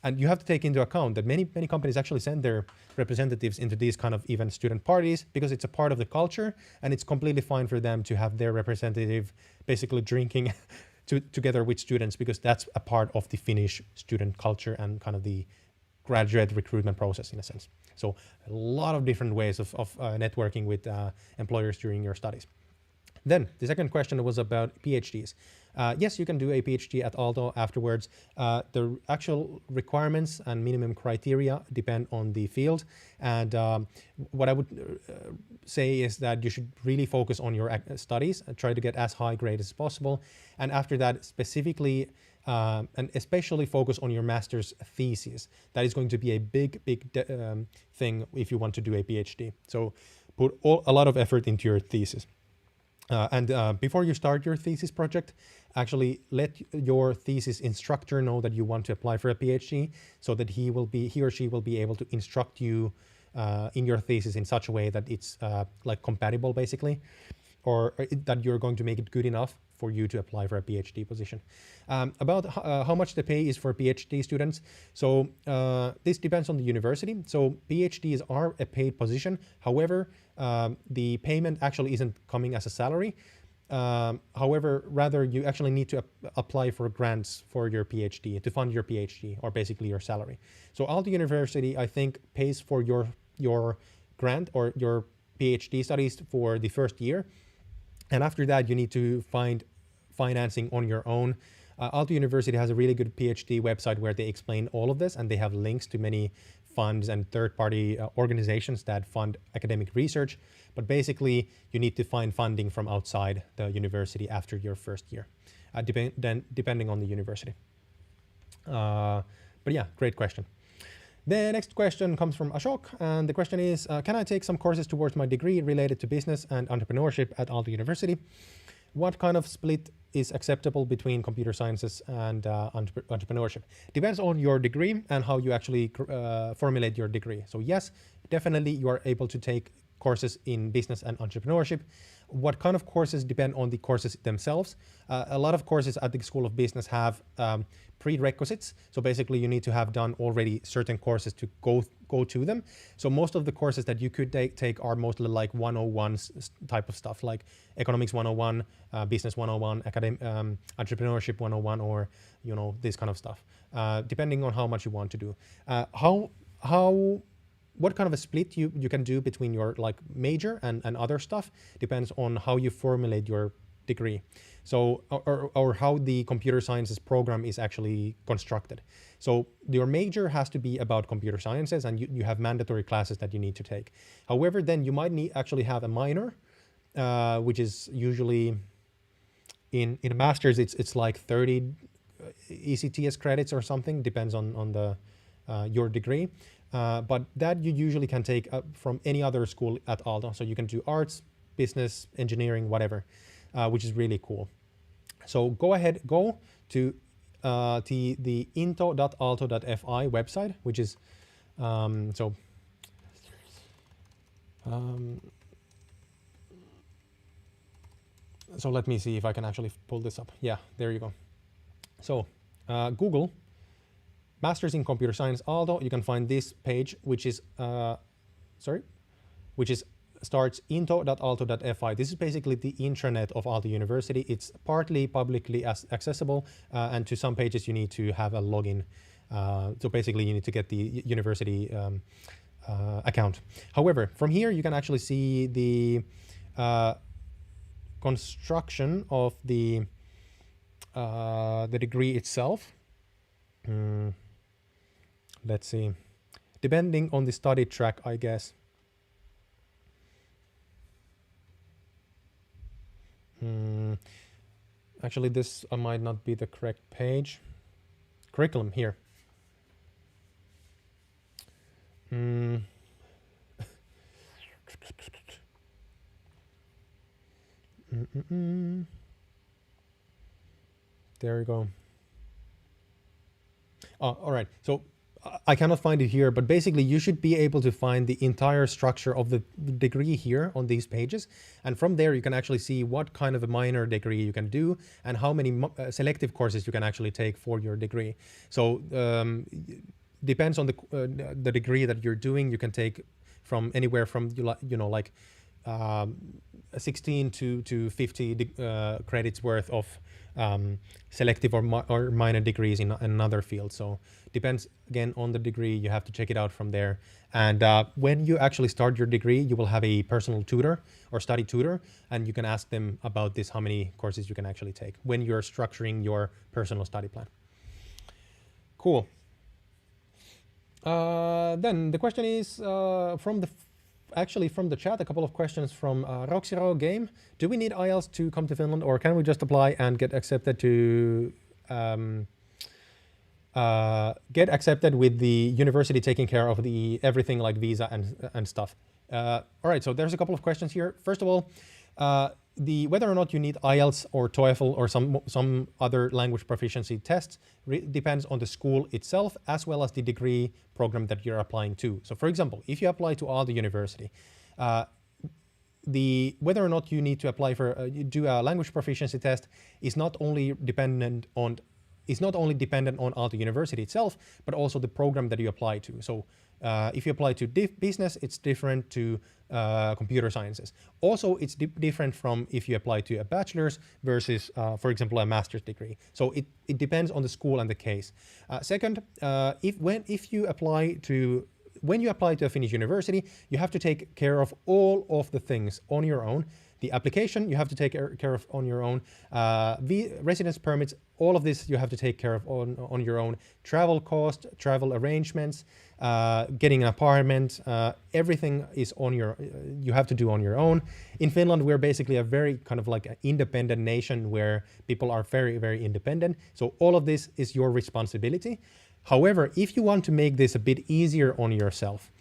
And you have to take into account that many companies actually send their representatives into these kind of event student parties because it's a part of the culture, and it's completely fine for them to have their representative basically drinking together with students, because that's a part of the Finnish student culture and kind of the graduate recruitment process in a sense. So a lot of different ways of networking with employers during your studies. Then the second question was about PhDs. Yes, you can do a PhD at Aalto afterwards. The actual requirements and minimum criteria depend on the field. And what I would say is that you should really focus on your studies and try to get as high grade as possible. And after that, specifically and especially focus on your master's thesis. That is going to be a big thing if you want to do a PhD. So put a lot of effort into your thesis. And before you start your thesis project, actually let your thesis instructor know that you want to apply for a PhD, so that he or she will be able to instruct you in your thesis in such a way that it's like compatible basically, or that you're going to make it good enough for you to apply for a PhD position. About how much the pay is for PhD students. So this depends on the university. So PhDs are a paid position. However, the payment actually isn't coming as a salary. However, rather you actually need to apply for grants for your PhD to fund your PhD, or basically your salary. So Aalto University, I think, pays for your grant or your PhD studies for the first year. And after that, you need to find financing on your own. Aalto University has a really good PhD website where they explain all of this, and they have links to many funds and third-party organizations that fund academic research. But basically, you need to find funding from outside the university after your first year, depending on the university. But yeah, great question. The next question comes from Ashok, and the question is, can I take some courses towards my degree related to business and entrepreneurship at Aalto University? What kind of split is acceptable between computer sciences and entrepreneurship? Depends on your degree and how you actually formulate your degree. So yes, definitely you are able to take courses in business and entrepreneurship. What kind of courses depend on the courses themselves. A lot of courses at the School of Business have prerequisites. So basically you need to have done already certain courses to go to them. So most of the courses that you could take are mostly like 101s type of stuff, like economics 101, business 101, entrepreneurship 101, or this kind of stuff, depending on how much you want to do. What kind of a split you can do between your like major and other stuff depends on how you formulate your degree. So, or how the computer sciences program is actually constructed. So your major has to be about computer sciences, and you have mandatory classes that you need to take. However, then you might actually have a minor, which is usually in a master's, it's like 30 ECTS credits or something, depends on the your degree. But that you usually can take from any other school at Aalto. So you can do arts, business, engineering, whatever, which is really cool. So go to the into.aalto.fi website, which is so let me see if I can actually pull this up. Yeah, there you go. So Google Masters in Computer Science Aalto, you can find this page, which is starts into.aalto.fi. This is basically the intranet of Aalto University. It's partly publicly accessible, and to some pages you need to have a login. So basically you need to get the university account. However, from here you can actually see the construction of the degree itself. Let's see. Depending on the study track, I guess. Actually, this might not be the correct page. Curriculum here. There you go. All right. So I cannot find it here, but basically you should be able to find the entire structure of the degree here on these pages. And from there, you can actually see what kind of a minor degree you can do and how many selective courses you can actually take for your degree. So depends on the degree that you're doing. You can take from anywhere from, 16 to 50 credits worth of selective or minor degrees in another field. So depends again on the degree. You have to check it out from there. And when you actually start your degree, you will have a personal tutor or study tutor, and you can ask them about this, how many courses you can actually take when you're structuring your personal study plan. Cool. Then the question is from the chat, a couple of questions from Roxiro Game. Do we need IELTS to come to Finland, or can we just apply and get accepted to with the university taking care of the everything like visa and stuff? All right, so there's a couple of questions here. First of all, whether or not you need IELTS or TOEFL or some other language proficiency tests depends on the school itself, as well as the degree program that you're applying to. So for example, if you apply to Aalto University, whether or not you need to apply for do a language proficiency test is not only dependent on Aalto University itself, but also the program that you apply to. So if you apply to business, it's different to computer sciences. Also, it's different from if you apply to a bachelor's versus, for example, a master's degree. So it depends on the school and the case. Second, when you apply to a Finnish university, you have to take care of all of the things on your own. The application you have to take care of on your own. Residence permits, all of this you have to take care of on your own. Travel cost, travel arrangements, getting an apartment, everything is you have to do on your own. In Finland, we're basically a very kind of like an independent nation where people are very, very independent. So all of this is your responsibility. However, if you want to make this a bit easier on yourself,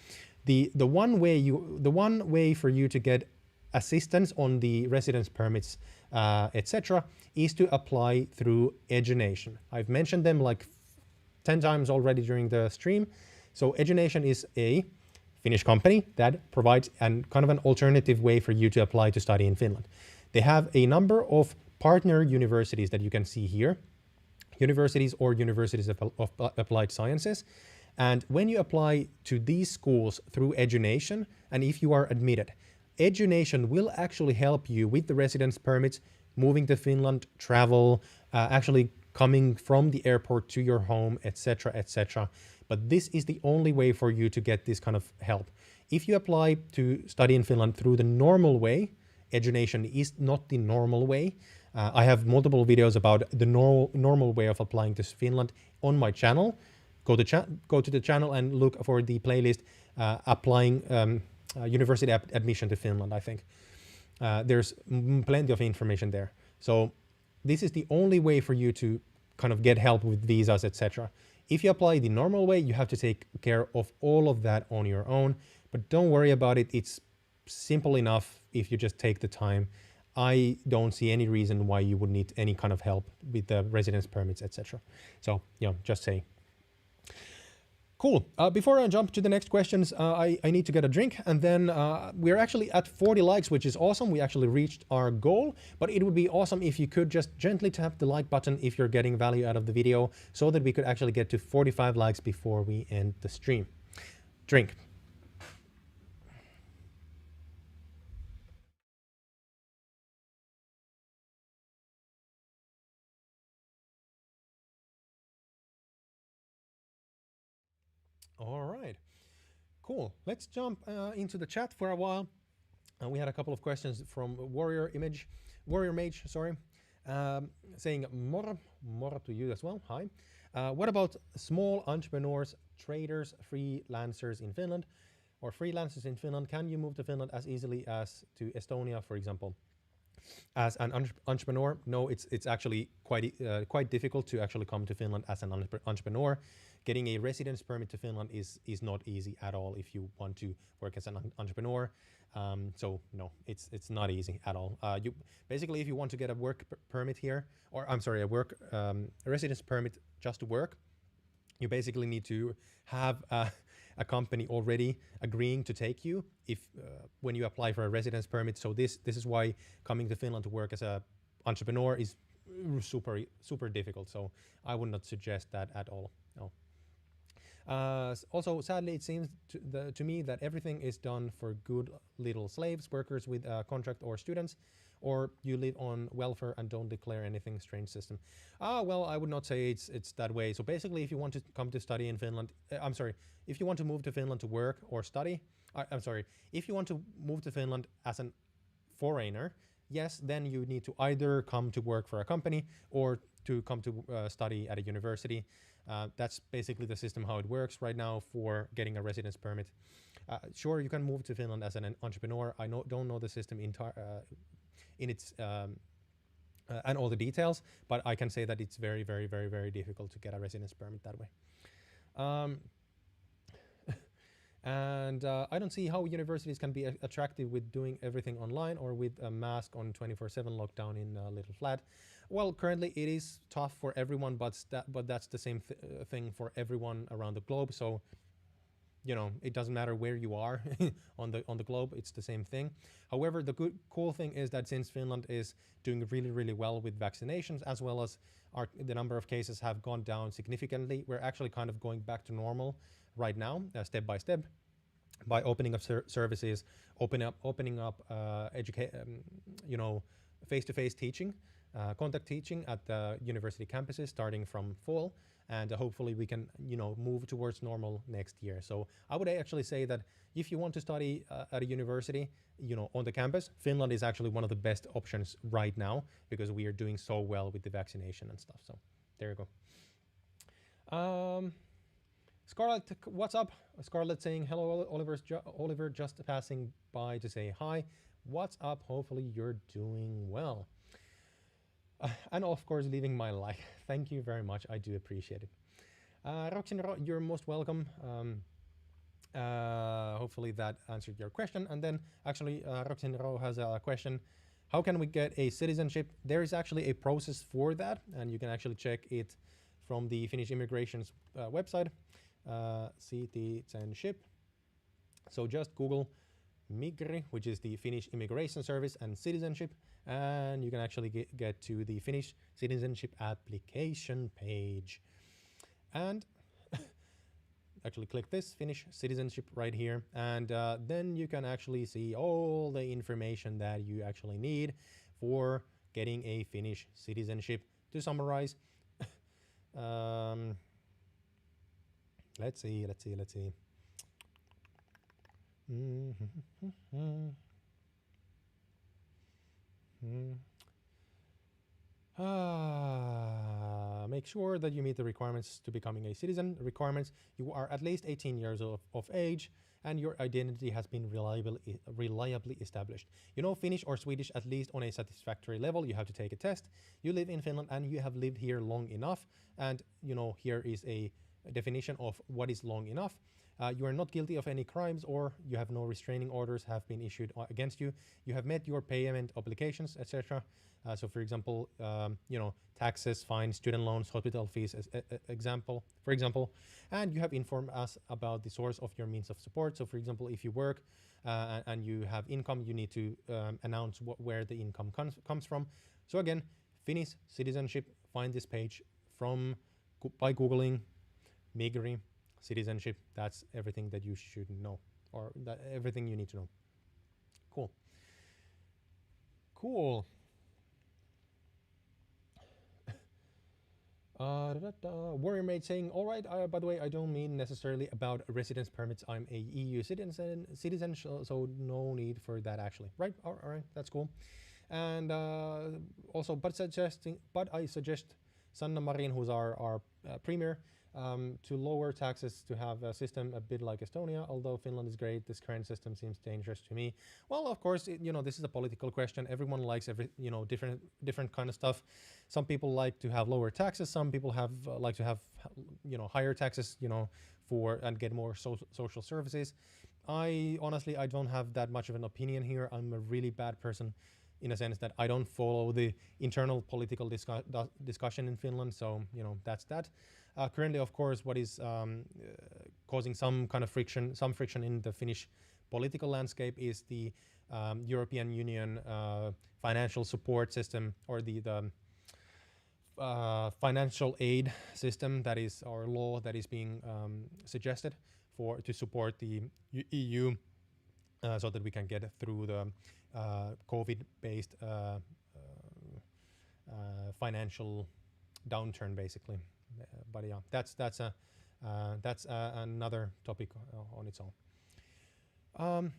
the one way for you to get assistance on the residence permits, etc., is to apply through Edunation. I've mentioned them like 10 times already during the stream. So Edunation is a Finnish company that provides kind of an alternative way for you to apply to study in Finland. They have a number of partner universities that you can see here, universities or universities of applied sciences. And when you apply to these schools through Edunation, and if you are admitted, Edunation will actually help you with the residence permits, moving to Finland, travel, actually coming from the airport to your home, etc., etc. But this is the only way for you to get this kind of help. If you apply to study in Finland through the normal way, Edunation is not the normal way. I have multiple videos about the normal way of applying to Finland on my channel. Go to the channel and look for the playlist applying university admission to Finland, I think. There's plenty of information there. So this is the only way for you to kind of get help with visas, etc. If you apply the normal way, you have to take care of all of that on your own, but don't worry about it. It's simple enough if you just take the time. I don't see any reason why you would need any kind of help with the residence permits, etc. So, just saying. Cool. Before I jump to the next questions, I need to get a drink, and then we're actually at 40 likes, which is awesome. We actually reached our goal, but it would be awesome if you could just gently tap the like button if you're getting value out of the video, so that we could actually get to 45 likes before we end the stream. Drink. All right. Cool. Let's jump into the chat for a while. We had a couple of questions from Warrior Mage, sorry, saying moro to you as well. Hi. What about small entrepreneurs, traders, freelancers in Finland, or freelancers in Finland? Can you move to Finland as easily as to Estonia, for example? As an entrepreneur, no, it's actually quite difficult to actually come to Finland as an entrepreneur. Getting a residence permit to Finland is not easy at all if you want to work as an entrepreneur. So no, it's not easy at all. You basically, if you want to get a work permit here, or I'm sorry, a residence permit just to work, you basically need to have a company already agreeing to take you if when you apply for a residence permit. So this is why coming to Finland to work as a entrepreneur is super difficult. So I would not suggest that at all. No. Also, sadly, it seems to me that everything is done for good little slaves, workers with contract, or students, or you live on welfare and don't declare anything. Strange system. Well, I would not say it's that way. So basically, if you want to come to study in Finland, I'm sorry, if you want to move to Finland to work or study, I'm sorry, if you want to move to Finland as a foreigner, yes, then you need to either come to work for a company or to come to study at a university. That's basically the system how it works right now for getting a residence permit. Sure, you can move to Finland as an entrepreneur. I don't know the system in its and all the details, but I can say that it's very difficult to get a residence permit that way. And I don't see how universities can be attractive with doing everything online or with a mask on 24/7 lockdown in a little flat. Well, currently it is tough for everyone, but that's the same thing for everyone around the globe. So, you know, it doesn't matter where you are on the globe, it's the same thing. However, the cool thing is that since Finland is doing really well with vaccinations, as well as the number of cases have gone down significantly, we're actually kind of going back to normal right now, step by step, by opening up services, opening up you know, face-to-face teaching, contact teaching at the university campuses starting from fall, and hopefully we can, you know, move towards normal next year. So I would actually say that if you want to study at a university, you know, on the campus, Finland is actually one of the best options right now because we are doing so well with the vaccination and stuff. So there you go. Scarlett, what's up? Scarlett saying, hello, Oliver, just passing by to say hi. What's up? Hopefully you're doing well. And of course, leaving my like. Thank you very much. I do appreciate it. Roxin, you're most welcome. Hopefully that answered your question. And then actually, Roxin has a question. How can we get a citizenship? There is actually a process for that, and you can actually check it from the Finnish immigration's website. Citizenship. So just Google Migri, which is the Finnish immigration service, and citizenship, and you can actually get to the Finnish citizenship application page. And actually click this Finnish citizenship right here, and then you can actually see all the information that you actually need for getting a Finnish citizenship. To summarize, let's see. Make sure that you meet the requirements to becoming a citizen. Requirements: you are at least 18 years of age, and your identity has been reliably established. You know Finnish or Swedish at least on a satisfactory level. You have to take a test. You live in Finland and you have lived here long enough. And you know, here is a definition of what is long enough. You are not guilty of any crimes, or you have no restraining orders have been issued against you. You have met your payment obligations, etc. So, for example, taxes, fines, student loans, hospital fees, for example, and you have informed us about the source of your means of support. So, for example, if you work and you have income, you need to announce where the income comes from. So again, Finnish citizenship. Find this page by googling Migri citizenship. That's everything that you should know, or everything you need to know. Cool. Warrior Mate saying, all right, by the way, I don't mean necessarily about residence permits. I'm a EU citizen, so no need for that actually. Right, all right, that's cool. And also, but I suggest Sanna Marin, who's our premier, to lower taxes, to have a system a bit like Estonia. Although Finland is great, this current system seems dangerous to me. Well, of course, this is a political question. Everyone likes different kind of stuff. Some people like to have lower taxes. Some people like to have higher taxes, and get more social services. I don't have that much of an opinion here. I'm a really bad person, in a sense that I don't follow the internal political discussion in Finland. So, that's that. Currently, of course, what is causing some friction in the Finnish political landscape is the European Union financial support system, or the financial aid system that is, or law that is being suggested to support the EU, so that we can get through the COVID-based financial downturn, basically. But yeah, that's another topic on its own.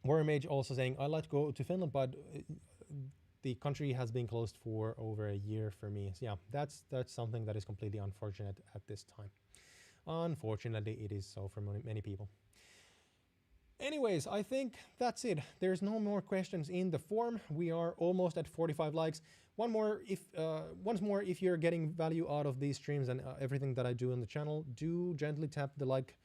Warrior Mage also saying, I like to go to Finland, but the country has been closed for over a year for me. So yeah, that's something that is completely unfortunate at this time. Unfortunately, it is so for many people. Anyways, I think that's it. There's no more questions in the form. We are almost at 45 likes. Once more, if you're getting value out of these streams and everything that I do on the channel, do gently tap the like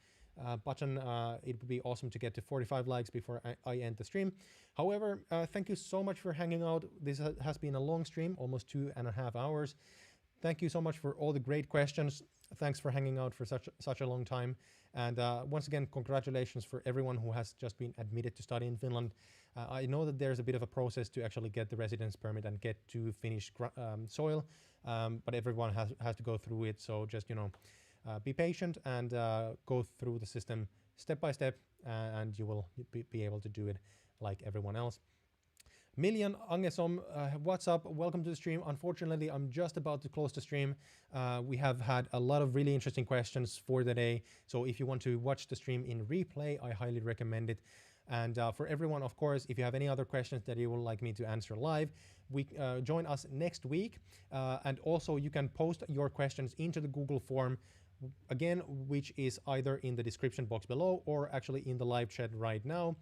button. It would be awesome to get to 45 likes before I end the stream. However, thank you so much for hanging out. This has been a long stream, almost 2.5 hours. Thank you so much for all the great questions. Thanks for hanging out for such a long time. And once again, congratulations for everyone who has just been admitted to study in Finland. I know that there's a bit of a process to actually get the residence permit and get to Finnish soil, but everyone has to go through it. So just, be patient and go through the system step by step, and you will be able to do it like everyone else. Million Angesom, what's up? Welcome to the stream. Unfortunately, I'm just about to close the stream. We have had a lot of really interesting questions for the day. So if you want to watch the stream in replay, I highly recommend it. And for everyone, of course, if you have any other questions that you would like me to answer live, join us next week. And also you can post your questions into the Google form, again, which is either in the description box below or actually in the live chat right now.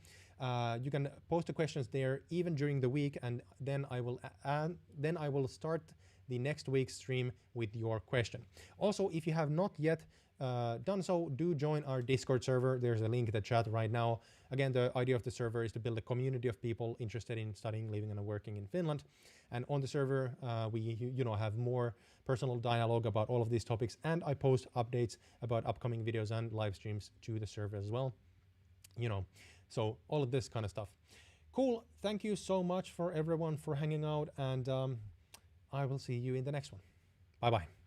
You can post the questions there even during the week, and then I will start the next week's stream with your question. Also, if you have not yet done so, do join our Discord server. There's a link in the chat right now. Again, the idea of the server is to build a community of people interested in studying, living, and working in Finland. And on the server, we have more personal dialogue about all of these topics, and I post updates about upcoming videos and live streams to the server as well. So all of this kind of stuff. Cool. Thank you so much for everyone for hanging out, and I will see you in the next one. Bye bye.